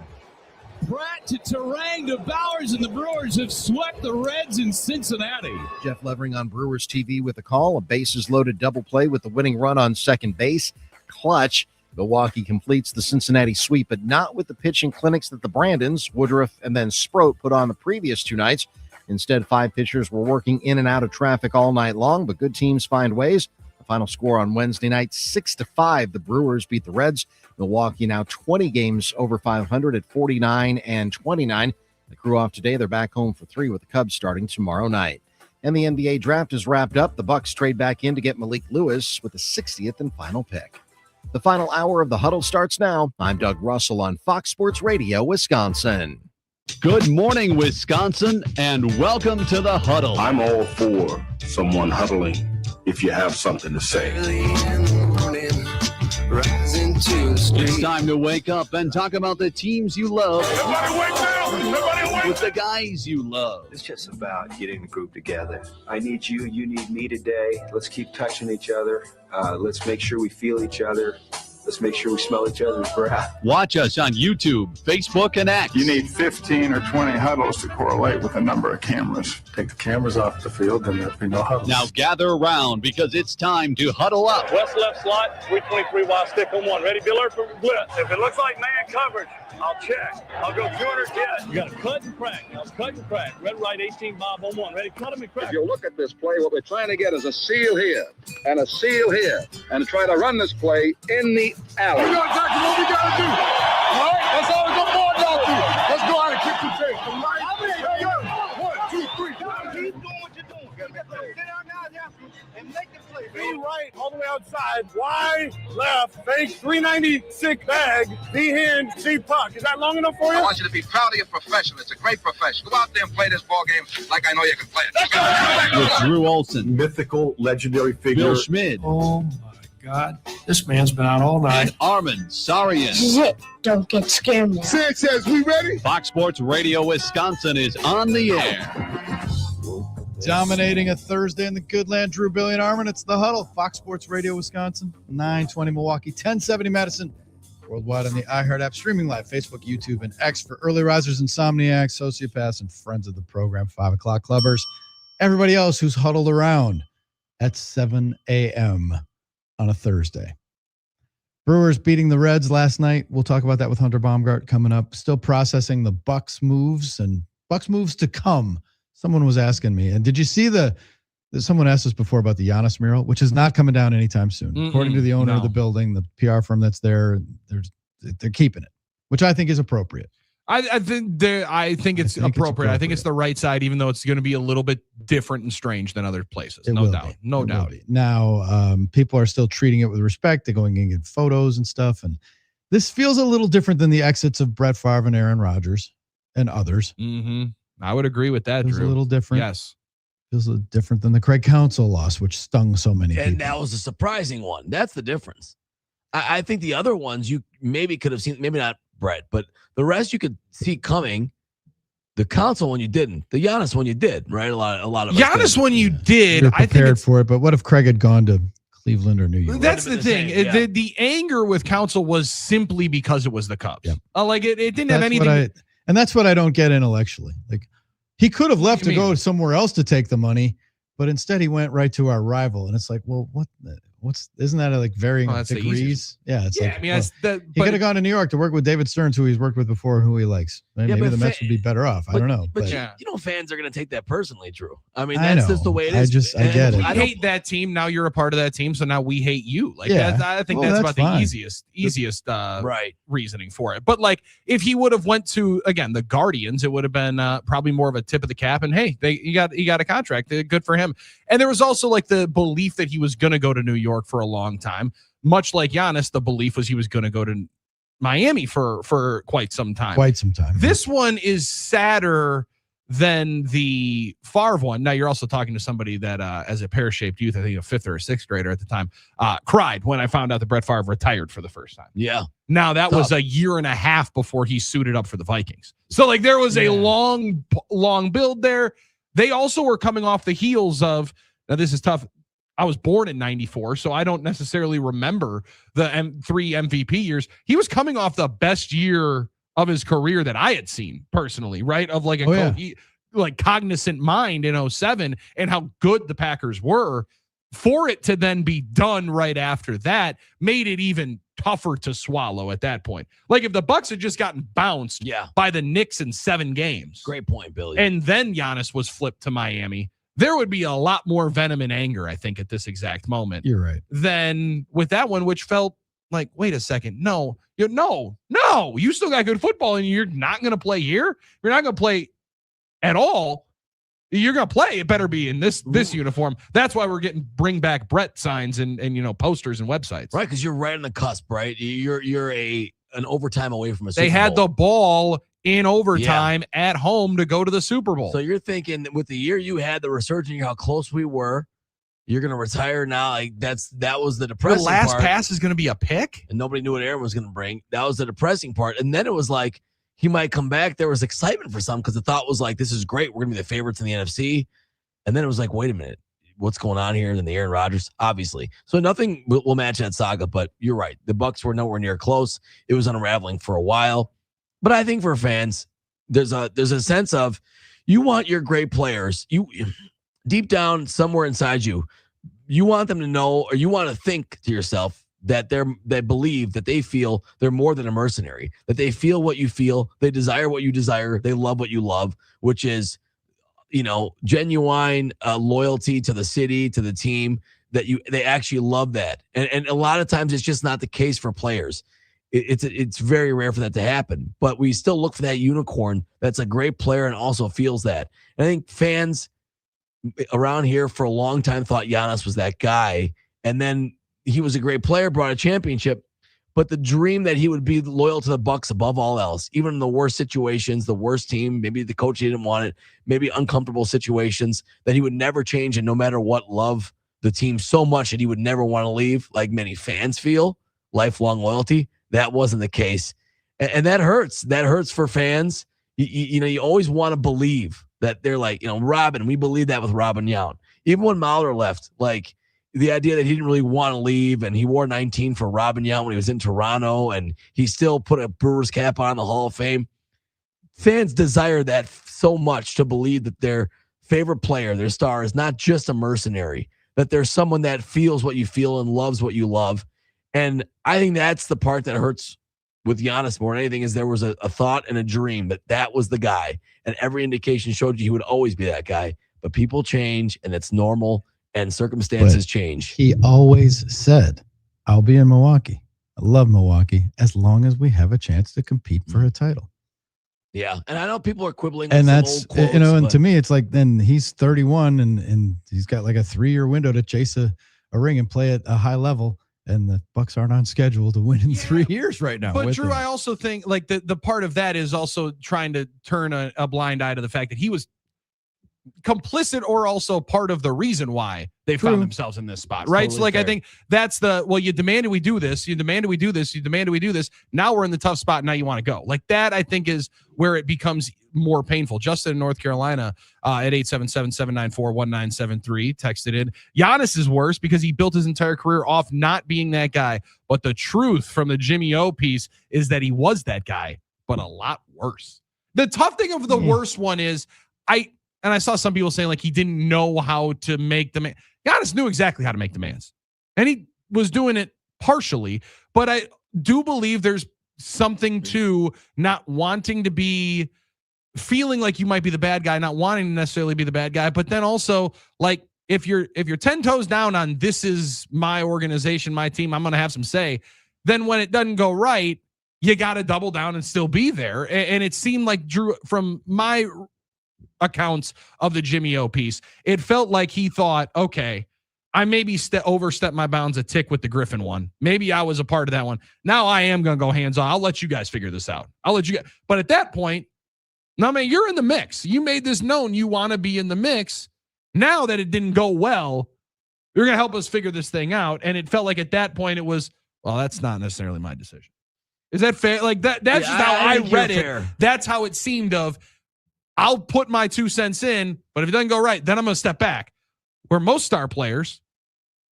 S2: Pratt to Terang to Bowers, and the Brewers have swept the Reds in Cincinnati.
S1: Jeff Levering on Brewers TV with a call. A bases-loaded double play with the winning run on second base. Clutch. Milwaukee completes the Cincinnati sweep, but not with the pitching clinics that the Brandons, Woodruff, and then Sproat put on the previous two nights. Instead, 5 pitchers were working in and out of traffic all night long, but good teams find ways. The final score on Wednesday night, 6-5. The Brewers beat the Reds. Milwaukee now 20 games over 500 at 49-29. The crew off today. They're back home for 3 with the Cubs starting tomorrow night. And the NBA draft is wrapped up. The Bucks trade back in to get Malik Lewis with the 60th and final pick. The final hour of the Huddle starts now. I'm Doug Russell on Fox Sports Radio, Wisconsin.
S17: Good morning, Wisconsin, and welcome to the Huddle.
S3: I'm all for someone huddling if you have something to say.
S17: It's time to wake up and talk about the teams you love.
S5: Everybody wake up! Everybody wake
S17: with the guys you love.
S4: It's just about getting the group together. I need you. You need me today. Let's keep touching each other. Let's make sure we feel each other. Let's make sure we smell each other's breath.
S17: Watch us on YouTube, Facebook, and X.
S6: You need 15 or 20 huddles to correlate with a number of cameras. Take the cameras off the field, and there'll be no huddles.
S17: Now gather around because it's time to huddle up.
S7: West left slot, 323 wide stick on one. Ready, be alert for blitz. If it looks like man coverage, I'll check. I'll go 200 get. You got to cut and crack. Now cut and crack. Red right 18 bob on one. Ready, cut him and crack.
S8: If you look at this play, what we're trying to get is a seal here and a seal here and try to run this play in the alley.
S5: We got exactly what we got to do. All right? That's all we're going down to. Let's go out and kick some tape. All right? Hey, yo. 1, 2, 3. Keep doing what you're doing. Sit down now and make the play. Be right all the way outside. Wide, left, fake, 396 bag, B hand, C puck. Is that long enough for you?
S9: I want you to be proud of your profession. It's a great profession. Go out there and play this ball game like I know you can play it.
S17: With Drew Olson,
S3: Mythical, legendary figure.
S17: Bill Schmid.
S15: Oh, my God. This man's been out all night.
S17: And Armen Sarian.
S11: This is it. Don't get scared now.
S5: Sanchez, we ready?
S17: Fox Sports Radio Wisconsin is on the air.
S12: Dominating a Thursday in the good land, Drew, Billy, and Armen. It's the Huddle, Fox Sports Radio Wisconsin, 920 Milwaukee, 1070 Madison, worldwide on the iHeart app, streaming live, Facebook, YouTube, and X for early risers, insomniacs, sociopaths, and friends of the program, 5 o'clock clubbers. Everybody else who's huddled around at 7 a.m. on a Thursday. Brewers beating the Reds last night. We'll talk about that with Hunter Baumgardt coming up. Still processing the Bucks moves and Bucks moves to come. Someone was asking me, and did you see someone asked us before about the Giannis mural, which is not coming down anytime soon. According to the owner of the building, the PR firm that's there, they're keeping it, which I think is appropriate.
S13: I think it's appropriate. I think it's the right side, even though it's going to be a little bit different and strange than other places. No doubt. No doubt.
S12: Now, people are still treating it with respect. They're going and getting photos and stuff. And this feels a little different than the exits of Brett Favre and Aaron Rodgers and others.
S13: Mm-hmm. I would agree with that,
S12: Drew.
S13: A
S12: little different.
S13: Yes.
S12: Feels a little different than the Craig Counsell loss, which stung so many people.
S10: And that was a surprising one. That's the difference. I think the other ones you maybe could have seen, maybe not Brett, but the rest you could see coming. The Counsell one you didn't. The Giannis one you did, right? A lot of
S13: Giannis one you did.
S12: You're prepared for it, but what if Craig had gone to Cleveland or New York?
S13: That's the thing. The anger with Counsell was simply because it was the Cubs. Yep. It didn't have anything.
S12: And that's what I don't get intellectually. Like, he could have left to go somewhere else to take the money, but instead he went right to our rival. And it's like, well, isn't that like varying degrees? Yeah, it's he could have gone to New York to work with David Stearns, who he's worked with before and who he likes. Maybe the Mets would be better off. I don't know.
S10: But fans are going to take that personally, Drew. I mean, that's just the way it is.
S12: I get it.
S13: I hate that team. Now you're a part of that team, so now we hate you. I think that's about the easiest reasoning for it. But if he would have went to the Guardians, it would have been probably more of a tip of the cap. And hey, he got a contract. Good for him. And there was also the belief that he was going to go to New York for a long time. Much like Giannis, the belief was he was going to go to Miami for quite some time. This one is sadder than the Favre one. Now you're also talking to somebody that, as a pear-shaped youth, I think a 5th or a 6th grader at the time, cried when I found out that Brett Favre retired for the first time.
S10: Yeah.
S13: Now that was a year and a half before he suited up for the Vikings. So there was a long build there. they also were coming off the heels of, now this is tough. I was born in 94, so I don't necessarily remember the three MVP years. He was coming off the best year of his career that I had seen personally, right? Of like like cognizant mind in 07 and how good the Packers were. For it to then be done right after that made it even tougher to swallow at that point. Like if the Bucks had just gotten bounced by the Knicks in 7 games.
S10: Great point, Billy.
S13: And then Giannis was flipped to Miami, there would be a lot more venom and anger, I think, at this exact moment.
S12: You're right.
S13: Than with that one, which felt like, wait a second. No, you still got good football and you're not going to play here. You're not going to play at all. You're going to play. It better be in this uniform. That's why we're getting bring back Brett signs and posters and websites.
S10: Right, because you're right on the cusp, right? You're an overtime away from a Super Bowl.
S13: They had the ball in overtime at home to go to the Super Bowl.
S10: So you're thinking with the year you had, the resurgence, how close we were, you're going to retire now. Like that was the depressing part.
S13: The last pass is going to be a pick?
S10: And nobody knew what Aaron was going to bring. That was the depressing part. And then it was like, he might come back. There was excitement for some because the thought was like, this is great. We're going to be the favorites in the NFC. And then it was like, wait a minute. What's going on here? And the Aaron Rodgers, obviously. So nothing will match that saga, but you're right. The Bucs were nowhere near close. It was unraveling for a while. But I think for fans, there's a sense of you want your great players. You deep down somewhere inside you want them to know, or you want to think to yourself, that they believe, that they feel they're more than a mercenary, that they feel what you feel, they desire what you desire, they love what you love, which is, genuine loyalty to the city, to the team, that they actually love that. And a lot of times it's just not the case for players. It's very rare for that to happen, but we still look for that unicorn that's a great player and also feels that. And I think fans around here for a long time thought Giannis was that guy, and then he was a great player, brought a championship, but the dream that he would be loyal to the Bucs above all else, even in the worst situations, the worst team, maybe the coach didn't want it, maybe uncomfortable situations, that he would never change and no matter what, love the team so much that he would never want to leave, like many fans feel, lifelong loyalty. That wasn't the case. And that hurts. That hurts for fans. You always want to believe that they're like, Robin, we believe that with Robin Yount. Even when Mahler left, like, the idea that he didn't really want to leave, and he wore 19 for Robin Yount when he was in Toronto, and he still put a Brewers cap on the Hall of Fame. Fans desire that so much, to believe that their favorite player, their star, is not just a mercenary, that there's someone that feels what you feel and loves what you love. And I think that's the part that hurts with Giannis more than anything, is there was a thought and a dream that was the guy, and every indication showed you he would always be that guy. But people change, and it's normal. And circumstances change.
S12: He always said, I'll be in Milwaukee. I love Milwaukee as long as we have a chance to compete for a title.
S10: Yeah. And I know people are quibbling
S12: and
S10: with
S12: that's
S10: some old quotes,
S12: and to me it's like, then he's 31 and he's got like a 3-year window to chase a ring and play at a high level, and the Bucs aren't on schedule to win in 3 years right now.
S13: But Drew, I also think like the part of that is also trying to turn a blind eye to the fact that he was complicit or also part of the reason why they found themselves in this spot, right? Totally. So like fair. I think that's you demanded we do this, you demanded we do this, you demanded we do this. Now we're in the tough spot. Now you want to go. Like that, I think, is where it becomes more painful. Justin in North Carolina at 877-794-1973 texted in, Giannis is worse because he built his entire career off not being that guy. But the truth from the Jimmy O piece is that he was that guy, but a lot worse. The tough thing of the worst one is I saw some people saying like he didn't know how to make the man. Giannis knew exactly how to make demands, and he was doing it partially. But I do believe there's something to not wanting to be, feeling like you might be the bad guy, not wanting to necessarily be the bad guy. But then also, like, if you're 10 toes down on this is my organization, my team, I'm going to have some say. Then when it doesn't go right, you got to double down and still be there. And it seemed like, Drew, from my accounts of the Jimmy O piece, it felt like he thought, okay, I maybe overstepped my bounds a tick with the Griffin one. Maybe I was a part of that one. Now I am going to go hands on. I'll let you guys figure this out. But at that point, no, man, you're in the mix. You made this known. You want to be in the mix. Now that it didn't go well, you're going to help us figure this thing out. And it felt like at that point it was, well, that's not necessarily my decision. Is that fair? Like that's just how I read it. Fair. That's how it seemed of, I'll put my 2 cents in, but if it doesn't go right, then I'm going to step back. Where most star players,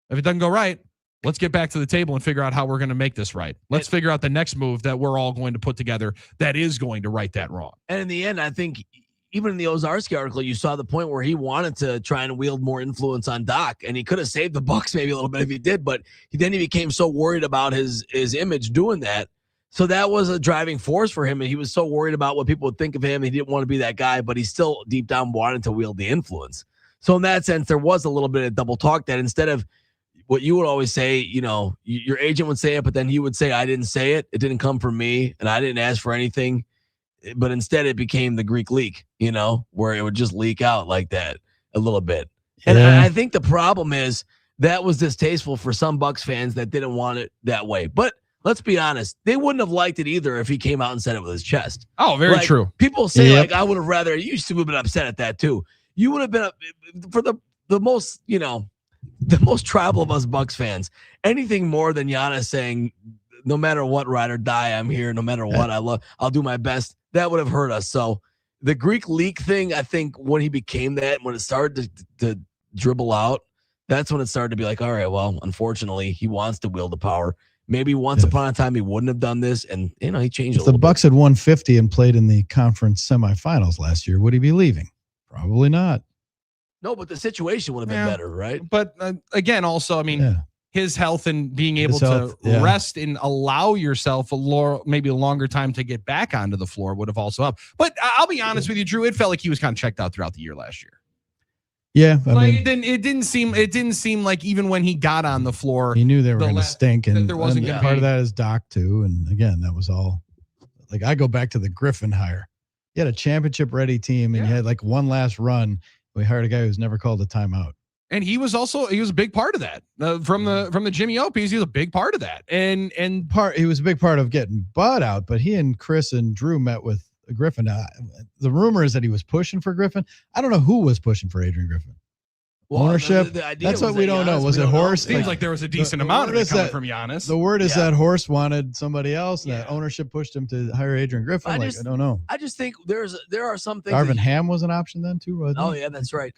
S13: if it doesn't go right, let's get back to the table and figure out how we're going to make this right. Let's figure out the next move that we're all going to put together that is going to right that wrong.
S10: And in the end, I think even in the Ozarski article, you saw the point where he wanted to try and wield more influence on Doc, and he could have saved the Bucks maybe a little bit if he did, but then he became so worried about his image doing that. So that was a driving force for him, and he was so worried about what people would think of him. He didn't want to be that guy, but he still deep down wanted to wield the influence. So in that sense, there was a little bit of double talk that instead of what you would always say, your agent would say it, but then he would say, I didn't say it. It didn't come from me, and I didn't ask for anything. But instead it became the Greek leak, where it would just leak out like that a little bit. And I think the problem is that was distasteful for some Bucks fans that didn't want it that way. But let's be honest, they wouldn't have liked it either if he came out and said it with his chest.
S13: Oh, very true.
S10: People say I would have rather, you used to have been upset at that too. You would have been for the most, the most tribal of us Bucks fans, anything more than Giannis saying, no matter what, ride or die, I'm here. No matter what, I'll do my best. That would have hurt us. So the Greek leak thing, I think when he became that, when it started to dribble out, that's when it started to be like, all right, well, unfortunately, he wants to wield the power. Maybe once upon a time he wouldn't have done this, and he changed.
S12: If the Bucks had won 50 and played in the conference semifinals last year, would he be leaving? Probably not.
S10: No, but the situation would have been better, right?
S13: But again, also, I mean, his health and being able to rest and allow yourself maybe a longer time to get back onto the floor would have also helped. But I'll be honest with you, Drew, it felt like he was kind of checked out throughout the year last year.
S12: Yeah,
S13: it didn't seem like even when he got on the floor,
S12: he knew they were going to stink, and
S13: there wasn't going to be.
S12: Part of that is Doc too. And again, that was all. Like I go back to the Griffin hire. You had a championship ready team, and you had like one last run. We hired a guy who's never called a timeout.
S13: And he was a big part of that from the Jimmy O piece. He was a big part of that. And
S12: he was a big part of getting Bud out, but he and Chris and Drew met with Griffin. The rumor is that he was pushing for Griffin. I don't know who was pushing for Adrian Griffin.
S10: Well,
S12: ownership. That's what we don't know. Was it Horst?
S13: Seems like there was a decent amount of it coming from Giannis.
S12: The word is that Horst wanted somebody else, and that ownership pushed him to hire Adrian Griffin. I don't know.
S10: I just think there are some things.
S12: Darvin Ham was an option then too, wasn't
S10: he?
S12: Yeah,
S10: that's right.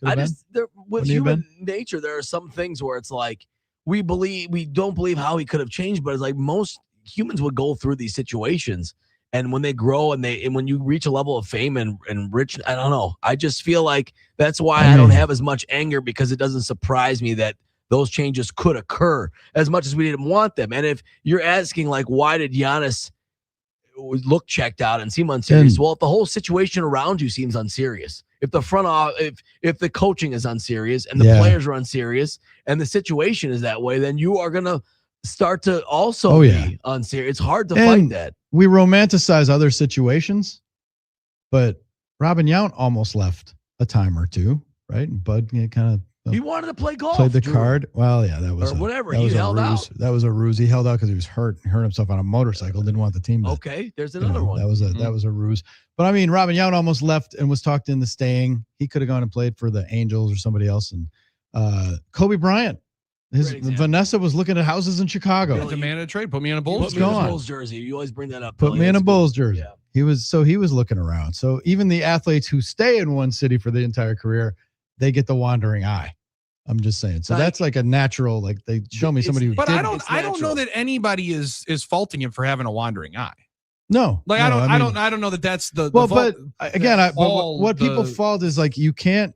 S10: With human nature, there are some things where it's like we don't believe how he could have changed, but it's like most humans would go through these situations. And when they grow and when you reach a level of fame and rich, I don't know. I just feel like that's why I don't have as much anger, because it doesn't surprise me that those changes could occur as much as we didn't want them. And if you're asking, like, why did Giannis look checked out and seem unserious? Well, if the whole situation around you seems unserious, if the front office, if the coaching is unserious and the players are unserious and the situation is that way, then you are going to start to also be unserious. It's hard to fight that.
S12: We romanticize other situations, but Robin Yount almost left a time or two, right? And Bud kind of
S10: he wanted to play golf.
S12: Played the card. Well, that was
S10: whatever. He held out.
S12: That was a ruse. He held out because he was hurt. He hurt himself on a motorcycle. Didn't want the team to.
S10: Okay, there's another one.
S12: That was a ruse. But I mean, Robin Yount almost left and was talked into staying. He could have gone and played for the Angels or somebody else. And Kobe Bryant. Vanessa was looking at houses in Chicago.
S13: Demanded a trade. Put me in a Bulls
S10: jersey. You always bring that up.
S12: Put me in a Bulls jersey. Yeah. He was looking around. So even the athletes who stay in one city for the entire career, they get the wandering eye. I'm just saying. So that's like a natural. Like they show me somebody who.
S13: But I don't know that anybody is faulting him for having a wandering eye.
S12: No,
S13: like
S12: no,
S13: I don't know that that's the.
S12: Well,
S13: the fault,
S12: but again, what people fault is like you can't.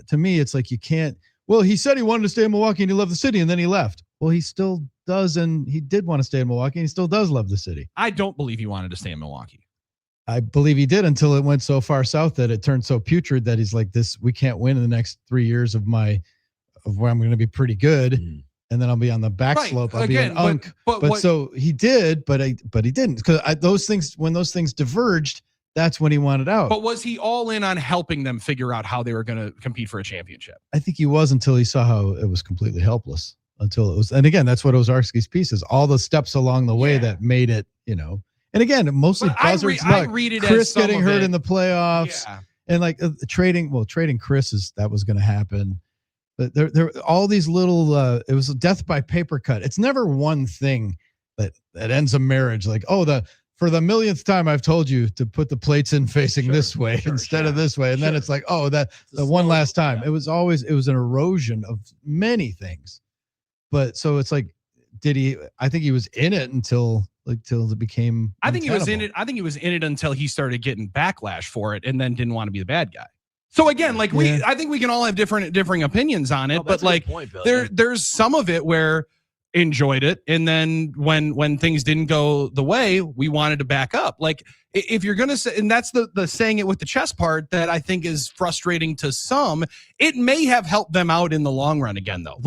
S12: To me, it's like you can't. Well, he said he wanted to stay in Milwaukee and he loved the city, and then he left. Well, he still does, and he did want to stay in Milwaukee, and he still does love the city.
S13: I don't believe he wanted to stay in Milwaukee.
S12: I believe he did until it went so far south that it turned so putrid that he's like, "This, we can't win in the next 3 years of where I'm going to be pretty good, and then I'll be on the back slope. I'll be an unk." But so he did, but he didn't, because when those things diverged. That's when he wanted out.
S13: But was he all in on helping them figure out how they were going to compete for a championship?
S12: I think he was, until he saw how it was completely helpless. Until it was, and again, that's what Ozarski's piece is. All the steps along the way that made it, And again, mostly buzzards.
S13: I read it
S12: Chris
S13: as
S12: getting hurt in the playoffs, and like trading Chris that was going to happen. But there all these little. It was a death by paper cut. It's never one thing that ends a marriage. Like, for the millionth time, I've told you to put the plates in facing this way instead of this way. And then it's like, oh, the one last time. It was an erosion of many things. But so it's like, I think he was in it until it became
S13: I think he was in it until he started getting backlash for it and then didn't want to be the bad guy. So again, like I think we can all have differing opinions on it, but like there's some of it where enjoyed it, and then when things didn't go the way we wanted to back up. Like if you're gonna say, and that's the saying it with the chess part that I think is frustrating to some. It may have helped them out in the long run again, though.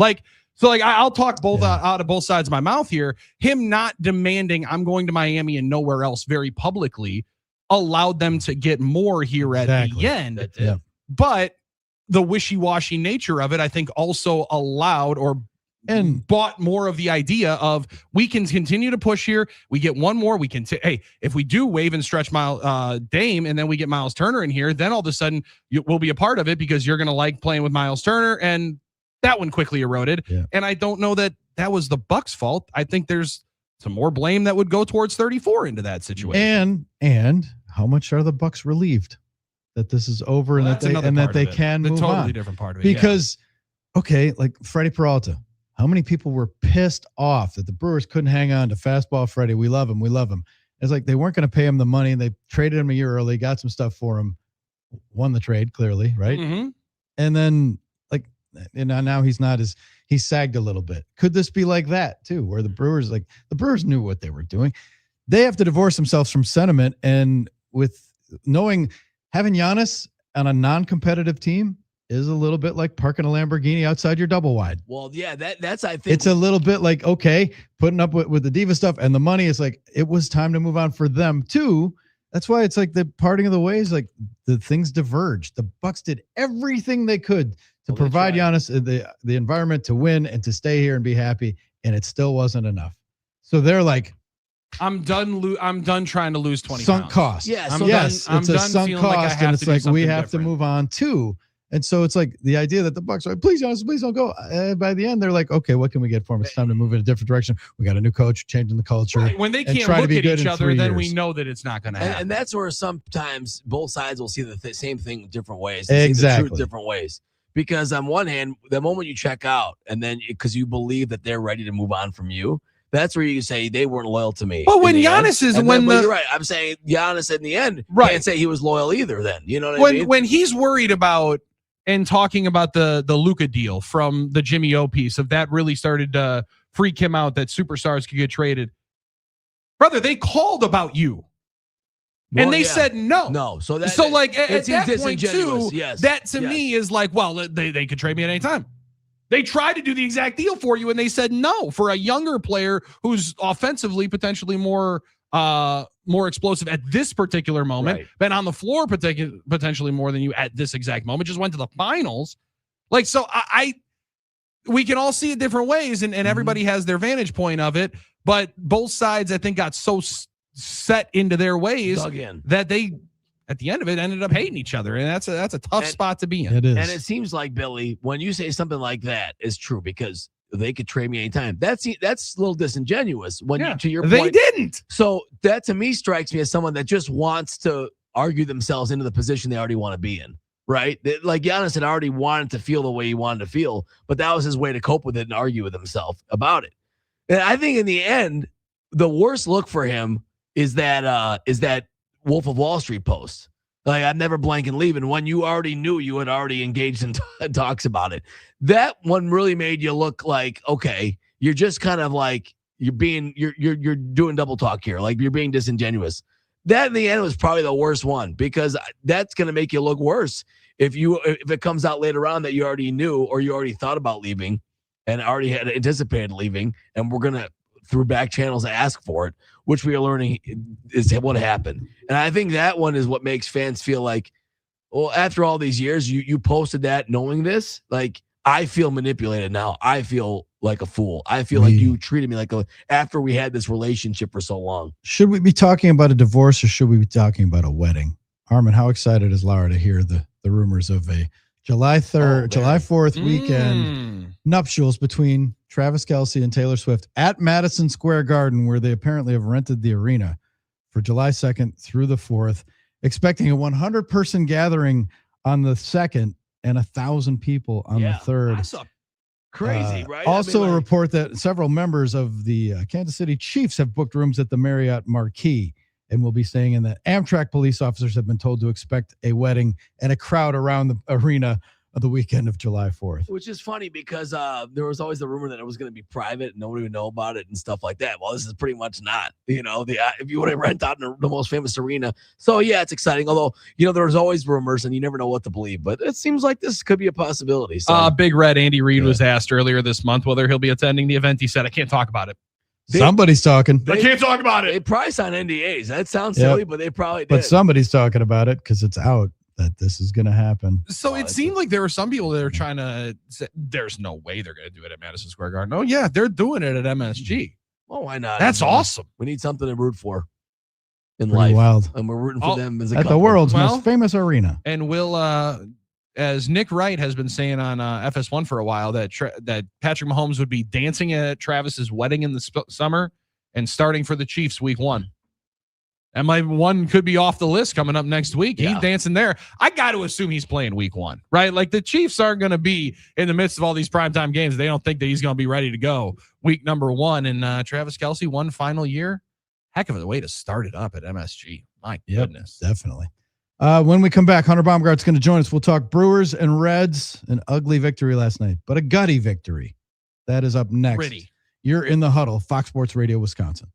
S13: So I'll talk out of both sides of my mouth here. Him not demanding I'm going to Miami and nowhere else very publicly allowed them to get more here at the end. But the wishy-washy nature of it, I think, also allowed and bought more of the idea of we can continue to push here. We get one more. We can if we do waive and stretch Dame, and then we get Miles Turner in here, then all of a sudden we'll be a part of it because you're going to like playing with Miles Turner, and that one quickly eroded. Yeah. And I don't know that was the Bucks' fault. I think there's some more blame that would go towards 34 into that situation.
S12: And how much are the Bucks relieved that this is over and that they can move on?
S13: Totally different part of it.
S12: Because like Freddie Peralta, how many people were pissed off that the Brewers couldn't hang on to fastball Freddie? We love him. It's like they weren't going to pay him the money, and they traded him a year early, got some stuff for him, won the trade clearly, right? Mm-hmm. And then now he's sagged a little bit. Could this be like that too, where the Brewers knew what they were doing? They have to divorce themselves from sentiment, and with having Giannis on a non-competitive team is a little bit like parking a Lamborghini outside your double wide.
S10: Well, yeah, that's I think
S12: it's a little bit like, okay, putting up with the diva stuff and the money is like, it was time to move on for them too. That's why it's like the parting of the ways, like the things diverged. The Bucks did everything they could to provide Giannis the environment to win and to stay here and be happy, and it still wasn't enough. So they're like,
S13: I'm done trying to lose 20
S12: sunk
S13: pounds.
S12: Cost.
S10: Yeah,
S12: it's a sunk cost, and it's like we have to move on too. And so it's like the idea that the Bucks are like, please, Giannis, please don't go. By the end, they're like, okay, what can we get for him? It's time to move in a different direction. We got a new coach, changing the culture.
S13: Right. When they can't look at each other, then we know that it's not going to happen.
S10: And that's where sometimes both sides will see the same thing different ways.
S12: Exactly.
S10: See the truth different ways. Because on one hand, the moment you check out, and then because you believe that they're ready to move on from you, that's where you can say they weren't loyal to me.
S13: But when Giannis
S10: you're right. I'm saying Giannis in the end can't say he was loyal either. Then you know what I mean?
S13: When he's worried about and talking about the Luka deal from the Jimmy O piece, of that really started to freak him out that superstars could get traded. Brother, they called about you.
S10: Well,
S13: and they said no.
S10: So at
S13: that point too, that to me is like, well, they could trade me at any time. They tried to do the exact deal for you, and they said no for a younger player who's offensively potentially more explosive at this particular moment, been on the floor potentially more than you at this exact moment, just went to the finals. Like, so we can all see it different ways, and everybody has their vantage point of it, but both sides, I think, got so set into their ways that they, at the end of it, ended up hating each other. And that's a tough spot to be in.
S12: It is.
S10: And it seems like, Billy, when you say something like that is true, because they could trade me anytime. That's a little disingenuous when to your point.
S13: They didn't.
S10: So that to me strikes me as someone that just wants to argue themselves into the position they already want to be in. Right? Like Giannis had already wanted to feel the way he wanted to feel, but that was his way to cope with it and argue with himself about it. And I think in the end, the worst look for him is that Wolf of Wall Street post. Like, I'm never blanking leaving, when you already knew you had already engaged in talks about it. That one really made you look like, okay, you're just kind of like, you're doing double talk here. Like, you're being disingenuous. That in the end was probably the worst one, because that's going to make you look worse if it comes out later on that you already knew, or you already thought about leaving and already had anticipated leaving, and we're going to, through back channels, ask for it, which we are learning is what happened. And I think that one is what makes fans feel like, well, after all these years, you posted that knowing this, like, I feel manipulated now. I feel like a fool. I feel like you treated me like after we had this relationship for so long.
S12: Should we be talking about a divorce, or should we be talking about a wedding? Armen, how excited is Laura to hear the rumors of a July 4th weekend nuptials between Travis Kelce and Taylor Swift at Madison Square Garden, where they apparently have rented the arena for July 2nd through the 4th, expecting a 100-person gathering on the 2nd and 1,000 people on the 3rd.
S10: That's crazy, right?
S12: Also, a report that several members of the Kansas City Chiefs have booked rooms at the Marriott Marquis and will be staying in that. Amtrak police officers have been told to expect a wedding and a crowd around the arena of the weekend of July 4th.
S10: Which is funny because there was always the rumor that it was going to be private and nobody would know about it and stuff like that. Well, this is pretty much not, if you want to rent out in the most famous arena. So yeah, it's exciting. Although, there's always rumors and you never know what to believe, but it seems like this could be a possibility. So
S13: Big Red Andy Reid was asked earlier this month whether he'll be attending the event. He said, I can't talk about it.
S12: Somebody's talking.
S13: I can't talk about it.
S10: They probably signed NDAs. That sounds silly, but they probably did.
S12: But somebody's talking about it because it's out that this is going to happen.
S13: So it seemed like there were some people that are trying to say there's no way they're going to do it at Madison Square Garden. Oh, yeah, they're doing it at MSG.
S10: Well, why not?
S13: That's awesome.
S10: We need something to root for in
S12: Pretty
S10: life.
S12: wild.
S10: And we're rooting for them as a
S12: at
S10: couple.
S12: the world's most famous arena.
S13: And we'll, as Nick Wright has been saying on FS1 for a while, that Patrick Mahomes would be dancing at Travis's wedding in the summer and starting for the Chiefs week 1. And my one could be off the list coming up next week.
S10: Yeah.
S13: He's dancing there. I got to assume he's playing week 1, right? Like the Chiefs aren't going to be in the midst of all these primetime games. They don't think that he's going to be ready to go week number 1. And Travis Kelce, one final year. Heck of a way to start it up at MSG. My goodness.
S12: Definitely. When we come back, Hunter Baumgardt's going to join us. We'll talk Brewers and Reds. An ugly victory last night, but a gutty victory. That is up next.
S13: Pretty.
S12: You're in the Huddle, Fox Sports Radio, Wisconsin.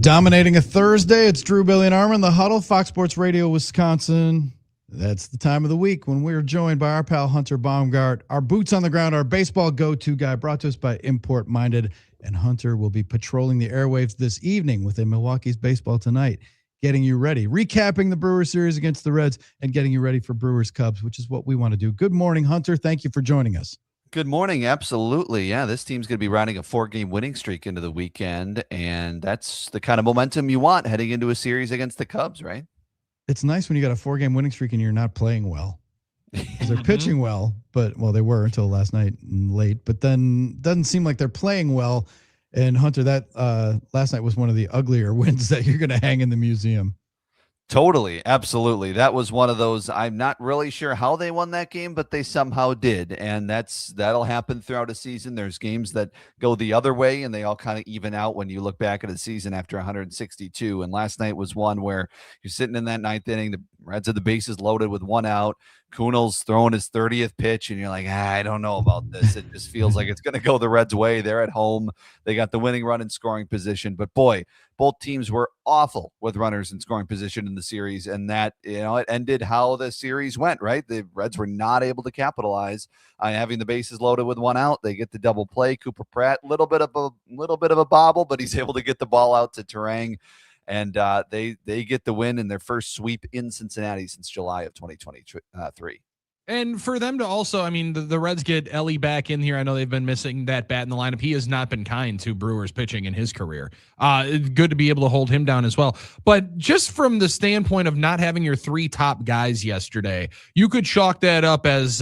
S12: Dominating a Thursday, it's Drew, Billy, and Armen, the Huddle, Fox Sports Radio, Wisconsin. That's the time of the week when we're joined by our pal Hunter Baumgardt, our boots on the ground, our baseball go-to guy, brought to us by Import Minded. And Hunter will be patrolling the airwaves this evening with a Milwaukee's Baseball Tonight, getting you ready, recapping the Brewers series against the Reds and getting you ready for Brewers Cubs, which is what we want to do. Good morning, Hunter. Thank you for joining us.
S14: Good morning. Absolutely. Yeah, this team's going to be riding a 4-game winning streak into the weekend, and that's the kind of momentum you want heading into a series against the Cubs, right?
S12: It's nice when you got a 4-game winning streak and you're not playing well. They're pitching well, but they were until last night and late, but then doesn't seem like they're playing well. And Hunter, that last night was one of the uglier wins that you're going to hang in the museum.
S14: Totally. Absolutely. That was one of those. I'm not really sure how they won that game, but they somehow did. And that'll happen throughout a season. There's games that go the other way and they all kind of even out when you look back at a season after 162. And last night was one where you're sitting in that ninth inning, the Reds have the bases loaded with 1 out. Kunal's throwing his 30th pitch, and you're like, I don't know about this. It just feels like it's going to go the Reds' way. They're at home. They got the winning run in scoring position. But, boy, both teams were awful with runners in scoring position in the series, and that, it ended how the series went, right? The Reds were not able to capitalize on having the bases loaded with 1 out. They get the double play. Cooper Pratt, little bit of a bobble, but he's able to get the ball out to Terang. And they get the win in their first sweep in Cincinnati since July of 2023.
S13: And for them to also, I mean, the Reds get Ellie back in here. I know they've been missing that bat in the lineup. He has not been kind to Brewers pitching in his career. Good to be able to hold him down as well. But just from the standpoint of not having your 3 top guys yesterday, you could chalk that up as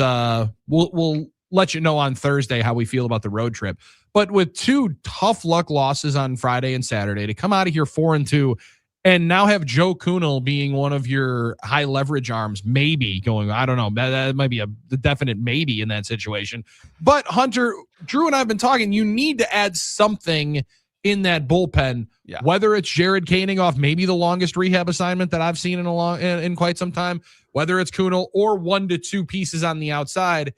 S13: we'll let you know on Thursday how we feel about the road trip. But with 2 tough luck losses on Friday and Saturday, to come out of here 4-2 and now have Joe Kunal being one of your high leverage arms, maybe going, I don't know, that might be the definite maybe in that situation. But Hunter, Drew and I have been talking, you need to add something in that bullpen, whether it's Jared Koenig off maybe the longest rehab assignment that I've seen in quite some time, whether it's Kunal or 1 to 2 pieces on the outside.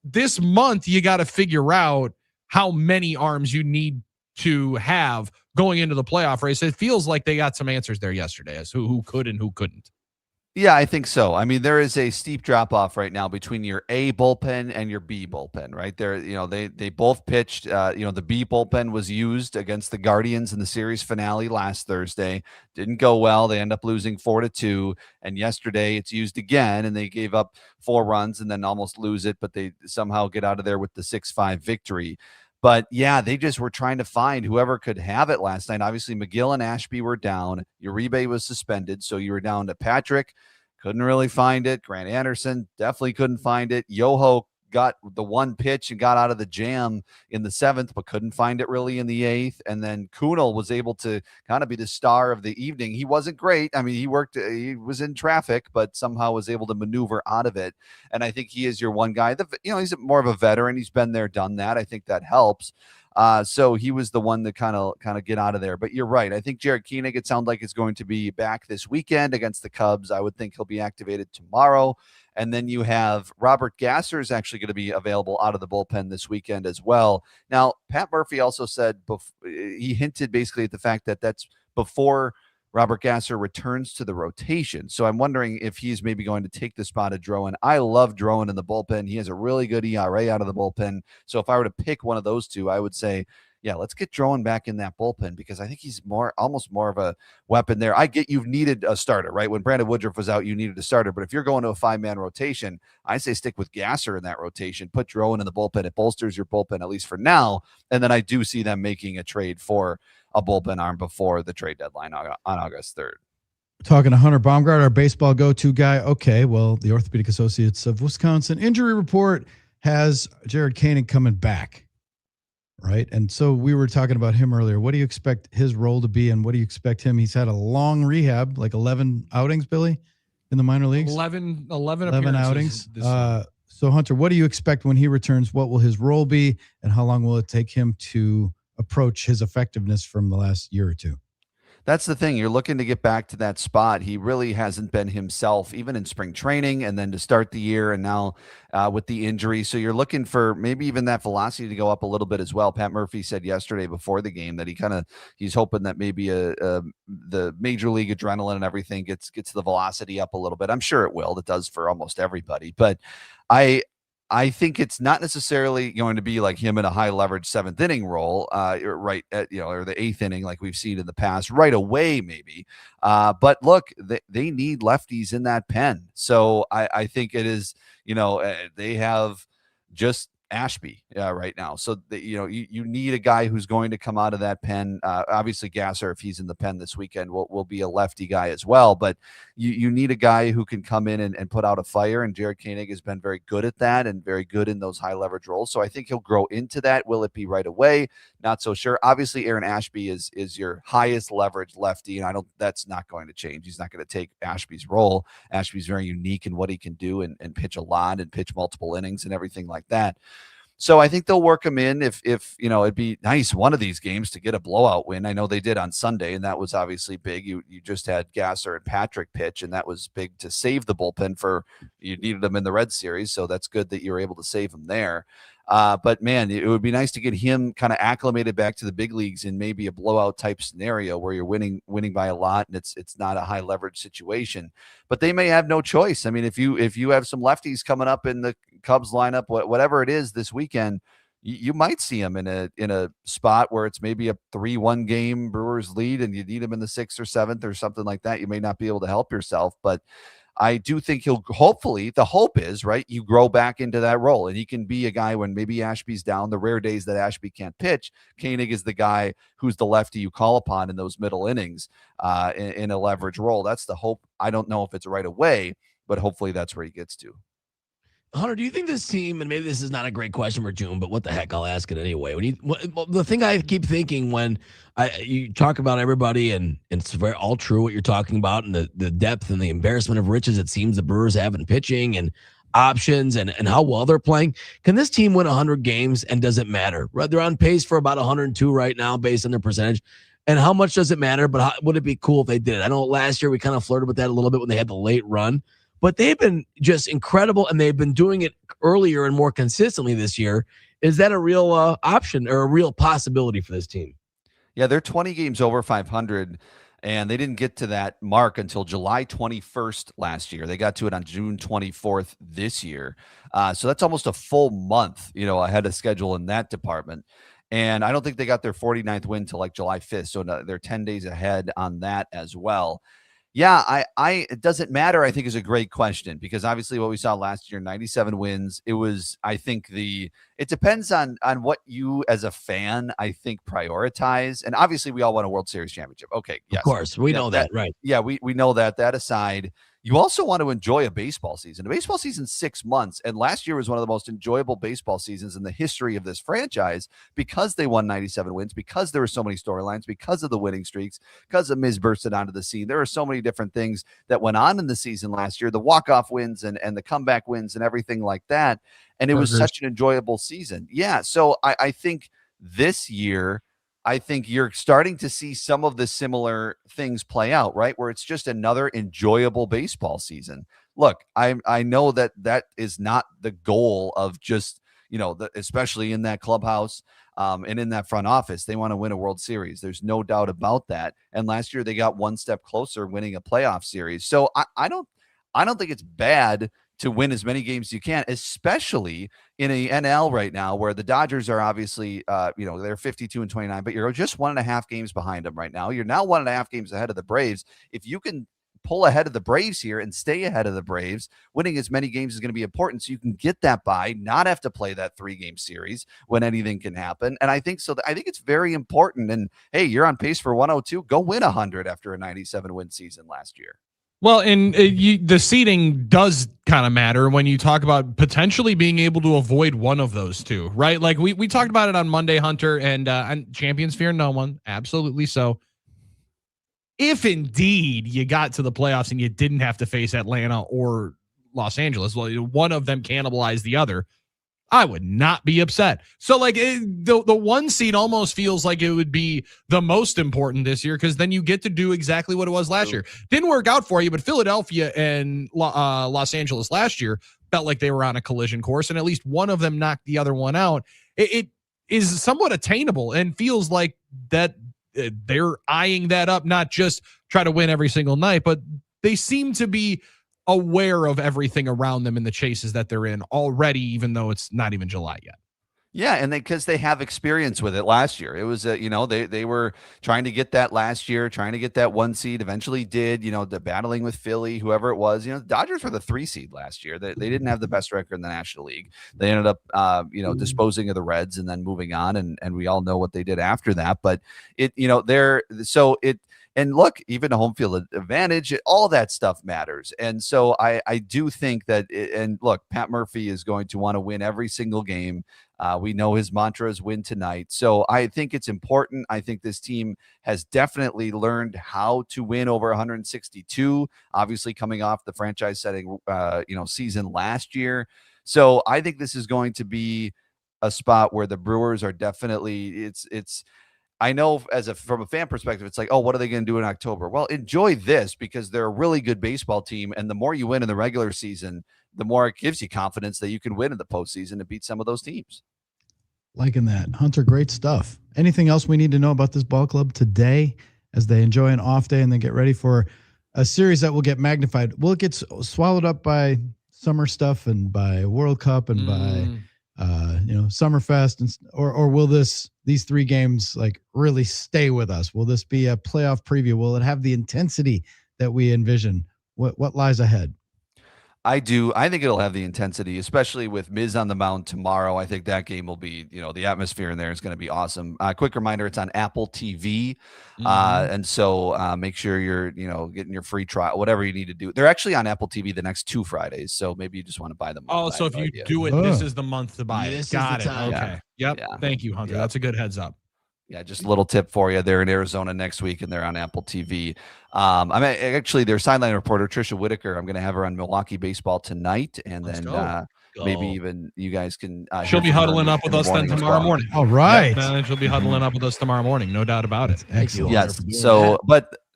S13: This month, you got to figure out how many arms you need to have going into the playoff race. It feels like they got some answers there yesterday as who could and who couldn't.
S14: Yeah, I think so. I mean, there is a steep drop off right now between your A bullpen and your B bullpen, right there. They both pitched, the B bullpen was used against the Guardians in the series finale last Thursday. Didn't go well. They end up losing 4-2. And yesterday it's used again and they gave up 4 runs and then almost lose it, but they somehow get out of there with the 6-5 victory. But, yeah, they just were trying to find whoever could have it last night. Obviously, McGill and Ashby were down. Uribe was suspended, so you were down to Patrick. Couldn't really find it. Grant Anderson definitely couldn't find it. Yoho got the 1 pitch and got out of the jam in the 7th, but couldn't find it really in the 8th. And then Kunal was able to kind of be the star of the evening. He wasn't great. I mean, he was in traffic, but somehow was able to maneuver out of it. And I think he is your one guy. He's more of a veteran. He's been there, done that. I think that helps. So he was the one to kind of get out of there. But you're right. I think Jared Koenig, it sounds like, is going to be back this weekend against the Cubs. I would think he'll be activated tomorrow. And then you have Robert Gasser is actually going to be available out of the bullpen this weekend as well. Now, Pat Murphy also said, he hinted basically at the fact that that's before Robert Gasser returns to the rotation. So I'm wondering if he's maybe going to take the spot of Drowan. I love Drowan in the bullpen. He has a really good ERA out of the bullpen. So if I were to pick one of those two, I would say, yeah, let's get Drowan back in that bullpen because I think he's almost more of a weapon there. I get you've needed a starter, right? When Brandon Woodruff was out, you needed a starter. But if you're going to a 5-man rotation, I say stick with Gasser in that rotation. Put Drowan in the bullpen. It bolsters your bullpen, at least for now. And then I do see them making a trade for a bullpen arm before the trade deadline on August 3rd.
S12: Talking to Hunter Baumgardt, our baseball go-to guy. Okay, well, the Orthopedic Associates of Wisconsin injury report has Jared Koenig coming back. Right. And so we were talking about him earlier. What do you expect his role to be? And what do you expect him? He's had a long rehab, like 11 outings, Billy, in the minor leagues.
S13: 11
S12: outings. So Hunter, what do you expect when he returns? What will his role be? And how long will it take him to approach his effectiveness from the last year or two?
S14: That's the thing. You're looking to get back to that spot. He really hasn't been himself, even in spring training, and then to start the year, and now with the injury. So you're looking for maybe even that velocity to go up a little bit as well. Pat Murphy said yesterday before the game that he's hoping that maybe the major league adrenaline and everything gets the velocity up a little bit. I'm sure it will. It does for almost everybody, but I think it's not necessarily going to be like him in a high leverage 7th inning role, right at, or the 8th inning, like we've seen in the past right away, maybe. But look, they need lefties in that pen. So I think it is, they have just Ashby right now. So you need a guy who's going to come out of that pen. Obviously Gasser, if he's in the pen this weekend, will be a lefty guy as well, but you need a guy who can come in and put out a fire, and Jared Koenig has been very good at that and very good in those high leverage roles. So I think he'll grow into that. Will it be right away? Not so sure. Obviously Aaron Ashby is your highest leverage lefty, and that's not going to change. He's not going to take Ashby's role. Ashby's very unique in what he can do and pitch a lot and pitch multiple innings and everything like that. So I think they'll work him in if it'd be nice one of these games to get a blowout win. I know they did on Sunday, and that was obviously big. You just had Gasser and Patrick pitch, and that was big to save the bullpen you needed them in the Red Series. So that's good that you were able to save them there. But man, it would be nice to get him kind of acclimated back to the big leagues in maybe a blowout type scenario where you're winning by a lot and it's not a high leverage situation. But they may have no choice. I mean, if you have some lefties coming up in the Cubs lineup, whatever it is this weekend, you might see him in a spot where it's maybe a 3-1 game Brewers lead and you need him in the 6th or 7th or something like that. You may not be able to help yourself, but I do think hopefully the hope is, right, you grow back into that role and he can be a guy when maybe Ashby's down, the rare days that Ashby can't pitch. Koenig is the guy who's the lefty you call upon in those middle innings in a leverage role. That's the hope. I don't know if it's right away, but hopefully that's where he gets to.
S10: Hunter, do you think this team, and maybe this is not a great question for June, but what the heck, I'll ask it anyway. The thing I keep thinking when you talk about everybody, and it's very all true what you're talking about, and the depth and the embarrassment of riches it seems the Brewers have in pitching and options and how well they're playing. Can this team win 100 games, and does it matter? They're on pace for about 102 right now based on their percentage. And how much does it matter? But would it be cool if they did it? I know last year we kind of flirted with that a little bit when they had the late run. But they've been just incredible, and they've been doing it earlier and more consistently this year. Is that a real option or a real possibility for this team?
S14: Yeah, they're 20 games over 500, and they didn't get to that mark until July 21st last year. They got to it on June 24th this year. So that's almost a full month, ahead of schedule in that department. And I don't think they got their 49th win till like July 5th. So they're 10 days ahead on that as well. Yeah, it doesn't matter, I think, is a great question, because obviously what we saw last year, 97 wins. It was, I think it depends on what you as a fan, I think, prioritize. And obviously we all want a World Series championship. Okay. Yes.
S10: Of course. We know that. Right.
S14: Yeah. We know that. That aside, you also want to enjoy a baseball season. A baseball season 6 months. And last year was one of the most enjoyable baseball seasons in the history of this franchise because they won 97 wins, because there were so many storylines, because of the winning streaks, because of Miz bursted onto the scene. There are so many different things that went on in the season last year, the walk-off wins and the comeback wins and everything like that. And it was such an enjoyable season. Yeah. So I think this year, I think you're starting to see some of the similar things play out, right? Where it's just another enjoyable baseball season. Look, I know that is not the goal of just, especially in that clubhouse and in that front office. They want to win a World Series. There's no doubt about that. And last year they got one step closer winning a playoff series. So I don't think it's bad to win as many games as you can, especially in a NL right now where the Dodgers are obviously, they're 52-29, but you're just 1.5 games behind them right now. You're now 1.5 games ahead of the Braves. If you can pull ahead of the Braves here and stay ahead of the Braves, winning as many games is going to be important so you can get that bye, not have to play that 3-game series when anything can happen. And I think so. I think it's very important. And hey, you're on pace for 102. Go win 100 after a 97-win season last year.
S13: Well, and the seeding does kind of matter when you talk about potentially being able to avoid one of those two, right? Like we talked about it on Monday, Hunter, and champions fear no one. Absolutely so. If indeed you got to the playoffs and you didn't have to face Atlanta or Los Angeles, well, one of them cannibalized the other. I would not be upset. So like the 1 seed almost feels like it would be the most important this year, because then you get to do exactly what it was last year. Didn't work out for you, but Philadelphia and Los Angeles last year felt like they were on a collision course, and at least one of them knocked the other one out. It is somewhat attainable and feels like that they're eyeing that up, not just try to win every single night, but they seem to be aware of everything around them in the chases that they're in already, even though it's not even July yet.
S14: Yeah, and because they have experience with it last year. It was, they were trying to get that last year, trying to get that 1 seed, eventually did, the battling with Philly, whoever it was. The Dodgers were the 3 seed last year. They didn't have the best record in the National League. They ended up, disposing of the Reds and then moving on, and we all know what they did after that. But and look, even a home field advantage, all that stuff matters. And so I do think that, and look, Pat Murphy is going to want to win every single game. We know his mantra is win tonight. So I think it's important. I think this team has definitely learned how to win over 162, obviously coming off the franchise setting, season last year. So I think this is going to be a spot where the Brewers are definitely, I know from a fan perspective, it's like, oh, what are they going to do in October? Well, enjoy this, because they're a really good baseball team. And the more you win in the regular season, the more it gives you confidence that you can win in the postseason and beat some of those teams.
S12: Liking that. Hunter, great stuff. Anything else we need to know about this ball club today as they enjoy an off day and then get ready for a series that will get magnified? Will it get swallowed up by summer stuff and by World Cup and by Summerfest, and or will these 3 games like really stay with us? Will this be a playoff preview? Will it have the intensity that we envision? What lies ahead?
S14: I do. I think it'll have the intensity, especially with Miz on the mound tomorrow. I think that game will be, the atmosphere in there is going to be awesome. Quick reminder, it's on Apple TV. And so make sure you're, getting your free trial, whatever you need to do. They're actually on Apple TV the next 2 Fridays. So maybe you just want to buy them.
S13: Oh, so if you do it, this is the month to buy it. Got it. Okay.
S14: Yeah.
S13: Yep.
S14: Yeah.
S13: Thank you, Hunter. That's a good heads up.
S14: Yeah, just a little tip for you. They're in Arizona next week, and they're on Apple TV. I'm actually their sideline reporter, Trisha Whitaker. I'm going to have her on Milwaukee baseball tonight, and then maybe even you guys can.
S13: She'll be huddling up with us then tomorrow morning.
S12: All right,
S13: she'll be huddling up with us tomorrow morning, no doubt about it.
S12: Excellent.
S14: Yes.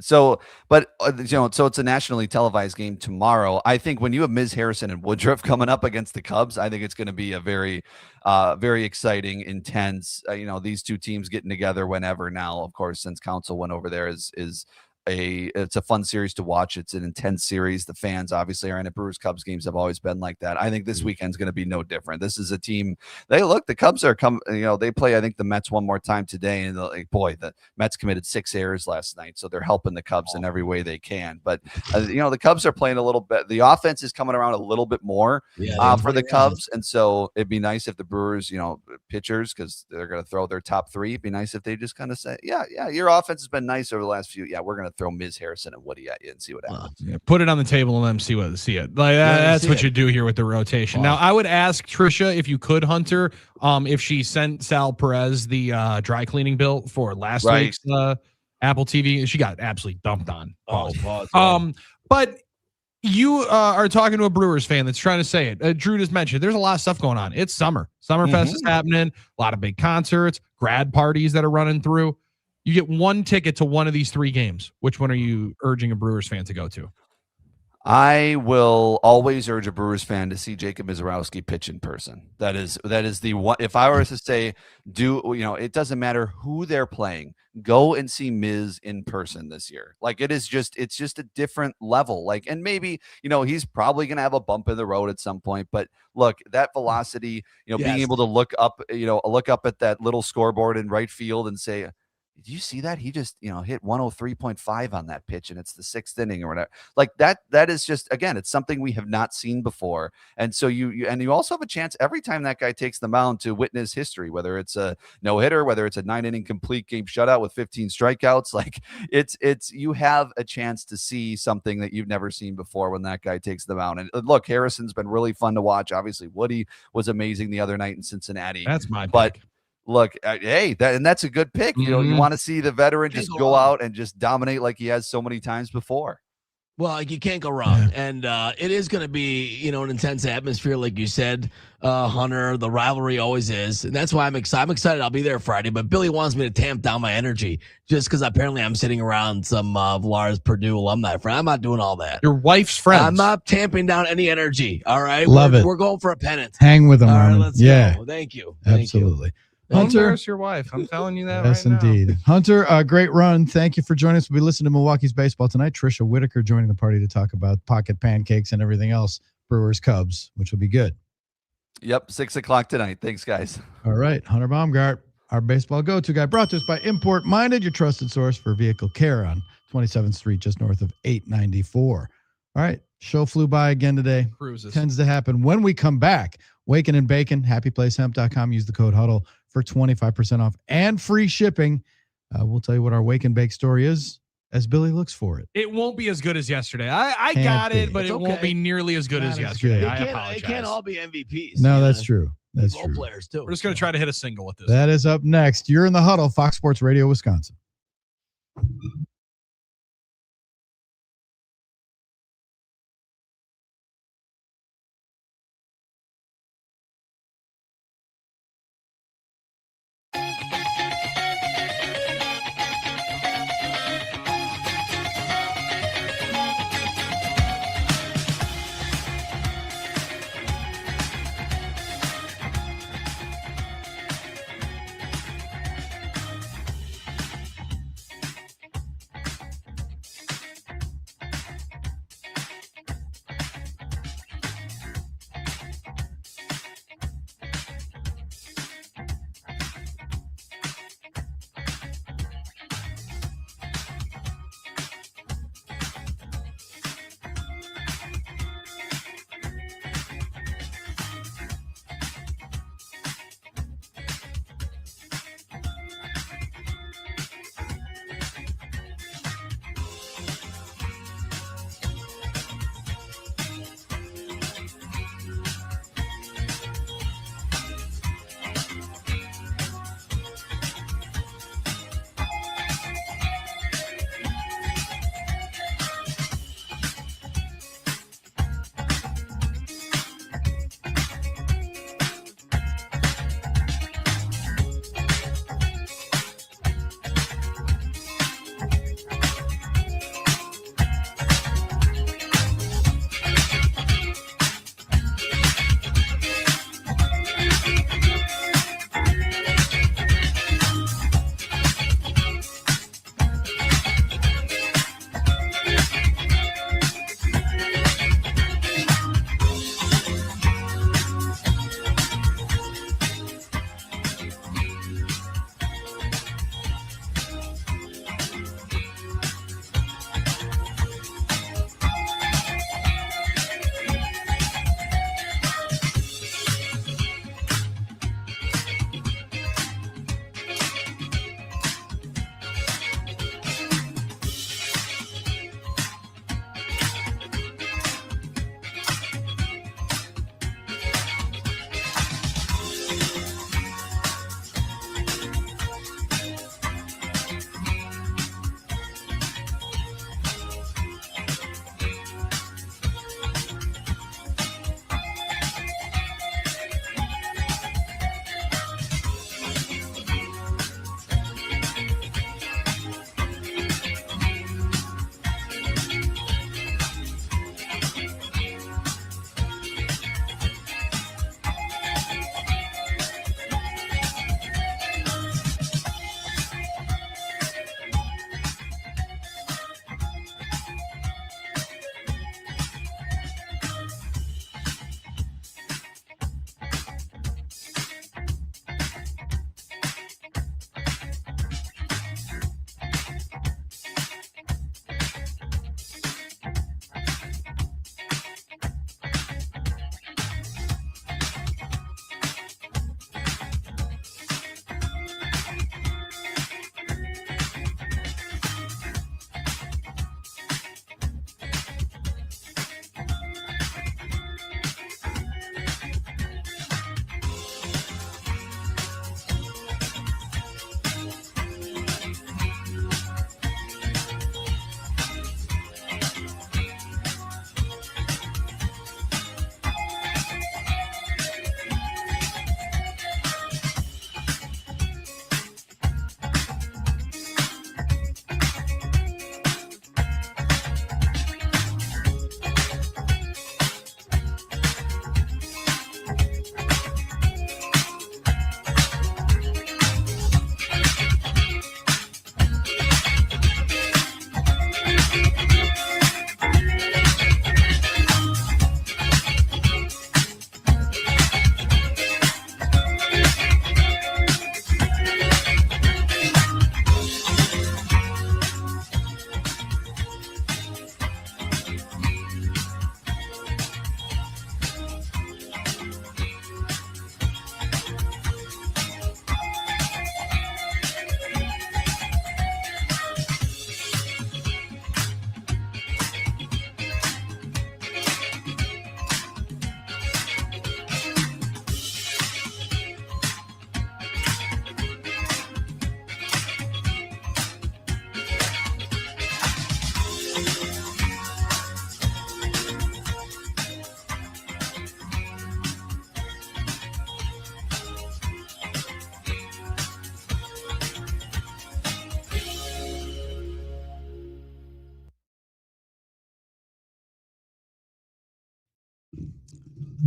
S14: So it's a nationally televised game tomorrow. I think when you have Ms. Harrison and Woodruff coming up against the Cubs, I think it's going to be a very, very exciting, intense. These 2 teams getting together whenever now. Of course, since Council went over there, it's a fun series to watch. It's an intense series. The fans obviously are in it. Brewers Cubs games have always been like that. I think this weekend's going to be no different. This is a team. The Cubs are they play, I think, the Mets one more time today. And the Mets committed 6 errors last night. So they're helping the Cubs in every way they can. But, the Cubs are playing a little bit. The offense is coming around a little bit more for the Cubs. And so it'd be nice if the Brewers, pitchers, because they're going to throw their top 3. It'd be nice if they just kind of say, yeah, your offense has been nice over the last few. Yeah, we're going to throw Ms. Harrison and Woody at you and see what happens.
S13: Put it on the table and let them see it. Like that's what you do here with the rotation. Now, I would ask Trisha if you could, Hunter, if she sent Sal Perez the dry cleaning bill for last week's Apple TV. She got absolutely dumped on. But you are talking to a Brewers fan that's trying to say it. Drew just mentioned there's a lot of stuff going on. It's summer. Summerfest is happening. A lot of big concerts, grad parties that are running through. You get 1 ticket to one of these 3 games. Which one are you urging a Brewers fan to go to?
S14: I will always urge a Brewers fan to see Jacob Mizorowski pitch in person. That is the one. If I were to say, it doesn't matter who they're playing, go and see Miz in person this year. Like it's just a different level. Like, and maybe, he's probably going to have a bump in the road at some point, but look, that velocity, being able to look up at that little scoreboard in right field and say, did you see that? He just, hit 103.5 on that pitch, and it's the 6th inning or whatever. Like that is just, again, it's something we have not seen before. And so you also have a chance every time that guy takes the mound to witness history, whether it's a no-hitter, whether it's a 9-inning complete game shutout with 15 strikeouts. Like you have a chance to see something that you've never seen before when that guy takes the mound. And look, Harrison's been really fun to watch. Obviously, Woody was amazing the other night in Cincinnati.
S13: That's my
S14: pick. Look, that's a good pick. You want to see the veteran just go out and just dominate like he has so many times before.
S10: Well, you can't go wrong. And it is going to be, an intense atmosphere, like you said, Hunter. The rivalry always is. And that's why I'm excited. I'm excited I'll be there Friday. But Billy wants me to tamp down my energy just because apparently I'm sitting around some Lars Purdue alumni friend. I'm not doing all that.
S13: Your wife's friends.
S10: I'm not tamping down any energy. All right.
S12: Love it.
S10: We're going for a pennant.
S12: Hang with them, Armen.
S10: Let's go. Thank you.
S12: Absolutely.
S13: Don't
S12: Hunter,
S13: embarrass your wife. I'm telling you that
S12: yes,
S13: right now.
S12: indeed. Hunter, great run. Thank you for joining us. We listened to Milwaukee's baseball tonight. Trisha Whitaker joining the party to talk about pocket pancakes and everything else. Brewers Cubs, which will be good.
S14: Yep, 6 o'clock tonight. Thanks, guys.
S12: All right, Hunter Baumgardt, our baseball go-to guy, brought to us by Import Minded, your trusted source for vehicle care on 27th Street, just north of 894. All right, show flew by again today.
S13: Cruises.
S12: Tends to happen. When we come back, Waken and Bacon, happyplacehemp.com. Use the code HUDDLE for 25% off and free shipping. We'll tell you what our Wake and Bake story is as Billy looks for it.
S13: It won't be as good as yesterday. I got it, but it won't be nearly as good as yesterday. I apologize.
S10: It can't all be MVPs.
S12: No, that's true. That's
S10: role
S12: true.
S10: players too.
S13: We're just going to try to hit a single with this.
S12: That is up next. You're in the Huddle, Fox Sports Radio, Wisconsin.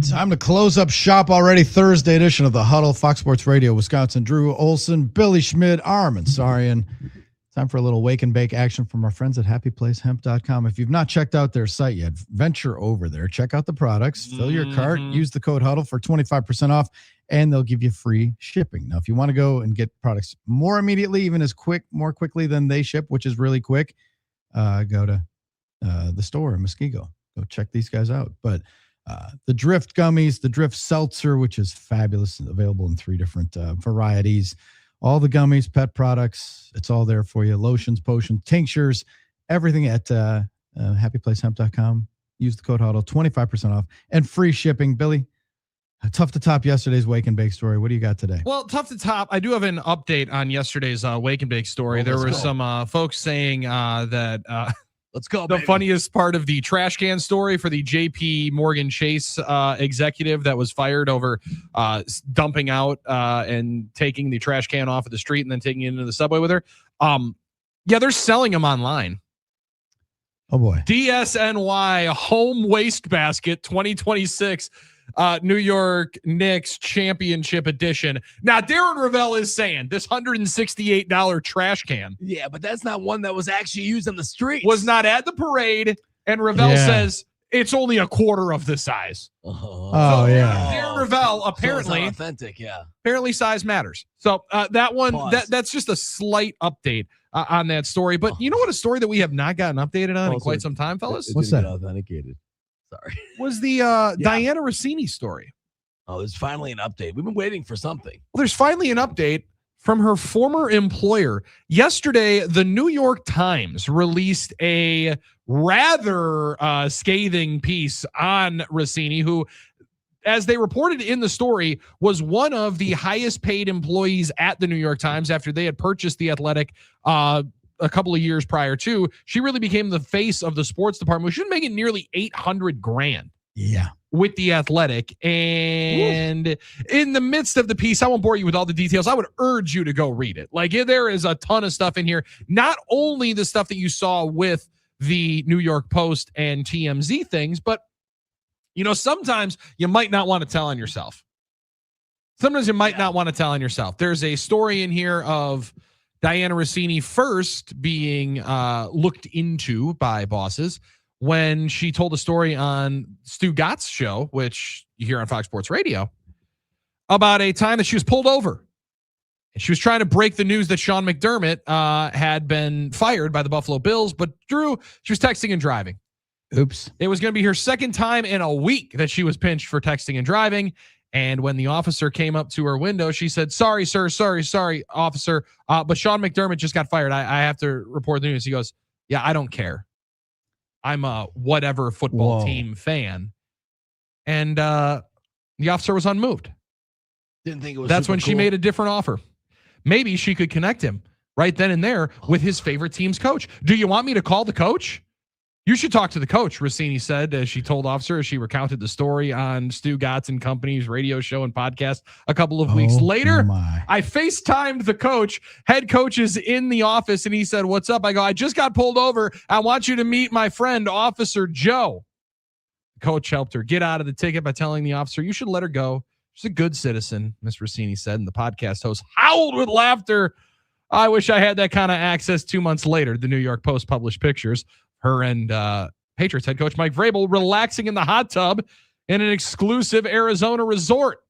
S12: Time to close up shop already. Thursday edition of the Huddle, Fox Sports Radio, Wisconsin. Drew Olson, Billy Schmidt, Armen Sarian. Time for a little wake and bake action from our friends at happyplacehemp.com. If you've not checked out their site yet, venture over there. Check out the products. Fill your cart. Use the code Huddle for 25% off, and they'll give you free shipping. Now, if you want to go and get products more immediately, even more quickly than they ship, which is really quick, go to the store in Muskego. Go check these guys out. But the Drift gummies, the Drift seltzer, which is fabulous, available in 3 different varieties. All the gummies, pet products, it's all there for you. Lotions, potions, tinctures, everything at happyplacehemp.com. Use the code Huddle, 25% off, and free shipping. Billy, tough to top yesterday's Wake and Bake story. What do you got today?
S13: Well, tough to top. I do have an update on yesterday's Wake and Bake story. There were some folks saying that
S10: let's go.
S13: The funniest part of the trash can story for the JP Morgan Chase executive that was fired over dumping out and taking the trash can off of the street and then taking it into the subway with her. Yeah, they're selling them online.
S12: Oh boy.
S13: DSNY home waste basket 2026 New York Knicks championship edition. Now, Darren Ravel is saying this $168 trash can.
S10: Yeah, but that's not one that was actually used on the street.
S13: Was not at the parade. And Ravel says it's only a quarter of the size.
S10: Darren
S13: Ravel apparently
S10: authentic. Yeah.
S13: Apparently size matters. So that one, that's just a slight update on that story. But you know what? A story that we have not gotten updated on in quite some time, fellas?
S10: What's that? Authenticated. Sorry.
S13: Was the Diana Rossini story.
S10: Oh, there's finally an update. We've been waiting for something.
S13: Well, there's finally an update from her former employer. Yesterday, the New York Times released a rather scathing piece on Rossini, who, as they reported in the story, was one of the highest paid employees at the New York Times after they had purchased The Athletic a couple of years prior to. She really became the face of the sports department. She was making nearly $800,000.
S12: Yeah.
S13: With The Athletic. And in the midst of the piece, I won't bore you with all the details. I would urge you to go read it. Like, there is a ton of stuff in here. Not only the stuff that you saw with the New York Post and TMZ things, but sometimes you might not want to tell on yourself. Sometimes you might not want to tell on yourself. There's a story in here of Diana Rossini first being looked into by bosses when she told a story on Stu Gott's show, which you hear on Fox Sports Radio, about a time that she was pulled over. And she was trying to break the news that Sean McDermott had been fired by the Buffalo Bills, but Drew, she was texting and driving.
S12: Oops.
S13: It was going to be her second time in a week that she was pinched for texting and driving. And when the officer came up to her window, she said, sorry, sir, sorry, officer. But Sean McDermott just got fired. I have to report the news. He goes, yeah, I don't care. I'm a whatever football team fan. And the officer was unmoved.
S10: Didn't think it was.
S13: That's when
S10: cool.
S13: She made a different offer. Maybe she could connect him right then and there with his favorite team's coach. Do you want me to call the coach? You should talk to the coach, Rossini said, as she told officer as she recounted the story on Stu Gotts and Company's radio show and podcast a couple of weeks later. I FaceTimed the coach. Head coach is in the office, and he said, what's up? I go, I just got pulled over. I want you to meet my friend, Officer Joe. The coach helped her get out of the ticket by telling the officer, you should let her go. She's a good citizen, Miss Rossini said, and the podcast host howled with laughter. I wish I had that kind of access. 2 months later, the New York Post published pictures. Her and Patriots head coach Mike Vrabel relaxing in the hot tub in an exclusive Arizona resort.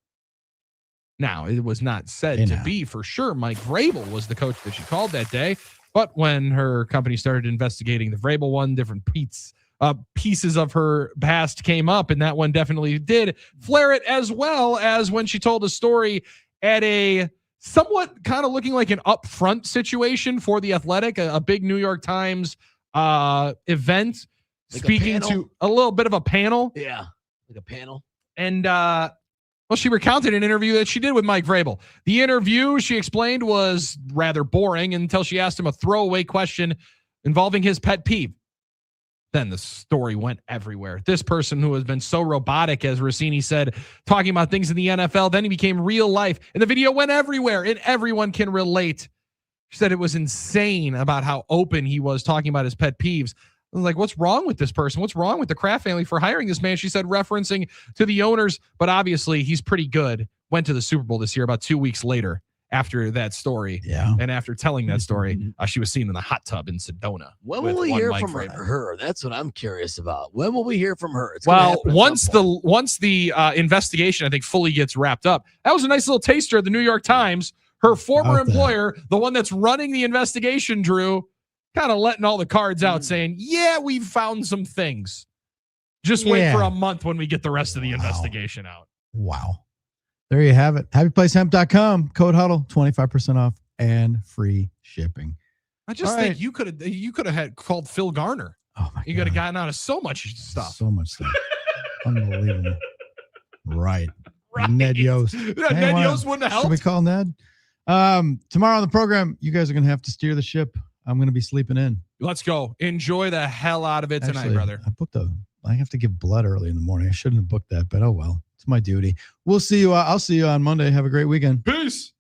S13: Now, it was not said to be for sure Mike Vrabel was the coach that she called that day, but when her company started investigating the Vrabel one, different pieces of her past came up, and that one definitely did flare it, as well as when she told a story at a somewhat kind of looking like an upfront situation for The Athletic, a big New York Times event, like speaking to a little bit of a panel.
S10: Yeah, like a panel.
S13: And she recounted an interview that she did with Mike Vrabel. The interview, she explained, was rather boring until she asked him a throwaway question involving his pet peeve. Then the story went everywhere. This person who has been so robotic, as Rossini said, talking about things in the NFL, then he became real life. And the video went everywhere, and everyone can relate. She said it was insane about how open he was talking about his pet peeves. Like, what's wrong with this person? What's wrong with the Kraft family for hiring this man? She said, referencing to the owners, but obviously he's pretty good. Went to the Super Bowl this year about 2 weeks later after that story.
S12: Yeah.
S13: And after telling that story, she was seen in the hot tub in Sedona.
S10: When will we hear from her? That's what I'm curious about. When will we hear from her?
S13: Once the investigation, I think, fully gets wrapped up. That was a nice little taster of the New York Times. Her former employer, the one that's running the investigation, Drew, kind of letting all the cards out, saying, yeah, we've found some things. Just wait for a month when we get the rest of the investigation out.
S12: Wow. There you have it. HappyPlaceHemp.com, code Huddle, 25% off and free shipping.
S13: I just think you could have had called Phil Garner.
S12: Oh my God.
S13: You could have gotten out of so much stuff.
S12: So much stuff. Unbelievable. Right. Ned Yost.
S13: Yeah, Ned Yost wouldn't have helped.
S12: Should we call Ned? Tomorrow on the program, you guys are going to have to steer the ship. I'm going to be sleeping in.
S13: Let's go. Enjoy the hell out of it tonight, brother.
S12: I have to give blood early in the morning. I shouldn't have booked that, but oh well. It's my duty. We'll see you. I'll see you on Monday. Have a great weekend.
S13: Peace.